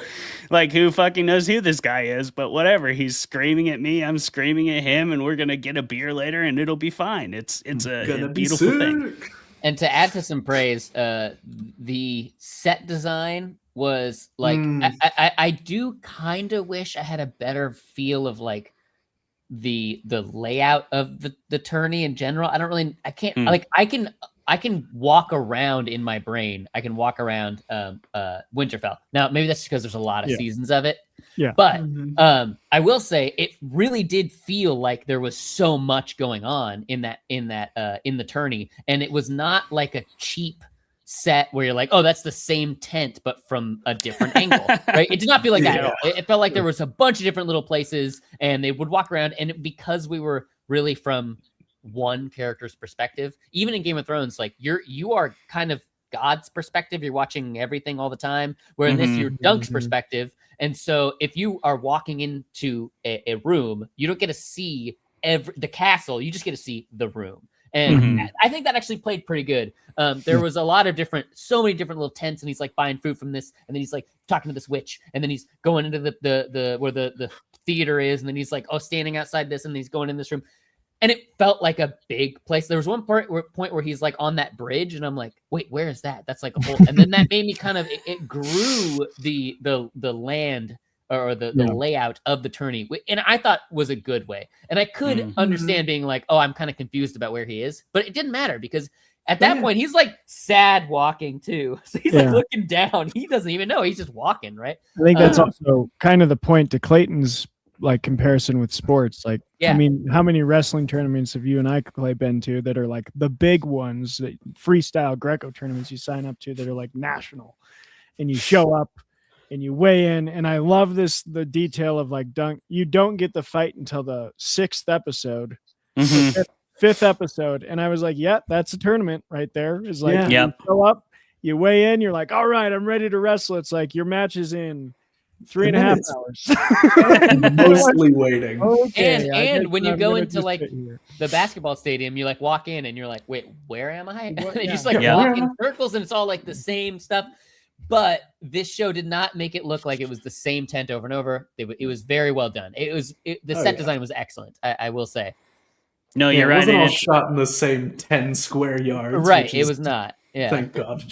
like who fucking knows who this guy is, but whatever. He's screaming at me, I'm screaming at him, and we're going to get a beer later and it'll be fine. It's a beautiful thing. And to add to some praise, the set design was like, I do kind of wish I had a better feel of like the layout of the tourney in general. I can walk around in my brain. I can walk around Winterfell. Now, maybe that's because there's a lot of seasons of it. Yeah. But I will say it really did feel like there was so much going on in the tourney, and it was not like a cheap set where you're like, oh, that's the same tent but from a different angle, right? It did not feel like that at all. It felt like there was a bunch of different little places, and they would walk around, and because we were really from one character's perspective, even in Game of Thrones, like you are kind of God's perspective, you're watching everything all the time, where in this you're Dunk's perspective. And so if you are walking into a room, you don't get to see the castle, you just get to see the room. And I think that actually played pretty good. There was a lot of so many different little tents, and he's like buying food from this, and then he's like talking to this witch, and then he's going into the where the theater is, and then he's like standing outside this, and then he's going in this room. And it felt like a big place. There was one point where he's like on that bridge, and I'm like, wait, where is that? That's like a whole. And then that made me kind of it grew the land or the layout of the tourney, and I thought was a good way. And I could understand being like, oh, I'm kind of confused about where he is, but it didn't matter because at that point he's like sad walking too. So he's like looking down. He doesn't even know. He's just walking, right? I think that's also kind of the point to Clayton's like comparison with sports. Like, I mean, how many wrestling tournaments have you and I, Clay, been to that are like the big ones, that freestyle Greco tournaments you sign up to that are like national, and you show up and you weigh in. And I love the detail of like you don't get the fight until the 6th episode, fifth episode. And I was like, yeah, that's a tournament right there. Is like, you show up, you weigh in, you're like, all right, I'm ready to wrestle. It's like your match is in 3.5 hours. Mostly waiting. Okay, and when you go into like the basketball stadium, you like walk in and you're like, wait, where am I? And you just like walk in circles, and it's all like the same stuff. But this show did not make it look like it was the same tent over and over. It was very well done. The set design was excellent, I will say. No, you're right. It wasn't all shot in the same 10 square yards. Right, it was not. Yeah. Thank God.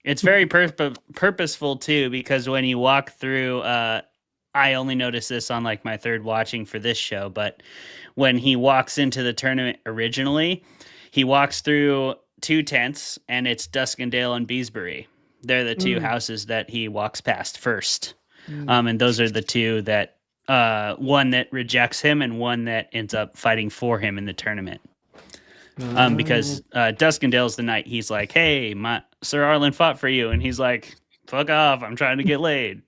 It's very purposeful too, because when you walk through, I only noticed this on like my third watching for this show, but when he walks into the tournament originally, he walks through 2 tents, and it's Duskendale and Beesbury. They're the 2 houses that he walks past first. And those are the 2 that, one that rejects him and one that ends up fighting for him in the tournament. Because Duskendale's the night he's like, hey, Sir Arlen fought for you. And he's like, fuck off, I'm trying to get laid.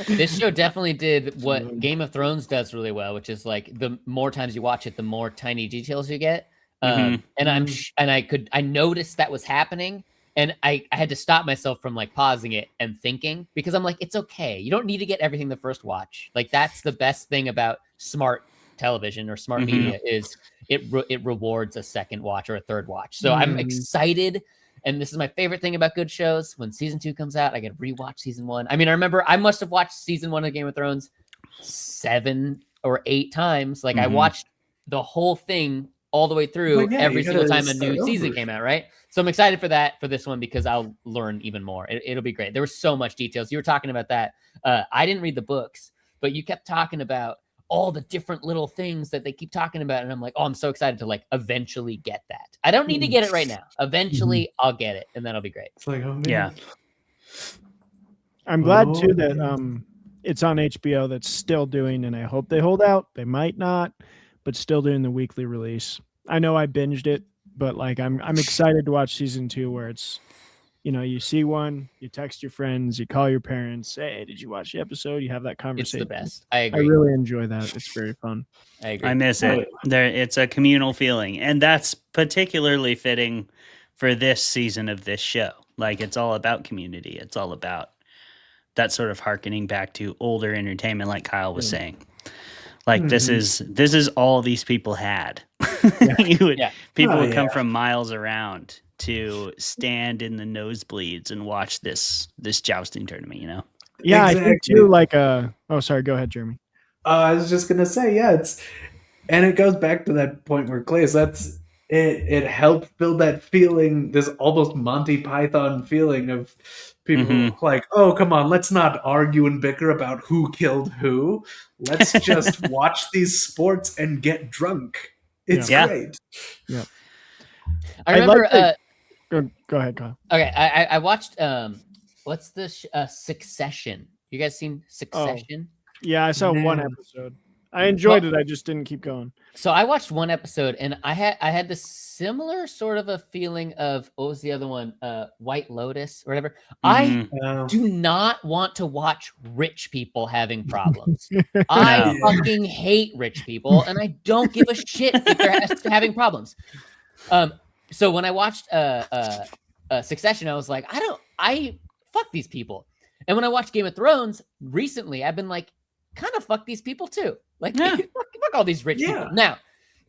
This show definitely did what Game of Thrones does really well, which is like the more times you watch it, the more tiny details you get. And I noticed that was happening. And I had to stop myself from like pausing it and thinking, because I'm like, it's okay. You don't need to get everything the first watch. Like, that's the best thing about smart television or smart media is it rewards a second watch or a third watch. So I'm excited. And this is my favorite thing about good shows. When season 2 comes out, I get to rewatch season 1. I mean, I remember I must have watched season 1 of Game of Thrones 7 or 8 times. Like I watched the whole thing all the way through every single time a new season came out, right? So I'm excited for this one, because I'll learn even more. It'll be great. There was so much details. You were talking about that. I didn't read the books, but you kept talking about all the different little things that they keep talking about. And I'm like, oh, I'm so excited to like eventually get that. I don't need to get it right now. Eventually I'll get it, and that'll be great. It's like, oh man. Yeah. I'm glad too that it's on HBO that's still doing, and I hope they hold out. They might not, but still doing the weekly release. I know I binged it, but like I'm excited to watch season 2, where it's, you know, you see one, you text your friends, you call your parents, hey, did you watch the episode? You have that conversation. It's the best. I agree. I really enjoy that. It's very fun. I agree. I miss it. It's a communal feeling, and that's particularly fitting for this season of this show. Like, it's all about community. It's all about that sort of hearkening back to older entertainment, like Kyle was saying. Like, this is all these people had. People would come from miles around to stand in the nosebleeds and watch this jousting tournament, you know? Yeah, exactly. I think too, like sorry, go ahead, Jeremy. I was just gonna say, and it goes back to that point where Clay is, it helped build that feeling, this almost Monty Python feeling of people like, oh, come on, let's not argue and bicker about who killed who. Let's just watch these sports and get drunk. It's great. Yeah. I remember Go ahead, Kyle. Okay, I watched what's this Succession? You guys seen Succession? Yeah, I saw one episode. I enjoyed it. I just didn't keep going. So I watched one episode, and I had this similar sort of a feeling of, what was the other one? White Lotus or whatever. I do not want to watch rich people having problems. I fucking hate rich people, and I don't give a shit if they're having problems. So when I watched Succession, I was like, I fuck these people. And when I watched Game of Thrones recently, I've been like, kind of fuck these people too. Like, fuck all these rich people. Now,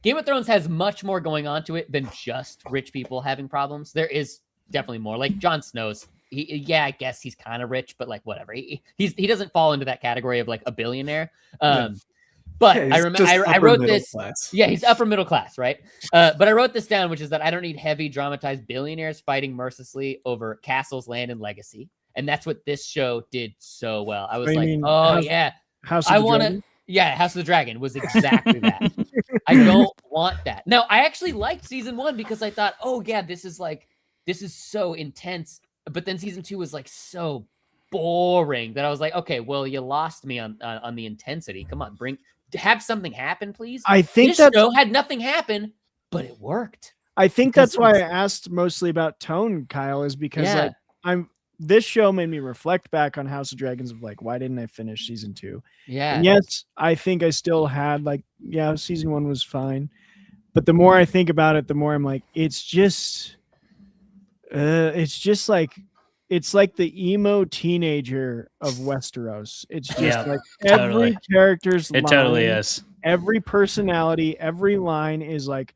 Game of Thrones has much more going on to it than just rich people having problems. There is definitely more. Like Jon Snow's, I guess he's kind of rich, but like whatever. He doesn't fall into that category of like a billionaire. But Yeah, I he's remember just I upper wrote middle this. class. Yeah, he's upper middle class, right? But I wrote this down, which is that I don't need heavy dramatized billionaires fighting mercilessly over castles, land, and legacy. And that's what this show did so well. I was House of the Dragon? Yeah, House of the Dragon was exactly that. I don't want that. No, I actually liked season 1 because I thought, oh yeah, this is so intense. But then season 2 was like so boring that I was like, okay, well, you lost me on the intensity. Come on, have something happen, please. I think this show had nothing happen, but it worked. I think that's why I asked mostly about tone, Kyle, is because this show made me reflect back on House of Dragons of like, why didn't I finish season 2? Yeah. And yes, I think I still had season 1 was fine. But the more I think about it, the more I'm like, it's like the emo teenager of Westeros. It's just like every character's line, totally is. Every personality, every line is like,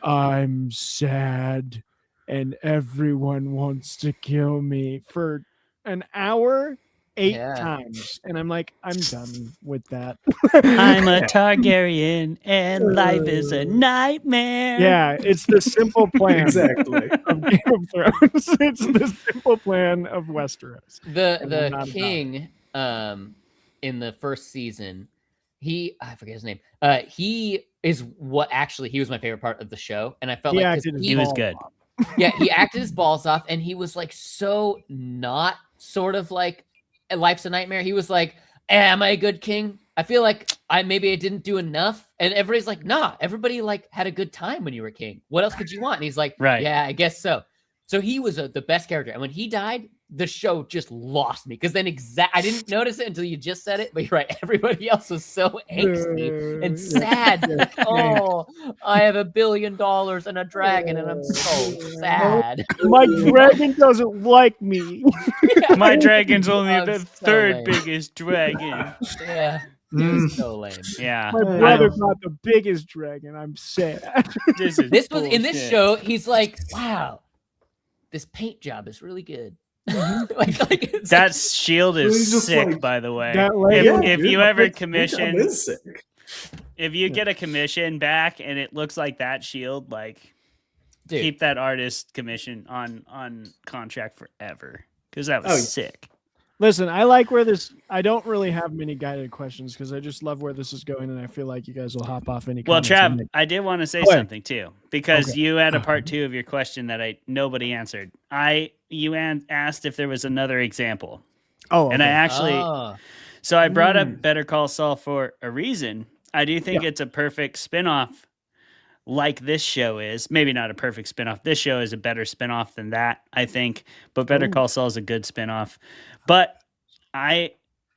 I'm sad and everyone wants to kill me for an hour 8 times. And I'm like, I'm done with that. I'm a Targaryen and life is a nightmare. Yeah, it's the simple plan. Exactly. Of Game of Thrones. It's the simple plan of Westeros. The king in the first season, I forget his name. He is he was my favorite part of the show. And I felt he was good. Yeah, he acted his balls off and he was like so not sort of like life's a nightmare. He was like, am I a good king? I feel like I didn't do enough. And everybody's like, nah, everybody like had a good time when you were king. What else could you want? And he's like, right. Yeah, I guess so. So he was the best character. And when he died, the show just lost me. Because then I didn't notice it until you just said it. But you're right. Everybody else was so angsty and sad. Like, oh, I have $1 billion and a dragon and I'm so sad. My dragon doesn't like me. My dragon's only the third biggest dragon. Yeah. It was so lame. Yeah. My brother got the biggest dragon. I'm sad. This was in this show, he's like, wow, this paint job is really good. That shield is sick, by the way. If you ever commission, if you get a commission back and it looks like that shield, keep that artist commission on contract forever because that was sick. Listen, I like where I don't really have many guided questions because I just love where this is going, and I feel like you guys will hop off any. Well, Trav, I did want to say something too because you had a part 2 of your question that nobody answered. You asked if there was another example. And I actually, so I brought up Better Call Saul for a reason. I do think it's a perfect spinoff. Like this show is, maybe not a perfect spinoff. This show is a better spinoff than that, I think. But Better Call Saul is a good spinoff. But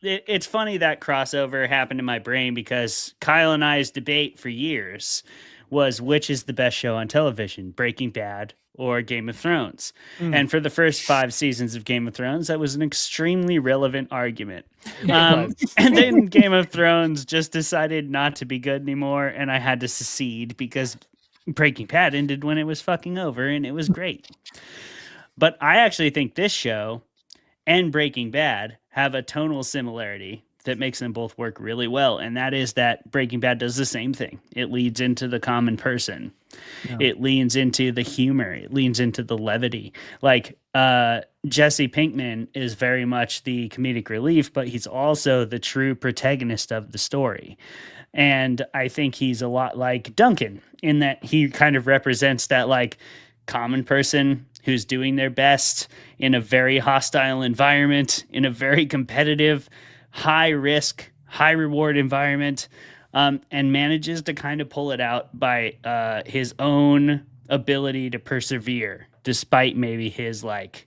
it's funny that crossover happened in my brain because Kyle and I's debate for years was which is the best show on television, Breaking Bad or Game of Thrones. And for the first 5 seasons of Game of Thrones, that was an extremely relevant argument. And then Game of Thrones just decided not to be good anymore, and I had to secede because Breaking Bad ended when it was fucking over, and it was great. But I actually think this show and Breaking Bad have a tonal similarity that makes them both work really well, and that is that Breaking Bad does the same thing. It leads into the common person. Yeah. It leans into the humor. It leans into the levity. Like Jesse Pinkman is very much the comedic relief, but he's also the true protagonist of the story. And I think he's a lot like Duncan in that he kind of represents that like common person who's doing their best in a very hostile environment, in a very competitive, high risk, high reward environment, and manages to kind of pull it out by his own ability to persevere, despite maybe his like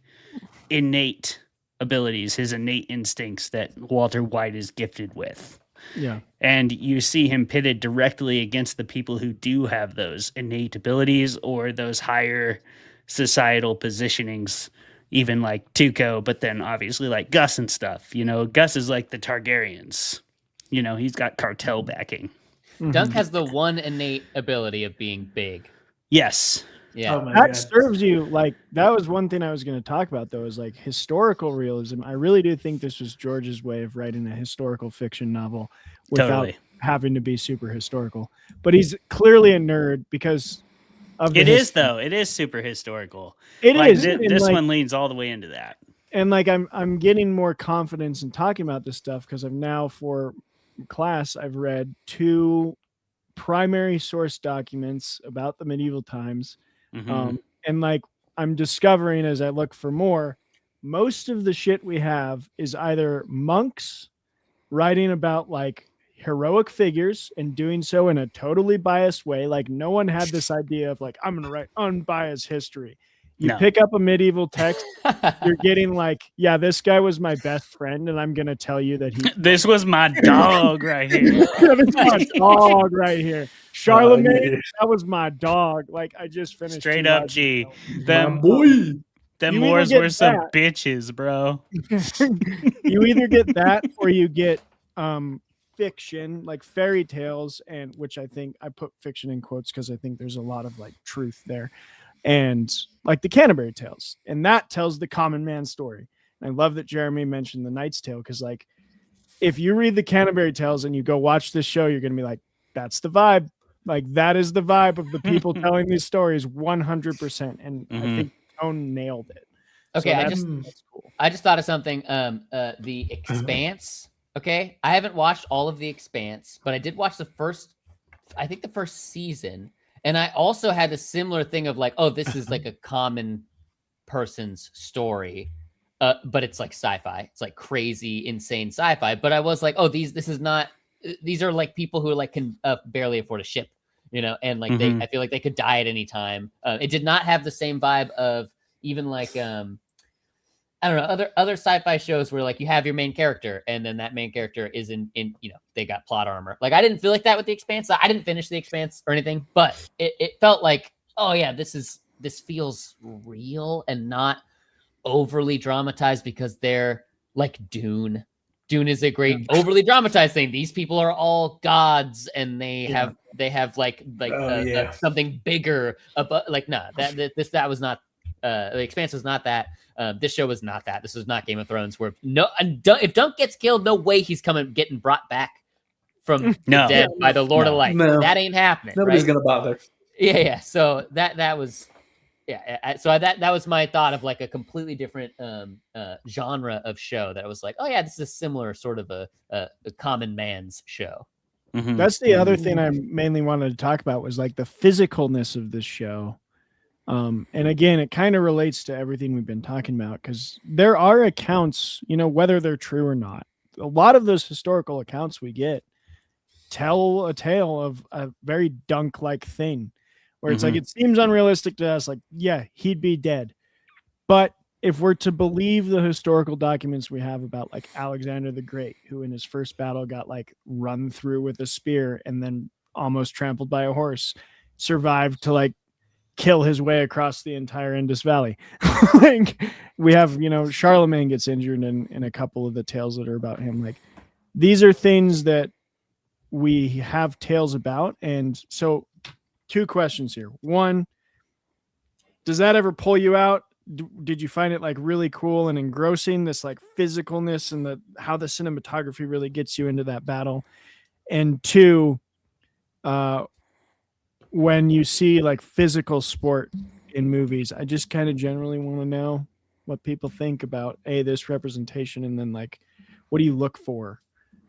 innate abilities, his innate instincts that Walter White is gifted with. Yeah. And you see him pitted directly against the people who do have those innate abilities or those higher societal positionings, even like Tuco, but then obviously like Gus and stuff. You know, Gus is like the Targaryens. You know, he's got cartel backing. Dunk has the one innate ability of being big. Yes. Yeah. Oh my That God. serves you like that was one thing I was going to talk about though is like historical realism. I really do think this was George's way of writing a historical fiction novel without Totally. having to be super historical. But he's clearly a nerd because of the It is history. though. It is super historical. It Like, is, and, This like- one leans all the way into that. And like I'm getting more confidence in talking about this stuff because I've now for class I've read 2 primary source documents about the medieval times. Mhm. And like I'm discovering as I look for more, most of the shit we have is either monks writing about like heroic figures and doing so in a totally biased way. Like no one had this idea of like, I'm going to write unbiased history. You No. pick up a medieval text, you're getting like, yeah, this guy was my best friend, and I'm going to tell you that he. This was my dog right here. This is my dog right here. Charlemagne, yeah. that was my dog. Like I just finished. Straight 2 up lives G. ago. Them, boy. them You either Moors get were some that- bitches, bro. You either get that or you get fiction like fairy tales, and which I think I put fiction in quotes because I think there's a lot of like truth there, and like the Canterbury Tales, and that tells the common man story. And I love that Jeremy mentioned the Knight's Tale because like if you read the Canterbury Tales and you go watch this show, you're gonna be like, that's the vibe. Like that is the vibe of the people telling these stories 100%. And I think Tone nailed it. Okay, So that's cool. I just thought of something. The Expanse. Okay, I haven't watched all of The Expanse, but I did watch the first season, and I also had a similar thing of like, oh, this is like a common person's story, but it's like sci-fi. It's like crazy, insane sci-fi. But I was like, oh, these are like people who like can barely afford a ship, you know, and like I feel like they could die at any time. It did not have the same vibe of even like I don't know, other sci-fi shows where like you have your main character and then that main character is in you know, they got plot armor. Like I didn't feel like that with The Expanse. I didn't finish The Expanse or anything, but it felt like, oh yeah, this feels real and not overly dramatized because they're like Dune. Dune is a great overly dramatized thing. These people are all gods and they have like something bigger about like that was not The Expanse was not that. This show was not that. This was not Game of Thrones. Where if Dunk gets killed, no way he's getting brought back from the dead by the Lord of Light. No. That ain't happening. Nobody's right? gonna bother. Yeah. So that was that was my thought of like a completely different genre of show. That was like, oh yeah, this is a similar sort of a common man's show. That's the other thing I mainly wanted to talk about was like the physicalness of this show. And again, it kind of relates to everything we've been talking about because there are accounts, you know, whether they're true or not. A lot of those historical accounts we get tell a tale of a very Dunk-like thing where it's like, it seems unrealistic to us. Like, yeah, he'd be dead. But if we're to believe the historical documents we have about like Alexander the Great, who in his first battle got like run through with a spear and then almost trampled by a horse, survived to like kill his way across the entire Indus Valley. Like we have, you know, Charlemagne gets injured in a couple of the tales that are about him. Like these are things that we have tales about. And so 2 questions here. One, does that ever pull you out? Did you find it like really cool and engrossing, this like physicalness and how the cinematography really gets you into that battle? And 2, when you see like physical sport in movies, I just kind of generally want to know what people think about this representation, and then like, what do you look for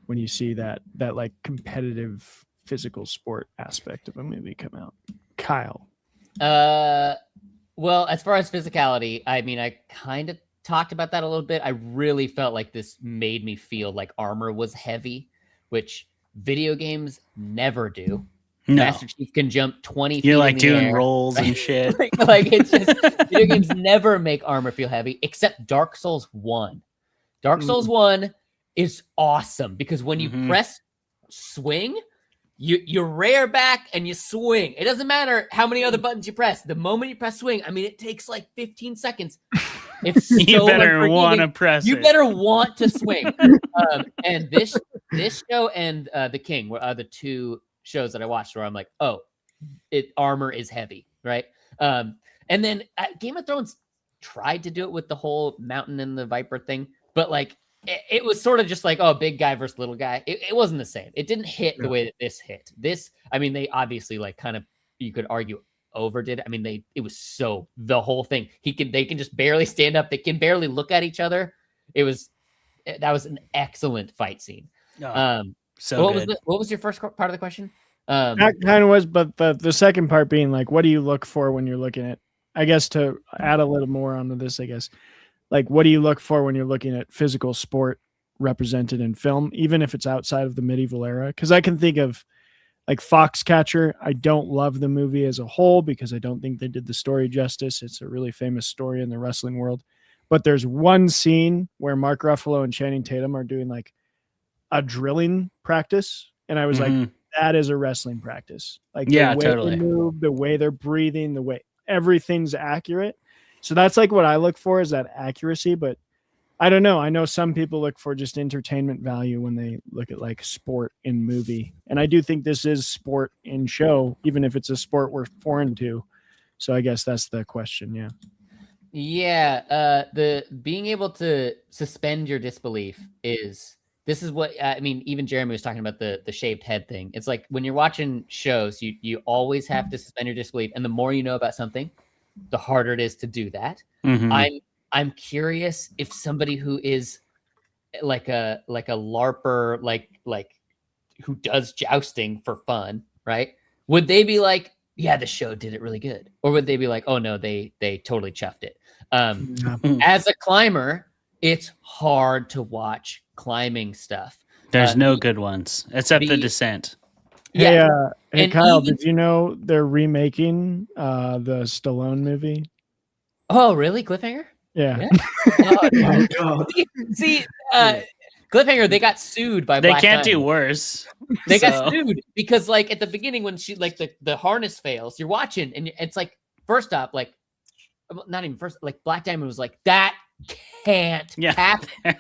when you see that like competitive physical sport aspect of a movie come out? Kyle. Well, as far as physicality, I mean, I kind of talked about that a little bit. I really felt like this made me feel like armor was heavy, which video games never do. No. Master Chief can jump 20 feet. You're like in the doing air, rolls right? and shit. like it's just video games never make armor feel heavy, except Dark Souls 1. Dark Souls 1 is awesome because when you press swing, you rear back and you swing. It doesn't matter how many other buttons you press. The moment you press swing, I mean, it takes like 15 seconds. It's You so better want to press You it. better want to swing. And this show and The King were the 2 shows that I watched where I'm like, oh, armor is heavy, right? And then Game of Thrones tried to do it with the whole mountain and the viper thing, but like it was sort of just like, oh, big guy versus little guy. It wasn't the same. It didn't hit the way that this hit. This, I mean, they obviously like kind of, you could argue, overdid. I mean, it was so, the whole thing. They can just barely stand up. They can barely look at each other. That was an excellent fight scene. So what was your first part of the question? That kind of was, but the second part being like, what do you look for when you're looking at, I guess to add a little more onto this, I guess, like, what do you look for when you're looking at physical sport represented in film, even if it's outside of the medieval era? Because I can think of like Foxcatcher. I don't love the movie as a whole because I don't think they did the story justice. It's a really famous story in the wrestling world. But there's one scene where Mark Ruffalo and Channing Tatum are doing like a drilling practice. And I was like, that is a wrestling practice. Like the way they move, the way they're breathing, the way everything's accurate. So that's like what I look for, is that accuracy. But I don't know. I know some people look for just entertainment value when they look at like sport in movie. And I do think this is sport in show, even if it's a sport we're foreign to. So I guess that's the question. Yeah. Yeah. The being able to suspend your disbelief this is what, I mean, even Jeremy was talking about the shaved head thing. It's like when you're watching shows, you always have to suspend your disbelief. And the more you know about something, the harder it is to do that. I'm curious if somebody who is like a LARPer, like who does jousting for fun, right? Would they be like, yeah, the show did it really good? Or would they be like, oh no, they totally chuffed it? As a climber, it's hard to watch climbing stuff. There's no good ones except the Descent. Yeah. Hey Kyle, did you know they're remaking the Stallone movie? Oh, really? Cliffhanger? Yeah. Oh, God. See, Cliffhanger, they got sued by Black They can't Diamond. do worse. They got sued because like at the beginning when she like the harness fails, you're watching and it's like, first off, like not even first, like Black Diamond was like, that can't happen.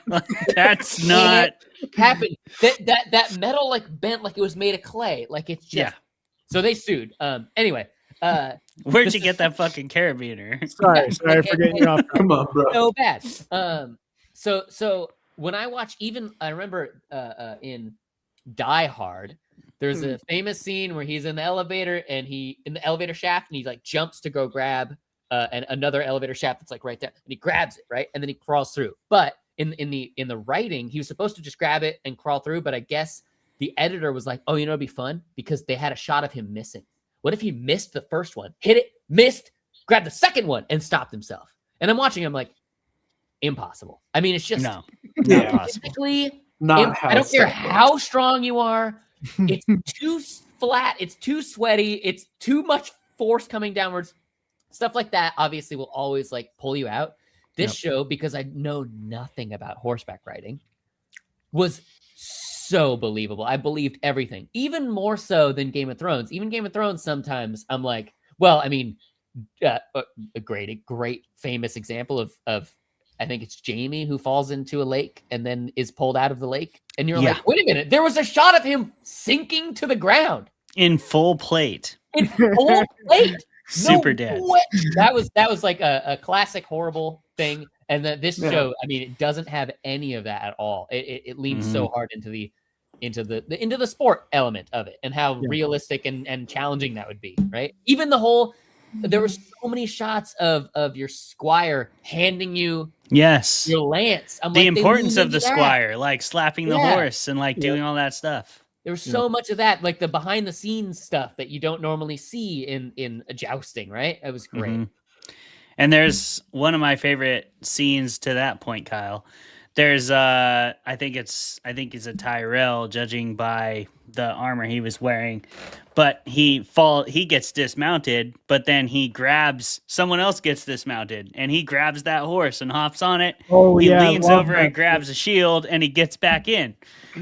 That's not happen. That metal like bent like it was made of clay. Like it's just so they sued. Anyway, where'd you get that fucking carabiner? Sorry for getting you off. Come on, bro. So bad. So when I watch, I remember in Die Hard, there's a famous scene where he's in the elevator and in the elevator shaft and he like jumps to go grab and another elevator shaft that's like right there, and he grabs it, right, and then he crawls through. But in the writing, he was supposed to just grab it and crawl through. But I guess the editor was like, oh, you know, it'd be fun because they had a shot of him missing. What if he missed the first one, hit it, missed, grabbed the second one, and stopped himself? And I'm watching him like, impossible. I mean, it's just not physically not. I don't care how strong you are. It's too flat. It's too sweaty. It's too much force coming downwards. Stuff like that obviously will always like pull you out. This show, because I know nothing about horseback riding, was so believable. I believed everything, even more so than Game of Thrones. Even Game of Thrones, sometimes I'm like, well, I mean, a great famous example of I think it's Jamie who falls into a lake and then is pulled out of the lake. And you're like, wait a minute, there was a shot of him sinking to the ground. In full plate. In full plate. Super dead. That was like a classic horrible thing. And this show, I mean, it doesn't have any of that at all. It leans so hard into the sport element of it and how realistic and challenging that would be, right? Even there were so many shots of your squire handing you your lance. The importance of the squire, like slapping the horse and like doing all that stuff. There was so much of that, like the behind the scenes stuff that you don't normally see in a jousting, right? It was great. And there's one of my favorite scenes to that point, Kyle. There's I think it's a Tyrell, judging by the armor he was wearing, but he gets dismounted, but then someone else gets dismounted and he grabs that horse and hops on it. He leans over and grabs a shield and he gets back in,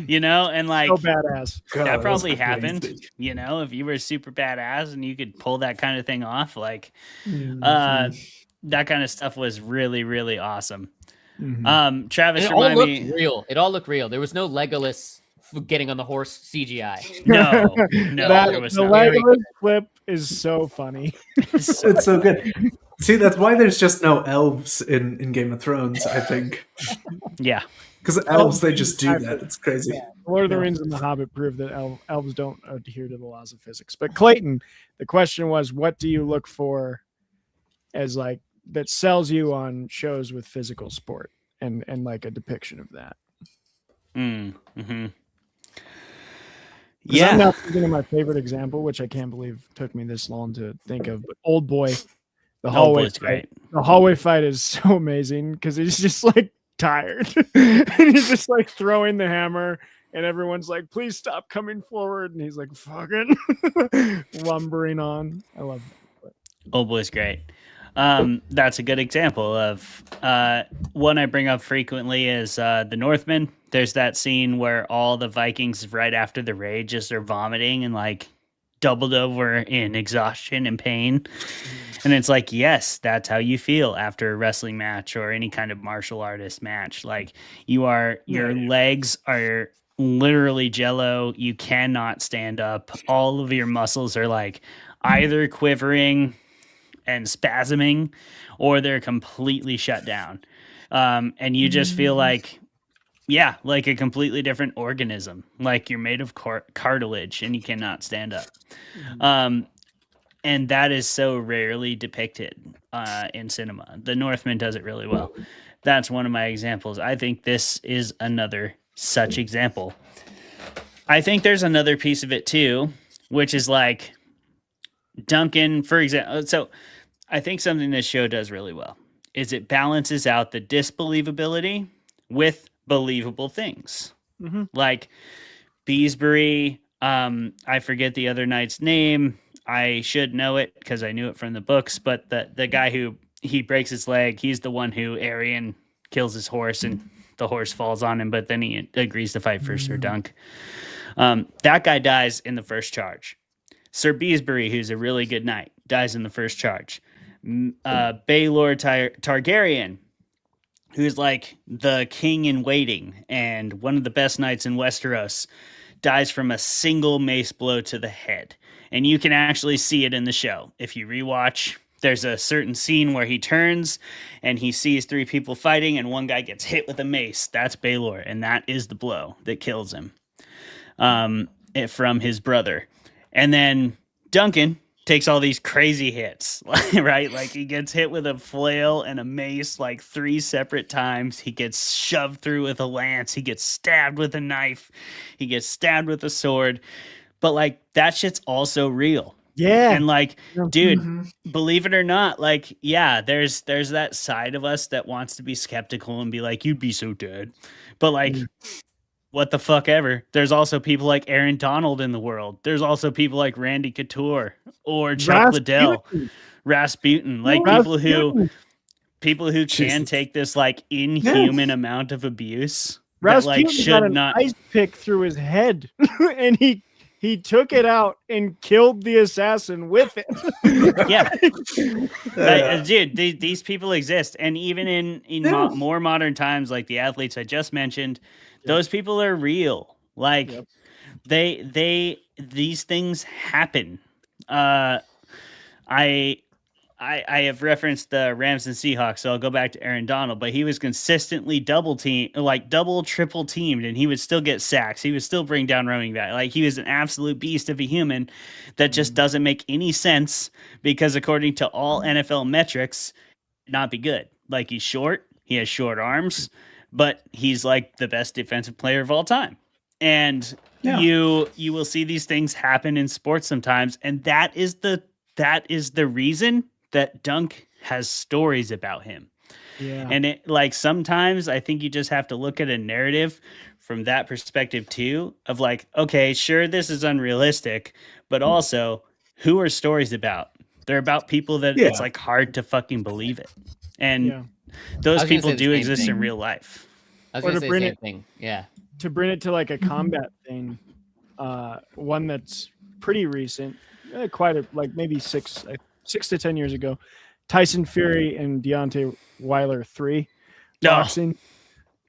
you know, and like so badass. That probably happened, you know, if you were super badass and you could pull that kind of thing off, like that kind of stuff was really, really awesome. Travis, It all looked real. There was no Legolas getting on the horse CGI. No, that, it was the not. Legolas clip is so funny. It's so good. See, that's why there's just no elves in Game of Thrones, I think. Yeah. Because elves, they just do that. It's crazy. Yeah. Lord of the Rings and The Hobbit prove that elves don't adhere to the laws of physics. But Clayton, the question was, what do you look for as like that sells you on shows with physical sport and like a depiction of that? Mm-hmm. Yeah. I'm now thinking of my favorite example, which I can't believe took me this long to think of. But Old Boy, the hallway fight. Great. The hallway fight is so amazing because he's just like tired and he's just like throwing the hammer and everyone's like, please stop coming forward, and he's like fucking lumbering on. I love that. Old Boy's great. That's a good example of one I bring up frequently is the Northman. There's that scene where all the Vikings right after the raid just are vomiting and like doubled over in exhaustion and pain. And it's like, yes, that's how you feel after a wrestling match or any kind of martial artist match. Like your legs are literally jello. You cannot stand up. All of your muscles are like either quivering and spasming or they're completely shut down. And you just feel like, like a completely different organism. Like you're made of cartilage and you cannot stand up. And that is so rarely depicted in cinema. The Northman does it really well. That's one of my examples. I think this is another such example. I think there's another piece of it too, which is like Duncan, for example. So I think something this show does really well is it balances out the disbelievability with believable things. Mm-hmm. Like Beesbury, I forget the other knight's name. I should know it because I knew it from the books, but the guy who he breaks his leg, he's the one who Aryan kills his horse and the horse falls on him, but then he agrees to fight for Sir Dunk. That guy dies in the first charge. Sir Beesbury, who's a really good knight, dies in the first charge. Baelor Targaryen, who's like the king in waiting and one of the best knights in Westeros, dies from a single mace blow to the head. And you can actually see it in the show. If you rewatch, there's a certain scene where he turns and he sees three people fighting and one guy gets hit with a mace. That's Baelor, and that is the blow that kills him from his brother. And then Duncan takes all these crazy hits, right? Like he gets hit with a flail and a mace like 3 separate times. He gets shoved through with a lance. He gets stabbed with a knife. He gets stabbed with a sword. But like that shit's also real. Yeah. And like, dude, believe it or not, like, yeah, there's that side of us that wants to be skeptical and be like, you'd be so dead. But like, what the fuck ever. There's also people like Aaron Donald in the world. There's also people like Randy Couture or Chuck Liddell, Rasputin, like people who can take this like inhuman amount of abuse. Rasputin that, like, should not ice pick through his head and he took it out and killed the assassin with it. Yeah. Dude, these people exist. And even in more modern times, like the athletes I just mentioned, those people are real. Like these things happen. I have referenced the Rams and Seahawks, so I'll go back to Aaron Donald, but he was consistently double, triple teamed, and he would still get sacks. He would still bring down running back. Like, he was an absolute beast of a human that just doesn't make any sense because according to all NFL metrics, not be good. Like, he's short, he has short arms, but he's like the best defensive player of all time. And you will see these things happen in sports sometimes, and that is the reason that Dunk has stories about him. Yeah. And it, like, sometimes I think you just have to look at a narrative from that perspective too, of like, okay, sure, this is unrealistic, but also who are stories about? They're about people that it's like hard to fucking believe it. And those people do exist in real life. I was going to say the same thing. Yeah. To bring it to like a combat thing, one that's pretty recent, maybe 6 to 10 years ago, Tyson Fury and Deontay Wilder 3 boxing.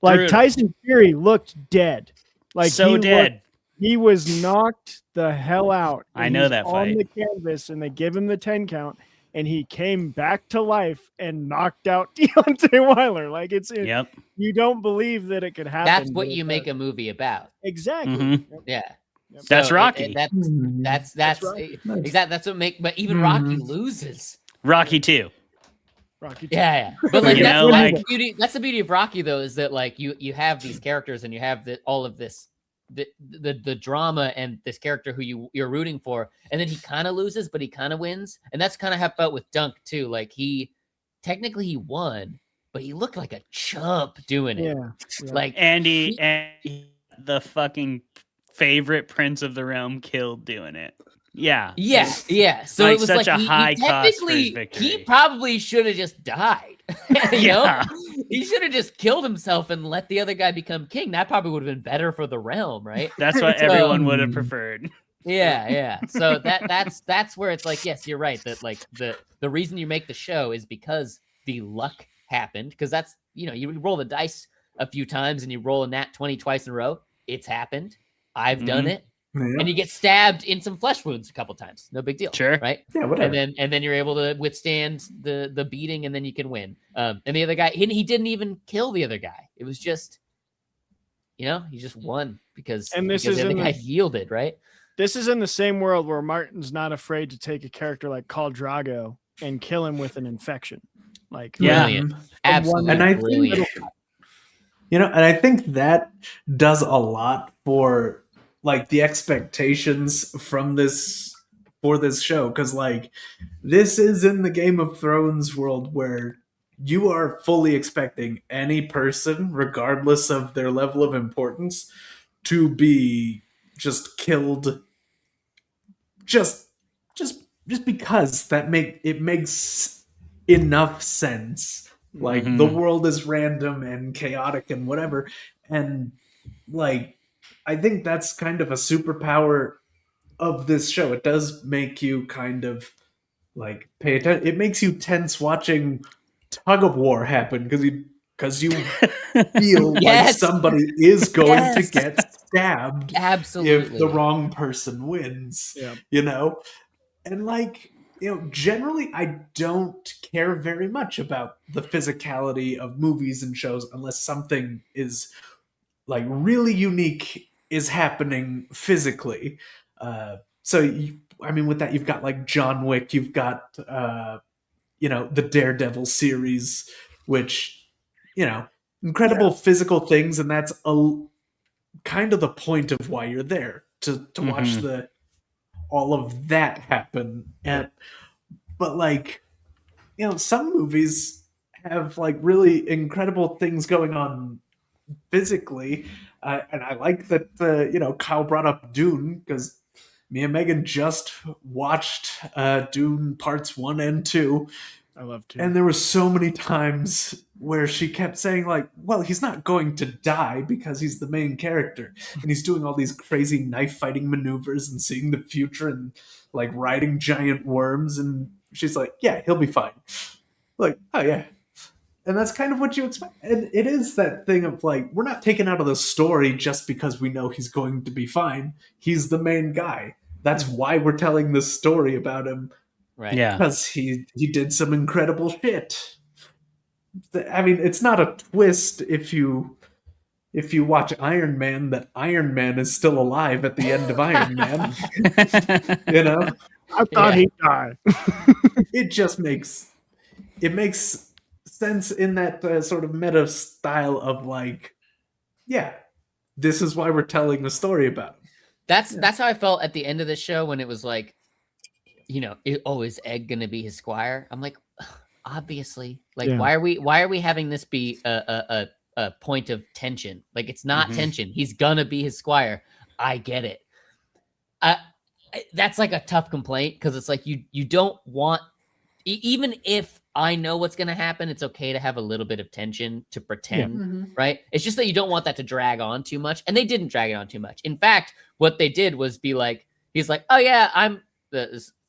Like, brutal. Tyson Fury looked dead Like so dead. He was knocked the hell out. I know that on fight. the canvas, and they give him the 10 count, and he came back to life and knocked out Deontay Wilder. Like Yep. You don't believe that it could happen. That's what but it you make does. a movie about. Exactly. Mhm. Yep. Yeah. Yep. That's So Rocky. That's Rocky. exactly that's what make. But even Rocky loses. Rocky 2. Rocky. Yeah. But like You that's, know, that's like- the beauty. That's the beauty of Rocky, though, is that like you have these characters and you have all of this. The drama and this character who you're rooting for, and then he kind of loses, but he kind of wins, and that's kind of how I felt with Dunk too. Like he won, but he looked like a chump doing it. Yeah. Like Andy and the fucking favorite Prince of the Realm killed doing it. Yeah. Yeah. So Like it was such like a he high cost for his technically victory. he probably should have just died. You Yeah. know, he should have just killed himself and let the other guy become king. That probably would have been better for the realm, right? That's what So- everyone would have preferred. Yeah. So that's where it's like, yes, you're right. That like the reason you make the show is because the luck happened. Because that's, you roll the dice a few times and you roll a nat 20 twice in a row. It's happened. I've done it. And you get stabbed in some flesh wounds a couple times. No big deal. Sure. Right. Yeah, whatever. And then you're able to withstand the beating, and then you can win. And the other guy, he didn't even kill the other guy. It was just, he just won because And this because is the other in guy the- yielded, right? This is in the same world where Martin's not afraid to take a character like Khal Drago and kill him with an infection. Like Brilliant. Absolutely And I think brilliant. and I think that does a lot for like the expectations from this for this show, because like this is in the Game of Thrones world where you are fully expecting any person, regardless of their level of importance, to be just killed just because it makes enough sense. Like the world is random and chaotic and whatever, and like I think that's kind of a superpower of this show. It does make you kind of like pay attention. It makes you tense watching tug of war happen because you feel like Yes. somebody is going Yes. to get stabbed Absolutely. if the wrong person wins. Yeah. And like, generally I don't care very much about the physicality of movies and shows unless something is like really unique is happening physically. With that, you've got like John Wick, you've got the Daredevil series, which incredible physical things, and that's kind of the point of why you're there to watch all of that happen. But like, some movies have like really incredible things going on physically, and I like that Kyle brought up Dune, because me and Megan just watched Dune parts 1 and 2. I love to. And there were so many times where she kept saying like, well, he's not going to die because he's the main character and he's doing all these crazy knife fighting maneuvers and seeing the future and like riding giant worms, and she's like, yeah, he'll be fine. Like, oh yeah. And that's kind of what you expect. And it is that thing of like, we're not taken out of the story just because we know he's going to be fine. He's the main guy. That's why we're telling this story about him. Right. Yeah. Because he did some incredible shit. I mean, it's not a twist if you watch Iron Man that Iron Man is still alive at the end of Iron Man. I thought he'd die. It just makes sense in that sort of meta style of like, yeah, this is why we're telling a story about him. That's how I felt at the end of the show when it was like, is Egg gonna be his squire? I'm like, obviously. Like, Yeah. why are we having this be a point of tension? Like, it's not tension. He's gonna be his squire. I get it. That's like a tough complaint, because it's like you don't want, even if I know what's gonna happen, it's okay to have a little bit of tension to pretend, right? It's just that you don't want that to drag on too much, and they didn't drag it on too much. In fact, what they did was be like, he's like, oh yeah,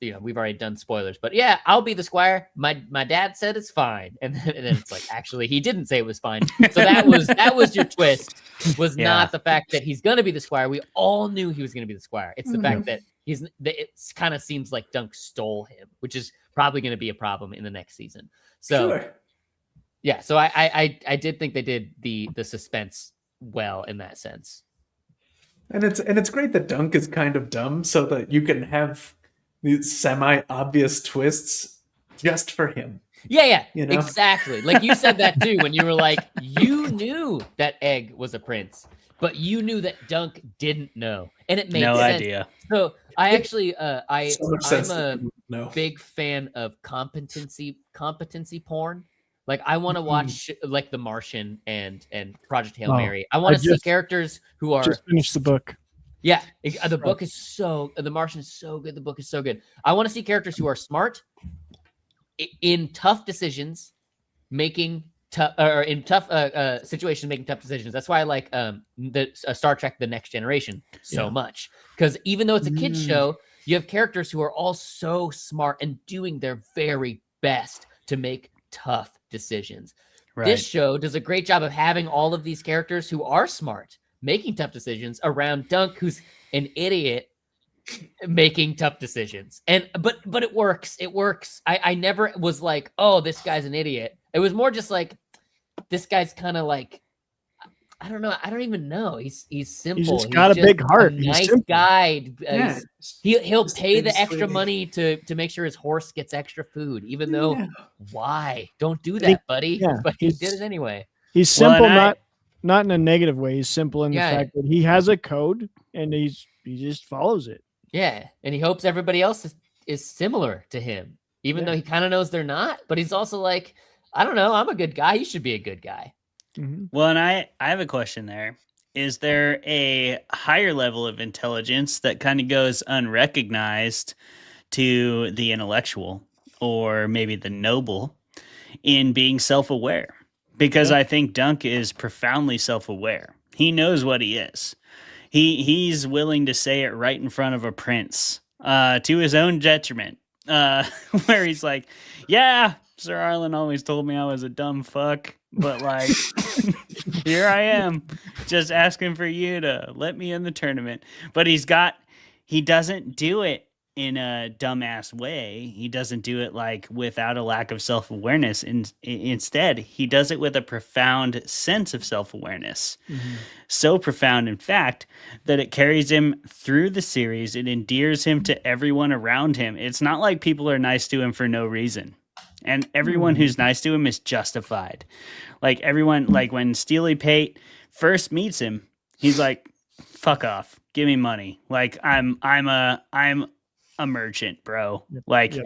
we've already done spoilers, but yeah, I'll be the squire. My dad said it's fine, and then it's like, actually, he didn't say it was fine. So that was your twist. Was not the fact that he's gonna be the squire. We all knew he was gonna be the squire. It's the fact that it kind of seems like Dunk stole him, which is probably going to be a problem in the next season. So yeah, so I did think they did the suspense well in that sense. And it's great that Dunk is kind of dumb, so that you can have these semi-obvious twists just for him. Yeah, exactly. Like you said that too when you were like, you knew that Egg was a prince, but you knew that Dunk didn't know, and it made no sense. idea. So I actually, I'm No. big fan of competency porn. Like I want to watch like The Martian and Project Hail Mary. I want to see characters who are just finished the book. Yeah, the book is The Martian is so good. The book is so good. I want to see characters who are smart in tough decisions, making in tough situations, making tough decisions. That's why I like the Star Trek: The Next Generation so much, because even though it's a kids show, you have characters who are all so smart and doing their very best to make tough decisions. Right. This show does a great job of having all of these characters who are smart making tough decisions around Dunk, who's an idiot making tough decisions. And but it works. I never was like, oh, this guy's an idiot. It was more just like, this guy's kind of like, I don't know. I don't even know. He's simple. He's just got a big heart. A nice guy. He'll pay the extra money to make sure his horse gets extra food, even though why? Don't do that, buddy. Yeah, but he did it anyway. He's simple, not in a negative way. He's simple in the fact that he has a code and he just follows it. Yeah, and he hopes everybody else is similar to him, even though he kind of knows they're not. But he's also like, I don't know. I'm a good guy. You should be a good guy. Well, and I have a question there. Is there a higher level of intelligence that kind of goes unrecognized to the intellectual or maybe the noble in being self-aware? Because I think Dunk is profoundly self-aware. He knows what he is. He's willing to say it right in front of a prince to his own detriment, where he's like, yeah, Sir Arlen always told me I was a dumb fuck, but like, here I am, just asking for you to let me in the tournament. But he doesn't do it in a dumbass way. He doesn't do it like without a lack of self-awareness. Instead, he does it with a profound sense of self-awareness. So profound, in fact, that it carries him through the series. It endears him to everyone around him. It's not like people are nice to him for no reason. And everyone who's nice to him is justified. Like everyone, like when Steely Pate first meets him, he's like, fuck off, give me money. Like I'm a merchant, bro. Like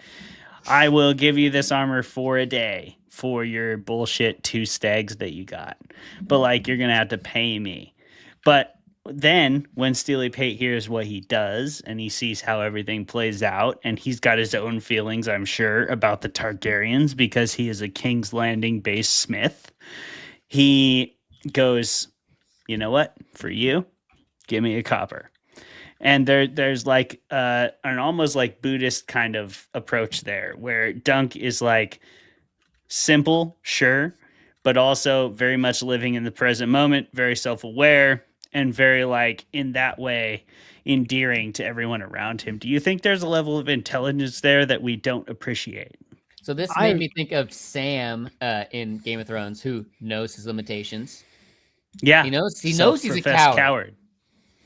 I will give you this armor for a day for your bullshit 2 stags that you got. But like, you're going to have to pay me. But then when Steely Pate hears what he does and he sees how everything plays out, and he's got his own feelings, I'm sure, about the Targaryens because he is a King's Landing based smith, he goes, you know what? For you, give me a copper. And there's like an almost like Buddhist kind of approach there, where Dunk is like simple, sure, but also very much living in the present moment, very self-aware, and very like in that way endearing to everyone around him. Do you think there's a level of intelligence there that we don't appreciate? So this made me think of Sam in Game of Thrones, who knows his limitations. Yeah, he knows he's a coward.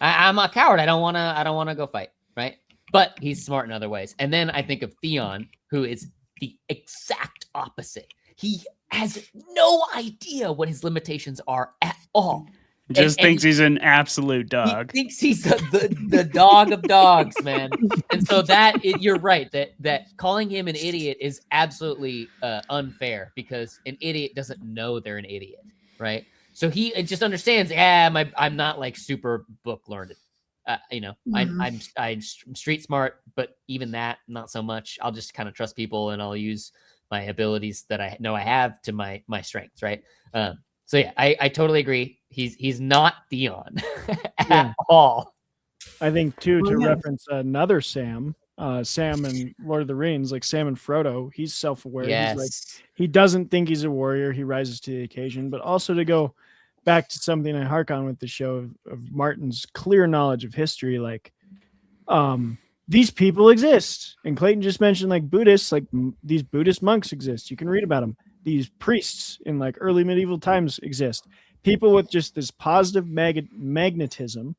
I'm a coward. I don't want to go fight, right? But he's smart in other ways. And then I think of Theon, who is the exact opposite. He has no idea what his limitations are at all. Just thinks he's an absolute dog. He thinks he's the dog of dogs, man. And so you're right that calling him an idiot is absolutely unfair, because an idiot doesn't know they're an idiot, right? So he just understands. I'm not like super book learned. I'm street smart, but even that, not so much. I'll just kind of trust people, and I'll use my abilities that I know I have to my strengths, right? So yeah, I totally agree. He's not Theon at all. I think too, to reference another Sam, Sam and Lord of the Rings, like Sam and Frodo. He's self-aware. He's like, Yes. he doesn't think he's a warrior. He rises to the occasion. But also to go back to something I hark on with the show of Martin's clear knowledge of history, like these people exist. And Clayton just mentioned like Buddhists, like these Buddhist monks exist. You can read about them. These priests in like early medieval times exist. People with just this positive magnetism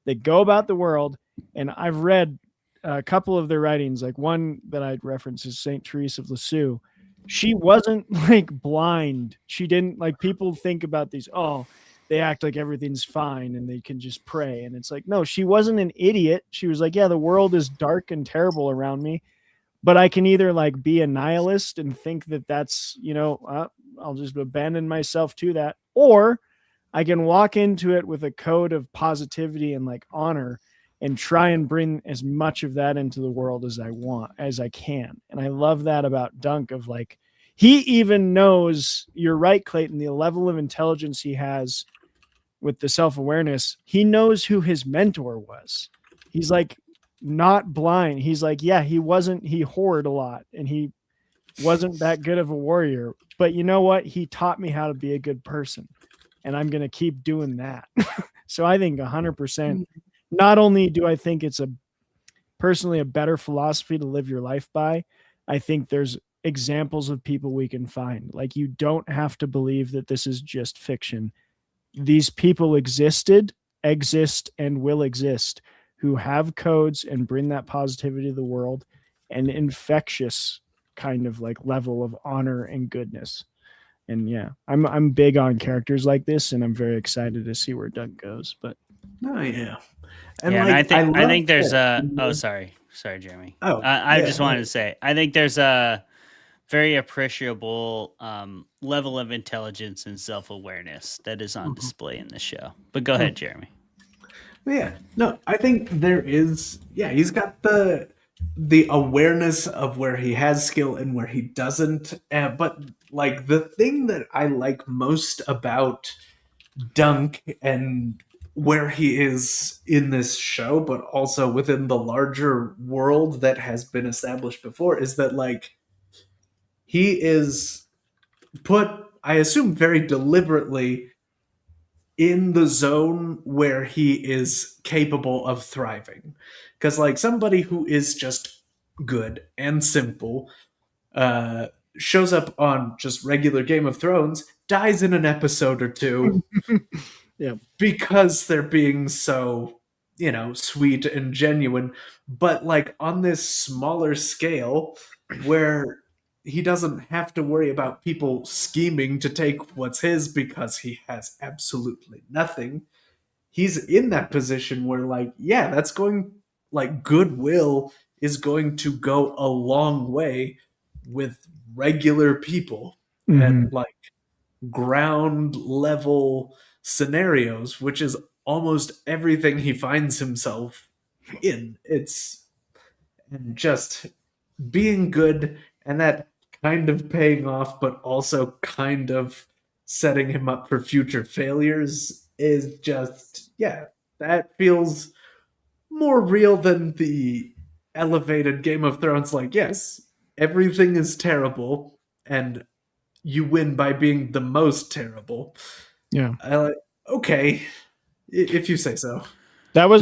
that go about the world. And I've read a couple of their writings, like one that I'd reference is Saint Therese of Lisieux. She wasn't like blind. She didn't like, people think about these, oh, they act like everything's fine and they can just pray. And it's like, no, she wasn't an idiot. She was like, yeah, the world is dark and terrible around me, but I can either like be a nihilist and think that that's, you know, I'll just abandon myself to that, or I can walk into it with a code of positivity and like honor and try and bring as much of that into the world as I can. And I love that about Dunk, of like, he even knows, you're right, Clayton, the level of intelligence he has with the self-awareness. He knows who his mentor was. He's like not blind. He's like, yeah, he whored a lot and he wasn't that good of a warrior, but you know what? He taught me how to be a good person, and I'm going to keep doing that. So I think 100%, not only do I think it's personally a better philosophy to live your life by, I think there's examples of people we can find. Like, you don't have to believe that this is just fiction. These people exist, and will exist, who have codes and bring that positivity to the world, and infectious kind of like level of honor and goodness. And yeah, I'm big on characters like this, and I'm very excited to see where Doug goes. But and I think there's sorry, Jeremy. I just wanted to say, I think there's a very appreciable level of intelligence and self-awareness that is on display in the show. But go ahead, Jeremy. Yeah, no, I think there is. Yeah, he's got the awareness of where he has skill and where he doesn't. But like, the thing that I like most about Dunk and where he is in this show, but also within the larger world that has been established before, is that like, he is put, I assume very deliberately, in the zone where he is capable of thriving. Because like, somebody who is just good and simple shows up on just regular Game of Thrones, dies in an episode or two, yeah, because they're being so, you know, sweet and genuine. But like, on this smaller scale, where he doesn't have to worry about people scheming to take what's his because he has absolutely nothing, he's in that position where like, yeah, that's going, like, goodwill is going to go a long way with regular people and like ground level scenarios, which is almost everything he finds himself in. It's, and just being good, and that kind of paying off, but also kind of setting him up for future failures, is just, yeah, that feels more real than the elevated Game of Thrones. Like, yes, everything is terrible, and you win by being the most terrible. Yeah. Okay, if you say so. That was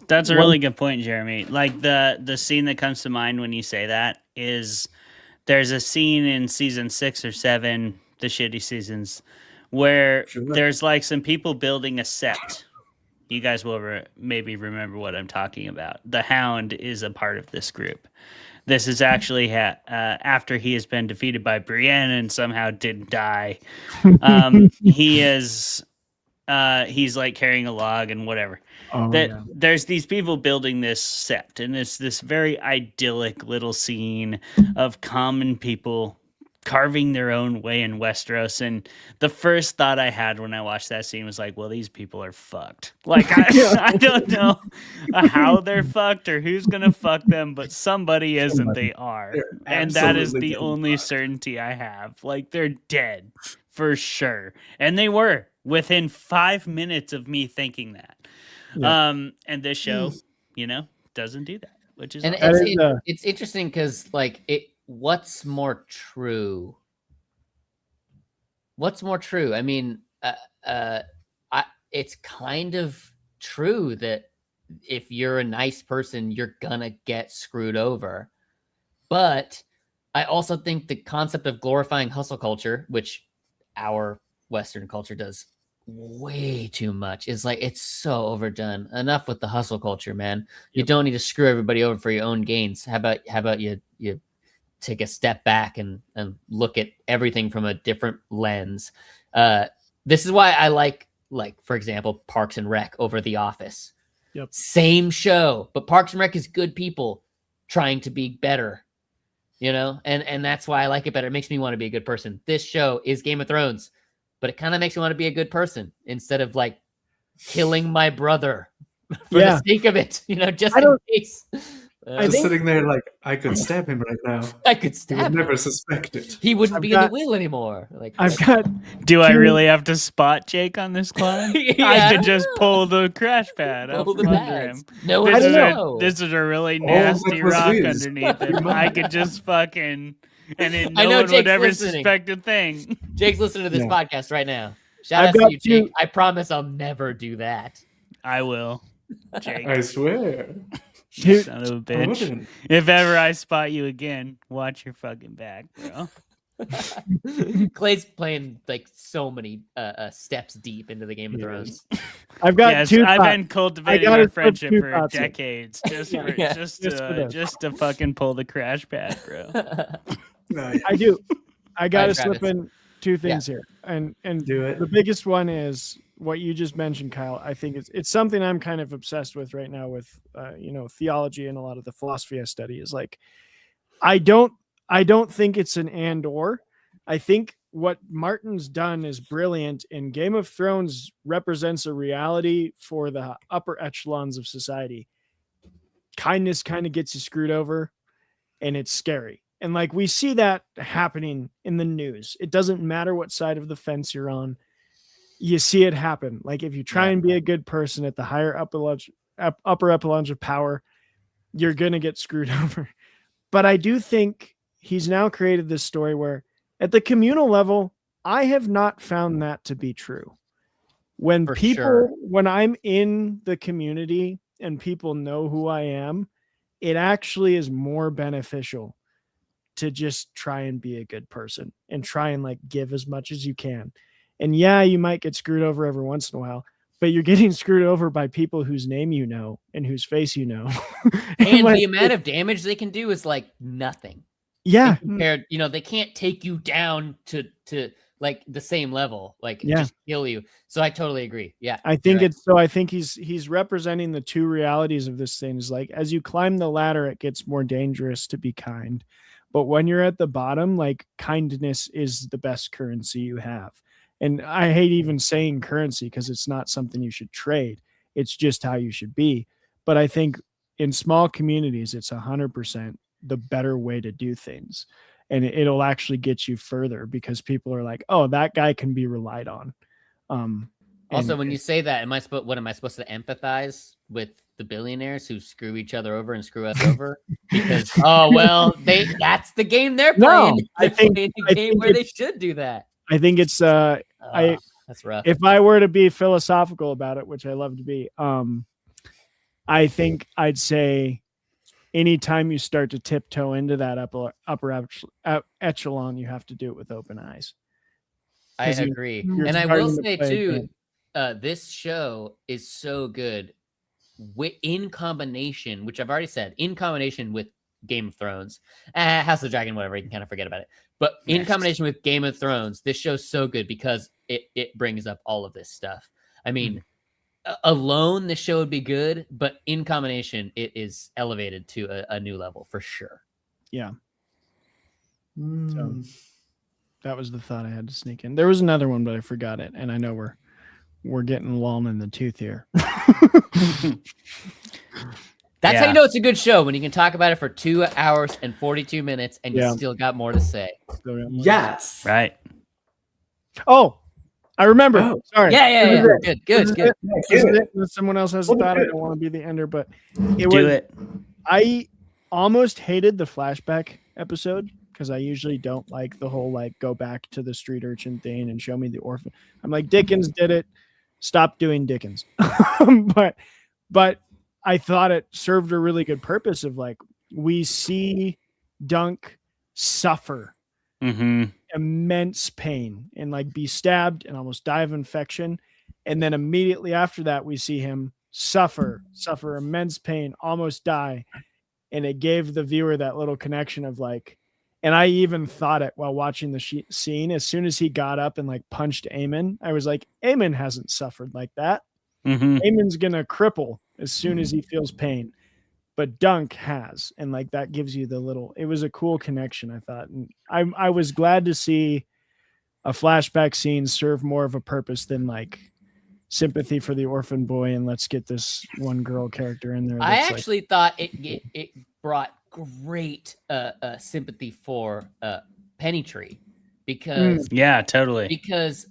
that's a really good point, Jeremy. Like, the scene that comes to mind when you say that is, there's a scene in season 6 or 7, the shitty seasons, where there's like some people building a sept. You guys will maybe remember what I'm talking about. The Hound is a part of this group. This is actually after he has been defeated by Brienne and somehow didn't die. He's like carrying a log and whatever. There's these people building this sept, and it's this very idyllic little scene of common people carving their own way in Westeros. And the first thought I had when I watched that scene was like, well, these people are fucked. Like, I don't know how they're fucked or who's gonna fuck them, but somebody is, and they are. And that is the only certainty I have. Like, they're dead for sure. And they were within 5 minutes of me thinking that. Yeah. And this show, you know, doesn't do that. which is And awesome. it's interesting because what's more true? What's more true? I mean, it's kind of true that if you're a nice person, you're gonna get screwed over. But I also think the concept of glorifying hustle culture, which our Western culture does way too much, is it's so overdone. Enough with the hustle culture, man. You don't need to screw everybody over for your own gains. How about you take a step back and look at everything from a different lens. This is why I like for example, Parks and Rec over The Office. Yep. Same show, but Parks and Rec is good people trying to be better, and that's why I like it better. It makes me want to be a good person. This show is Game of Thrones, but it kind of makes me want to be a good person instead of killing my brother for the sake of it, just in case. I'm sitting there I could stab him right now. I could stab He would him. Never suspect it. He wouldn't be in the will anymore. Do I really have to spot Jake on this climb? I could just pull the crash pad up from under him. No, this is a really nasty rock underneath him. I could just fucking, and then no one would ever suspect a thing. Jake's listening to this podcast right now. Shout out to you, Jake. I promise I'll never do that. I will, Jake. I swear. You son of a bitch. If ever I spot you again, watch your fucking back, bro. Clay's playing so many steps deep into the Game of Thrones. I've got two. I've been cultivating our friendship for decades just to fucking pull the crash pad, bro. I do. I got to slip in two things here, and do it. The biggest one is what you just mentioned, Kyle. I think it's something I'm kind of obsessed with right now with theology and a lot of the philosophy I study is I don't think it's an and or. I think what Martin's done is brilliant, and Game of Thrones represents a reality for the upper echelons of society. Kindness kind of gets you screwed over, and it's scary. And we see that happening in the news. It doesn't matter what side of the fence you're on. You see it happen. If you try and be a good person at the higher upper echelons of power, you're going to get screwed over. But I do think he's now created this story where at the communal level, I have not found that to be true. When when I'm in the community and people know who I am, it actually is more beneficial to just try and be a good person and try and give as much as you can. And you might get screwed over every once in a while, but you're getting screwed over by people whose name you know and whose face you know. And the amount of damage they can do is nothing. Yeah. Compared, they can't take you down to the same level, just kill you. So I totally agree. Yeah. I think I think he's representing the two realities of this thing is as you climb the ladder, it gets more dangerous to be kind. But when you're at the bottom, kindness is the best currency you have. And I hate even saying currency because it's not something you should trade. It's just how you should be. But I think in small communities, it's 100% the better way to do things. And it'll actually get you further because people are oh, that guy can be relied on. Also, when you say that, what am I supposed to empathize with the billionaires who screw each other over and screw us over? Because that's the game they're playing. No, they're playing the game where they should do that. I think it's that's rough. If I were to be philosophical about it, which I love to be, I think I'd say anytime you start to tiptoe into that upper echelon, you have to do it with open eyes. I agree. And I will say too, this show is so good in combination, which I've already said, in combination with Game of Thrones, House of the Dragon, whatever, you can kind of forget about it. But in combination with Game of Thrones, this show's so good because it brings up all of this stuff. I mean, alone, the show would be good, but in combination, it is elevated to a new level for sure. Yeah. So that was the thought I had to sneak in. There was another one, but I forgot it, and I know we're getting long in the tooth here. That's how you know it's a good show, when you can talk about it for 2 hours and 42 minutes and you still got more to say. Yes. Right. Oh, I remember. Oh. Sorry. Yeah. Good. If someone else has a thought, I don't want to be the ender, but I almost hated the flashback episode because I usually don't like the whole like go back to the street urchin thing and show me the orphan. I'm like, Dickens did it. Stop doing Dickens. but I thought it served a really good purpose of like we see Dunk suffer immense pain and like be stabbed and almost die of infection. And then immediately after that, we see him suffer immense pain, almost die. And it gave the viewer that little connection of like, and I even thought it while watching the scene, as soon as he got up and like punched Aemon, I was like, Aemon hasn't suffered like that. Aemon's going to cripple as soon as he feels pain. But Dunk has, and like that gives you the little. It was a cool connection, I thought, and I was glad to see a flashback scene serve more of a purpose than like sympathy for the orphan boy and let's get this one girl character in there. I actually thought it brought great sympathy for Pennytree because totally because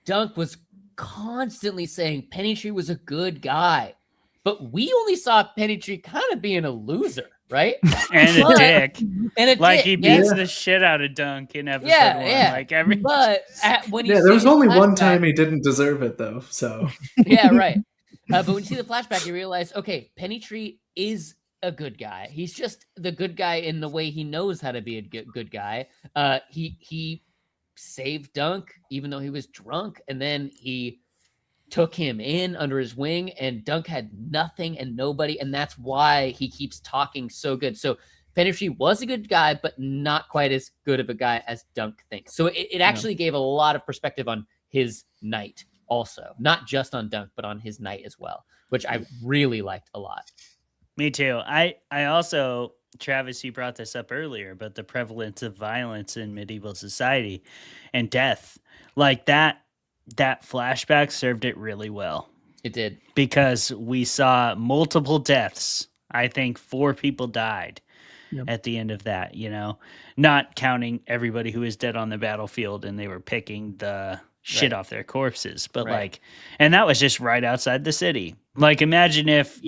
Dunk was constantly saying Pennytree was a good guy. But we only saw Pennytree kind of being a loser, right? And a dick. And a like dick, he beats the shit out of Dunk in episode 1. Like every But when you there was only one flashback- time he didn't deserve it though. So yeah, right. But when you see the flashback, you realize, okay, Pennytree is a good guy. He's just the good guy in the way he knows how to be a good guy. He saved Dunk even though he was drunk, and then he took him in under his wing, and Dunk had nothing and nobody, and that's why he keeps talking so good. So Pennytree was a good guy, but not quite as good of a guy as Dunk thinks. So it actually gave a lot of perspective on his night also, not just on Dunk, but on his night as well, which I really liked a lot. Me too. I also, Travis, you brought this up earlier, but the prevalence of violence in medieval society and death, like that flashback served it really well. It did. Because we saw multiple deaths. I think 4 people died at the end of that, not counting everybody who was dead on the battlefield and they were picking the shit off their corpses. But like, and that was just right outside the city. Like, imagine if,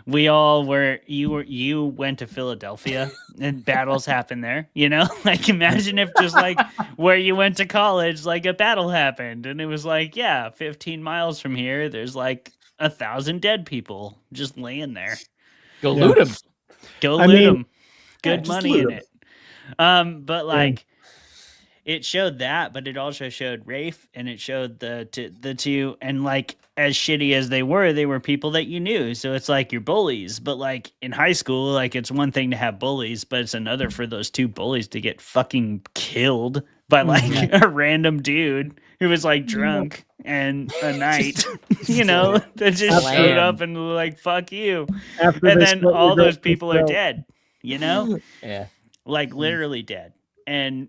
we all were, you went to Philadelphia and battles happened there, like imagine if just like where you went to college, like a battle happened and it was like, 15 miles from here, there's like 1,000 dead people just laying there. Go loot them. Go loot them. Good money in it. But like, it showed that, but it also showed Rafe and it showed the two, and like, as shitty as they were people that you knew. So it's like your bullies, but like in high school, like it's one thing to have bullies, but it's another for those 2 bullies to get fucking killed by like a random dude who was like drunk and a knight, that just showed up and like, fuck you. And then all those people are dead, Yeah. Like literally dead. And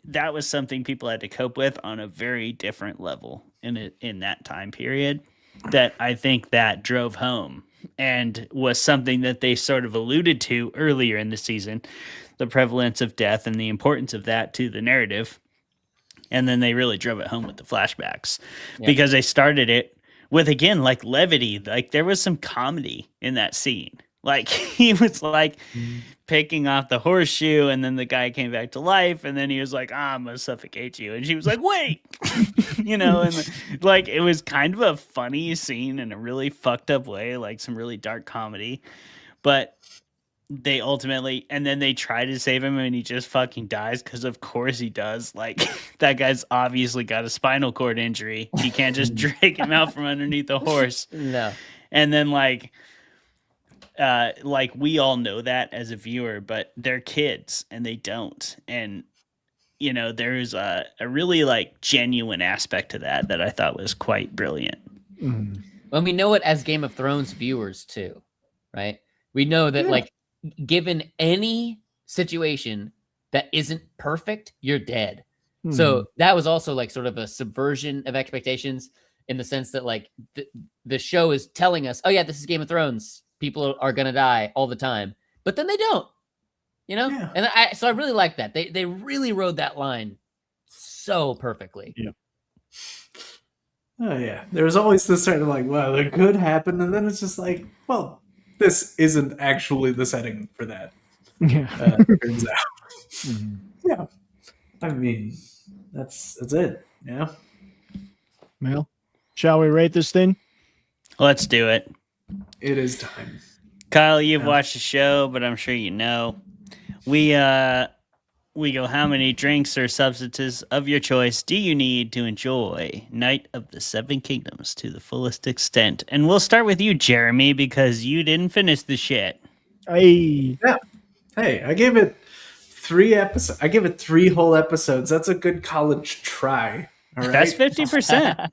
that was something people had to cope with on a very different level in that time period that I think that drove home and was something that they sort of alluded to earlier in the season, the prevalence of death and the importance of that to the narrative. And then they really drove it home with the flashbacks because they started it with, again, like levity. Like there was some comedy in that scene. Like he was like picking off the horseshoe and then the guy came back to life and then he was like, I'm going to suffocate you. And she was like, wait, and like, it was kind of a funny scene in a really fucked up way, like some really dark comedy, but they ultimately, and then they try to save him and he just fucking dies. Cause of course he does. Like that guy's obviously got a spinal cord injury. He can't just drag him out from underneath the horse. No. And then like we all know that as a viewer, but they're kids and they don't. And, there's a really like genuine aspect to that I thought was quite brilliant. Well, we know it as Game of Thrones viewers too, right? We know that like given any situation that isn't perfect, you're dead. So that was also like sort of a subversion of expectations in the sense that like the show is telling us, oh yeah, this is Game of Thrones. People are going to die all the time, but then they don't, And so I really like that. They really rode that line so perfectly. Yeah. Oh yeah. There was always this sort of like, well, it could happen. And then it's just like, well, this isn't actually the setting for that. Yeah. Turns out. Yeah. I mean, that's it. Yeah. Well, shall we rate this thing? Let's do it. It is time. Kyle, you've watched the show, but I'm sure you know. We go, how many drinks or substances of your choice do you need to enjoy Night of the Seven Kingdoms to the fullest extent? And we'll start with you, Jeremy, because you didn't finish the shit. Hey. Yeah. Hey, I gave it 3 episodes. I give it 3 whole episodes. That's a good college try. All right. That's 50%.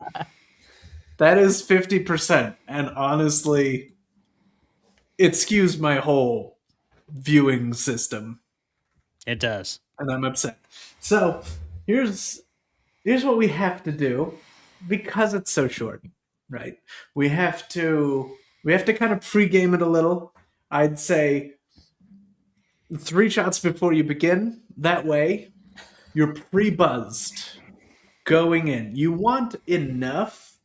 That is 50%. And honestly, it skews my whole viewing system. It does. And I'm upset. So here's what we have to do because it's so short, right? We have to kind of pregame it a little. I'd say 3 shots before you begin. That way, you're pre-buzzed going in. You want enough,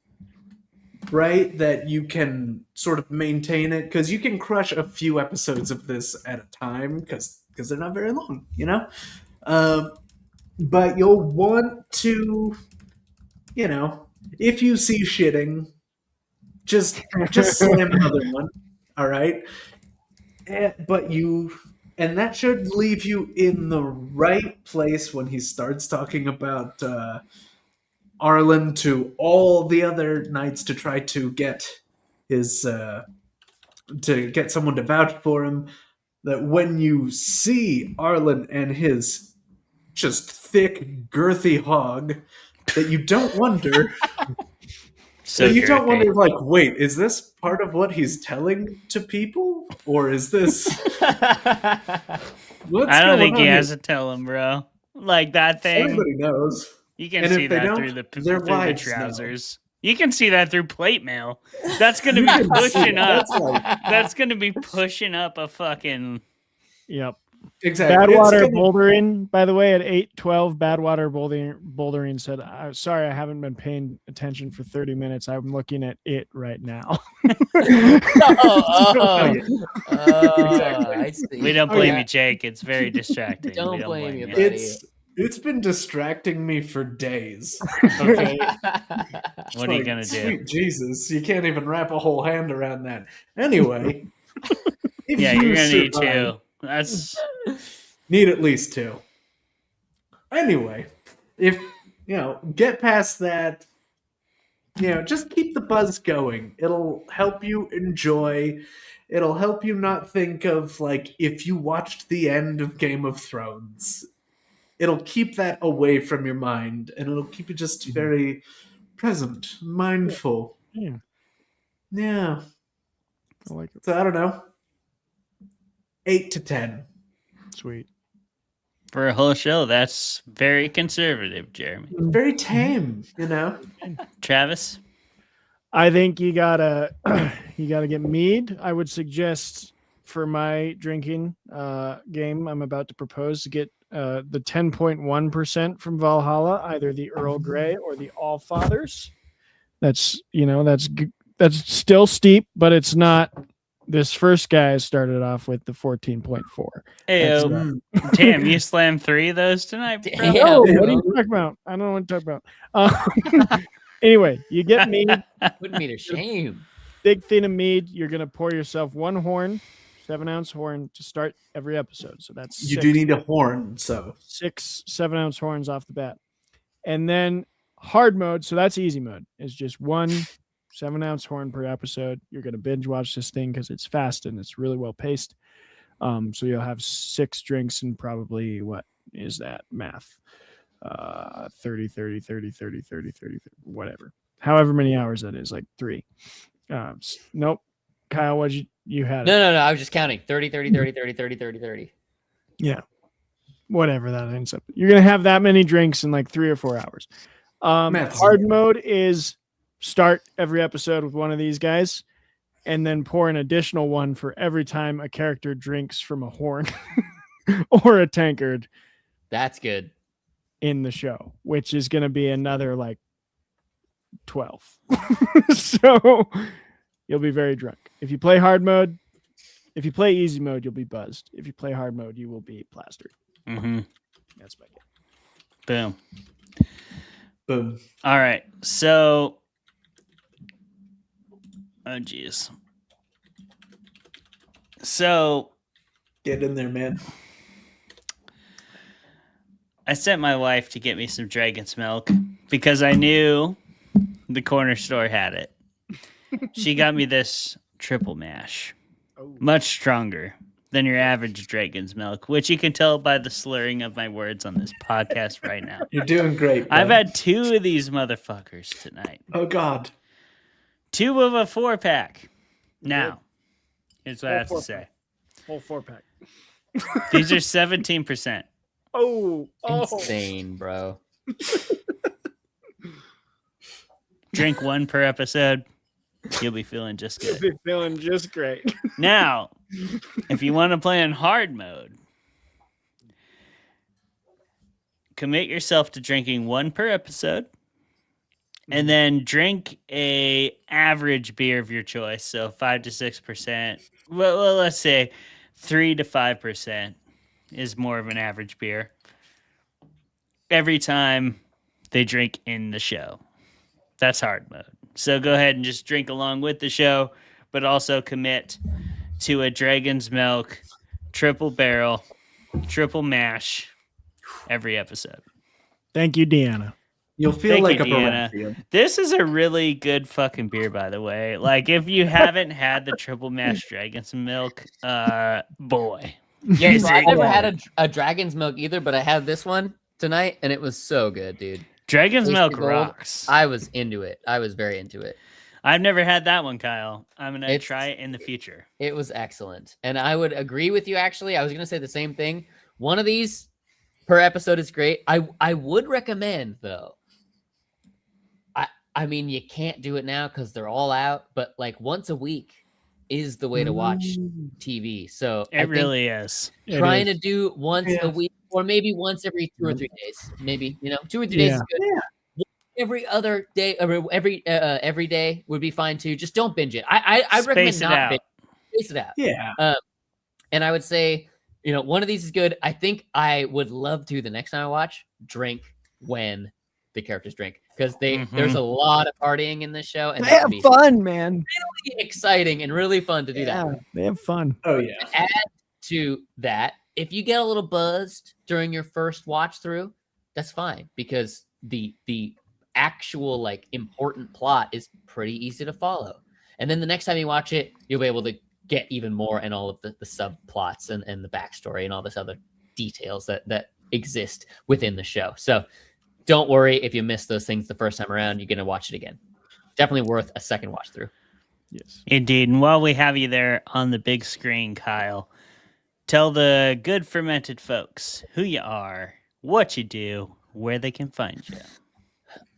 right, that you can sort of maintain it, because you can crush a few episodes of this at a time because they're not very long, you know? But you'll want to, you know, if you see shitting, just slam another one, all right? And that should leave you in the right place when he starts talking about Arlen to all the other knights to try to get his to get someone to vouch for him. That when you see Arlen and his just thick, girthy hog, that you don't wonder. Don't wonder, like, wait, is this part of what he's telling to people, or is this? I don't think he has to tell him, bro. Like that thing. Everybody knows. You can see that through the trousers. You can see that through plate mail. That's going to be pushing up. That's going to be pushing up a fucking. Yep. Exactly. Badwater Bouldering, by the way, at 8:12, Badwater Bouldering said, sorry, I haven't been paying attention for 30 minutes. I'm looking at it right now. I see. We don't blame you, Jake. It's very distracting. Don't blame you, buddy. It's been distracting me for days. Okay. What are you going to do? Sweet Jesus, you can't even wrap a whole hand around that. Anyway. Yeah, you're going to need 2. Need at least 2. Anyway, if get past that, just keep the buzz going. It'll help you enjoy. It'll help you not think of, like, if you watched the end of Game of Thrones. It'll keep that away from your mind, and it'll keep you just very present, mindful. Yeah. I like it. So I don't know. 8 to 10. Sweet. For a whole show, that's very conservative, Jeremy. Very tame, Travis? I think you gotta get mead. I would suggest for my drinking game I'm about to propose to get the 10.1% from Valhalla, either the Earl Grey or the All Fathers. That's still steep, but it's not. This first guy started off with the 14.4. Hey, damn, you slammed 3 of those tonight, bro? Oh, what are you talking about? I don't know what you're talking about. Anyway, you get mead. Put me to shame. Big thing of mead. You're going to pour yourself 1 horn, 7-ounce horn to start every episode. So that's you do need a horn. So 6 7-ounce horns off the bat. And then hard mode. So that's easy mode. Is just 1 7-ounce horn per episode. You're going to binge watch this thing because it's fast and it's really well paced. So you'll have 6 drinks and probably, what is that math? 30, whatever. However many hours that is, like 3. Nope. Kyle, what you had? No. I was just counting. 30. Yeah. Whatever that ends up. You're going to have that many drinks in like 3 or 4 hours. Hard mode is start every episode with one of these guys and then pour an additional one for every time a character drinks from a horn or a tankard. That's good. In the show, which is going to be another like 12. So you'll be very drunk. If you play hard mode, If you play easy mode, you'll be buzzed. If you play hard mode, you will be plastered. Mm-hmm. That's my game. Boom. Boom. All right. So, oh geez. So, get in there, man. I sent my wife to get me some dragon's milk because I knew the corner store had it. She got me this triple mash, much stronger than your average dragon's milk, which you can tell by the slurring of my words on this podcast right now. You're doing great. I've bud. had 2 of these motherfuckers tonight. Oh God. 2 of a 4-pack. Now, here's what I have to say. Whole 4-pack. These are 17%. Oh. Insane, bro. Drink 1 per episode. You'll be feeling just You'll good. be feeling just great. Now, if you want to play in hard mode, commit yourself to drinking 1 per episode, and then drink a average beer of your choice. So 5 to 6%. Well, let's say 3 to 5% is more of an average beer every time they drink in the show. That's hard mode. So go ahead and just drink along with the show, but also commit to a Dragon's Milk triple barrel, triple mash every episode. Thank you, Deanna. You'll feel Thank like you, a Deanna. Baratheon. This is a really good fucking beer, by the way. Like, if you haven't had the triple mash Dragon's Milk, boy. Yeah, Is so I've it never good. had a dragon's milk either, but I had this one tonight, and it was so good, dude. Dragon's Tasty Milk Gold, rocks. I was into it. I was very into it. I've never had that one, Kyle. I'm going to It's- try it in the future. It was excellent. And I would agree with you, actually. I was going to say the same thing. One of these per episode is great. I would recommend, though. I mean, you can't do it now because they're all out, but like once a week is the way to watch TV. So I It think really is. trying to do once Yeah. a week or maybe once every 2 or 3 days. Maybe, 2 or 3 days is good. Yeah. Every other day, or every day would be fine too. Just don't binge it. I recommend Space it not out. binge. Space it out. Yeah. And I would say, one of these is good. I think I would love to the next time I watch drink when the characters drink because there's a lot of partying in this show, and They that have would be fun, man. really exciting and really fun to do that. Yeah, they have fun. Oh yeah. Add to that, if you get a little buzzed during your first watch through, that's fine because the actual like important plot is pretty easy to follow. And then the next time you watch it, you'll be able to get even more and all of the subplots and the backstory and all this other details that exist within the show. So don't worry if you miss those things the first time around, you're going to watch it again. Definitely worth a second watch through. Yes. Indeed. And while we have you there on the big screen, Kyle, tell the good fermented folks who you are, what you do, where they can find you.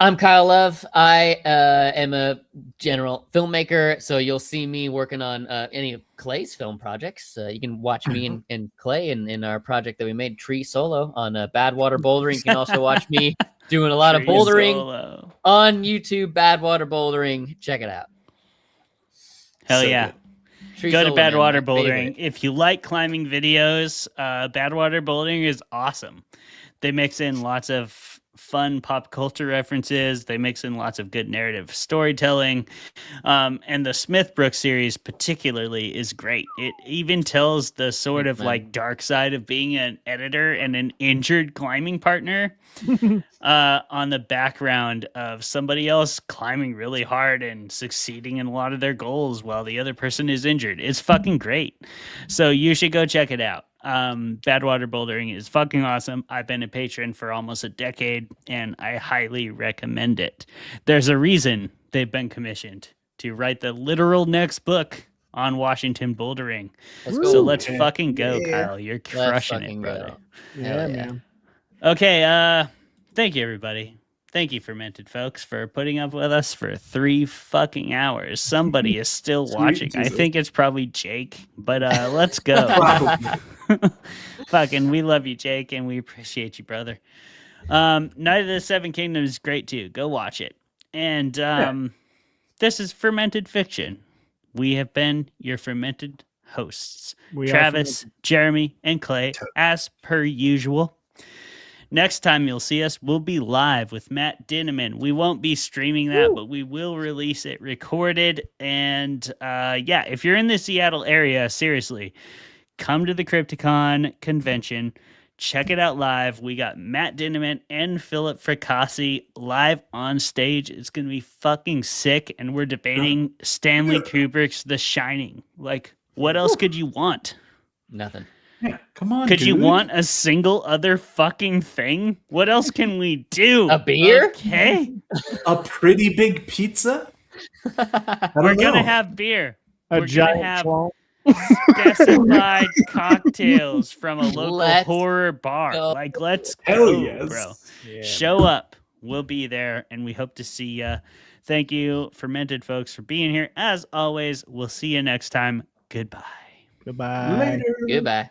I'm Kyle Love. I am a general filmmaker, so you'll see me working on any of Clay's film projects. You can watch me and Clay in our project that we made, Tree Solo, on BadWater Bouldering. You can also watch me doing a lot of Tree bouldering Solo. on YouTube, BadWater Bouldering. Check it out. Hell So yeah. good. Tree Go to Solo, man, my BadWater Bouldering. favorite. If you like climbing videos, BadWater Bouldering is awesome. They mix in lots of fun pop culture references. They mix in lots of good narrative storytelling. And the Smithbrook series particularly is great. It even tells the sort of like dark side of being an editor and an injured climbing partner on the background of somebody else climbing really hard and succeeding in a lot of their goals while the other person is injured. It's fucking great. So you should go check it out. BadWater Bouldering is fucking awesome. I've been a patron for almost a decade and I highly recommend it. There's a reason they've been commissioned to write the literal next book on Washington bouldering. Let's So go. let's fucking go, Yeah. Kyle. You're Let's crushing it, fucking brother. go. Yeah, Hell yeah. man. Okay, thank you everybody. Thank you, fermented folks, for putting up with us for 3 fucking hours. Somebody is still Sweet watching. I Jesus. think it's probably Jake, but let's go. Probably. Fucking, we love you, Jake, and we appreciate you, brother. Night of the Seven Kingdoms is great too. Go watch it. And this is Fermented Fiction. We have been your fermented hosts, We are Travis, Jeremy, and Clay, as per usual. Next time you'll see us, we'll be live with Matt Dinneman. We won't be streaming that, but we will release it recorded. And yeah, if you're in the Seattle area, seriously, come to the Crypticon convention. Check it out live. We got Matt Dinneman and Philip Fracassi live on stage. It's going to be fucking sick. And we're debating Stanley Kubrick's The Shining. Like, what else could you want? Nothing. Yeah, come on, Could you dude. want a single other fucking thing? What else can we do? A beer? Okay. A pretty big pizza? We're going to have beer. A We're giant going to have swamp. specified cocktails from a local Let's horror bar. go. Like, let's Hell go, yes. bro. Yeah. Show up. We'll be there, and we hope to see you. Thank you, Fermented folks, for being here. As always, we'll see you next time. Goodbye. Goodbye. Later. Goodbye.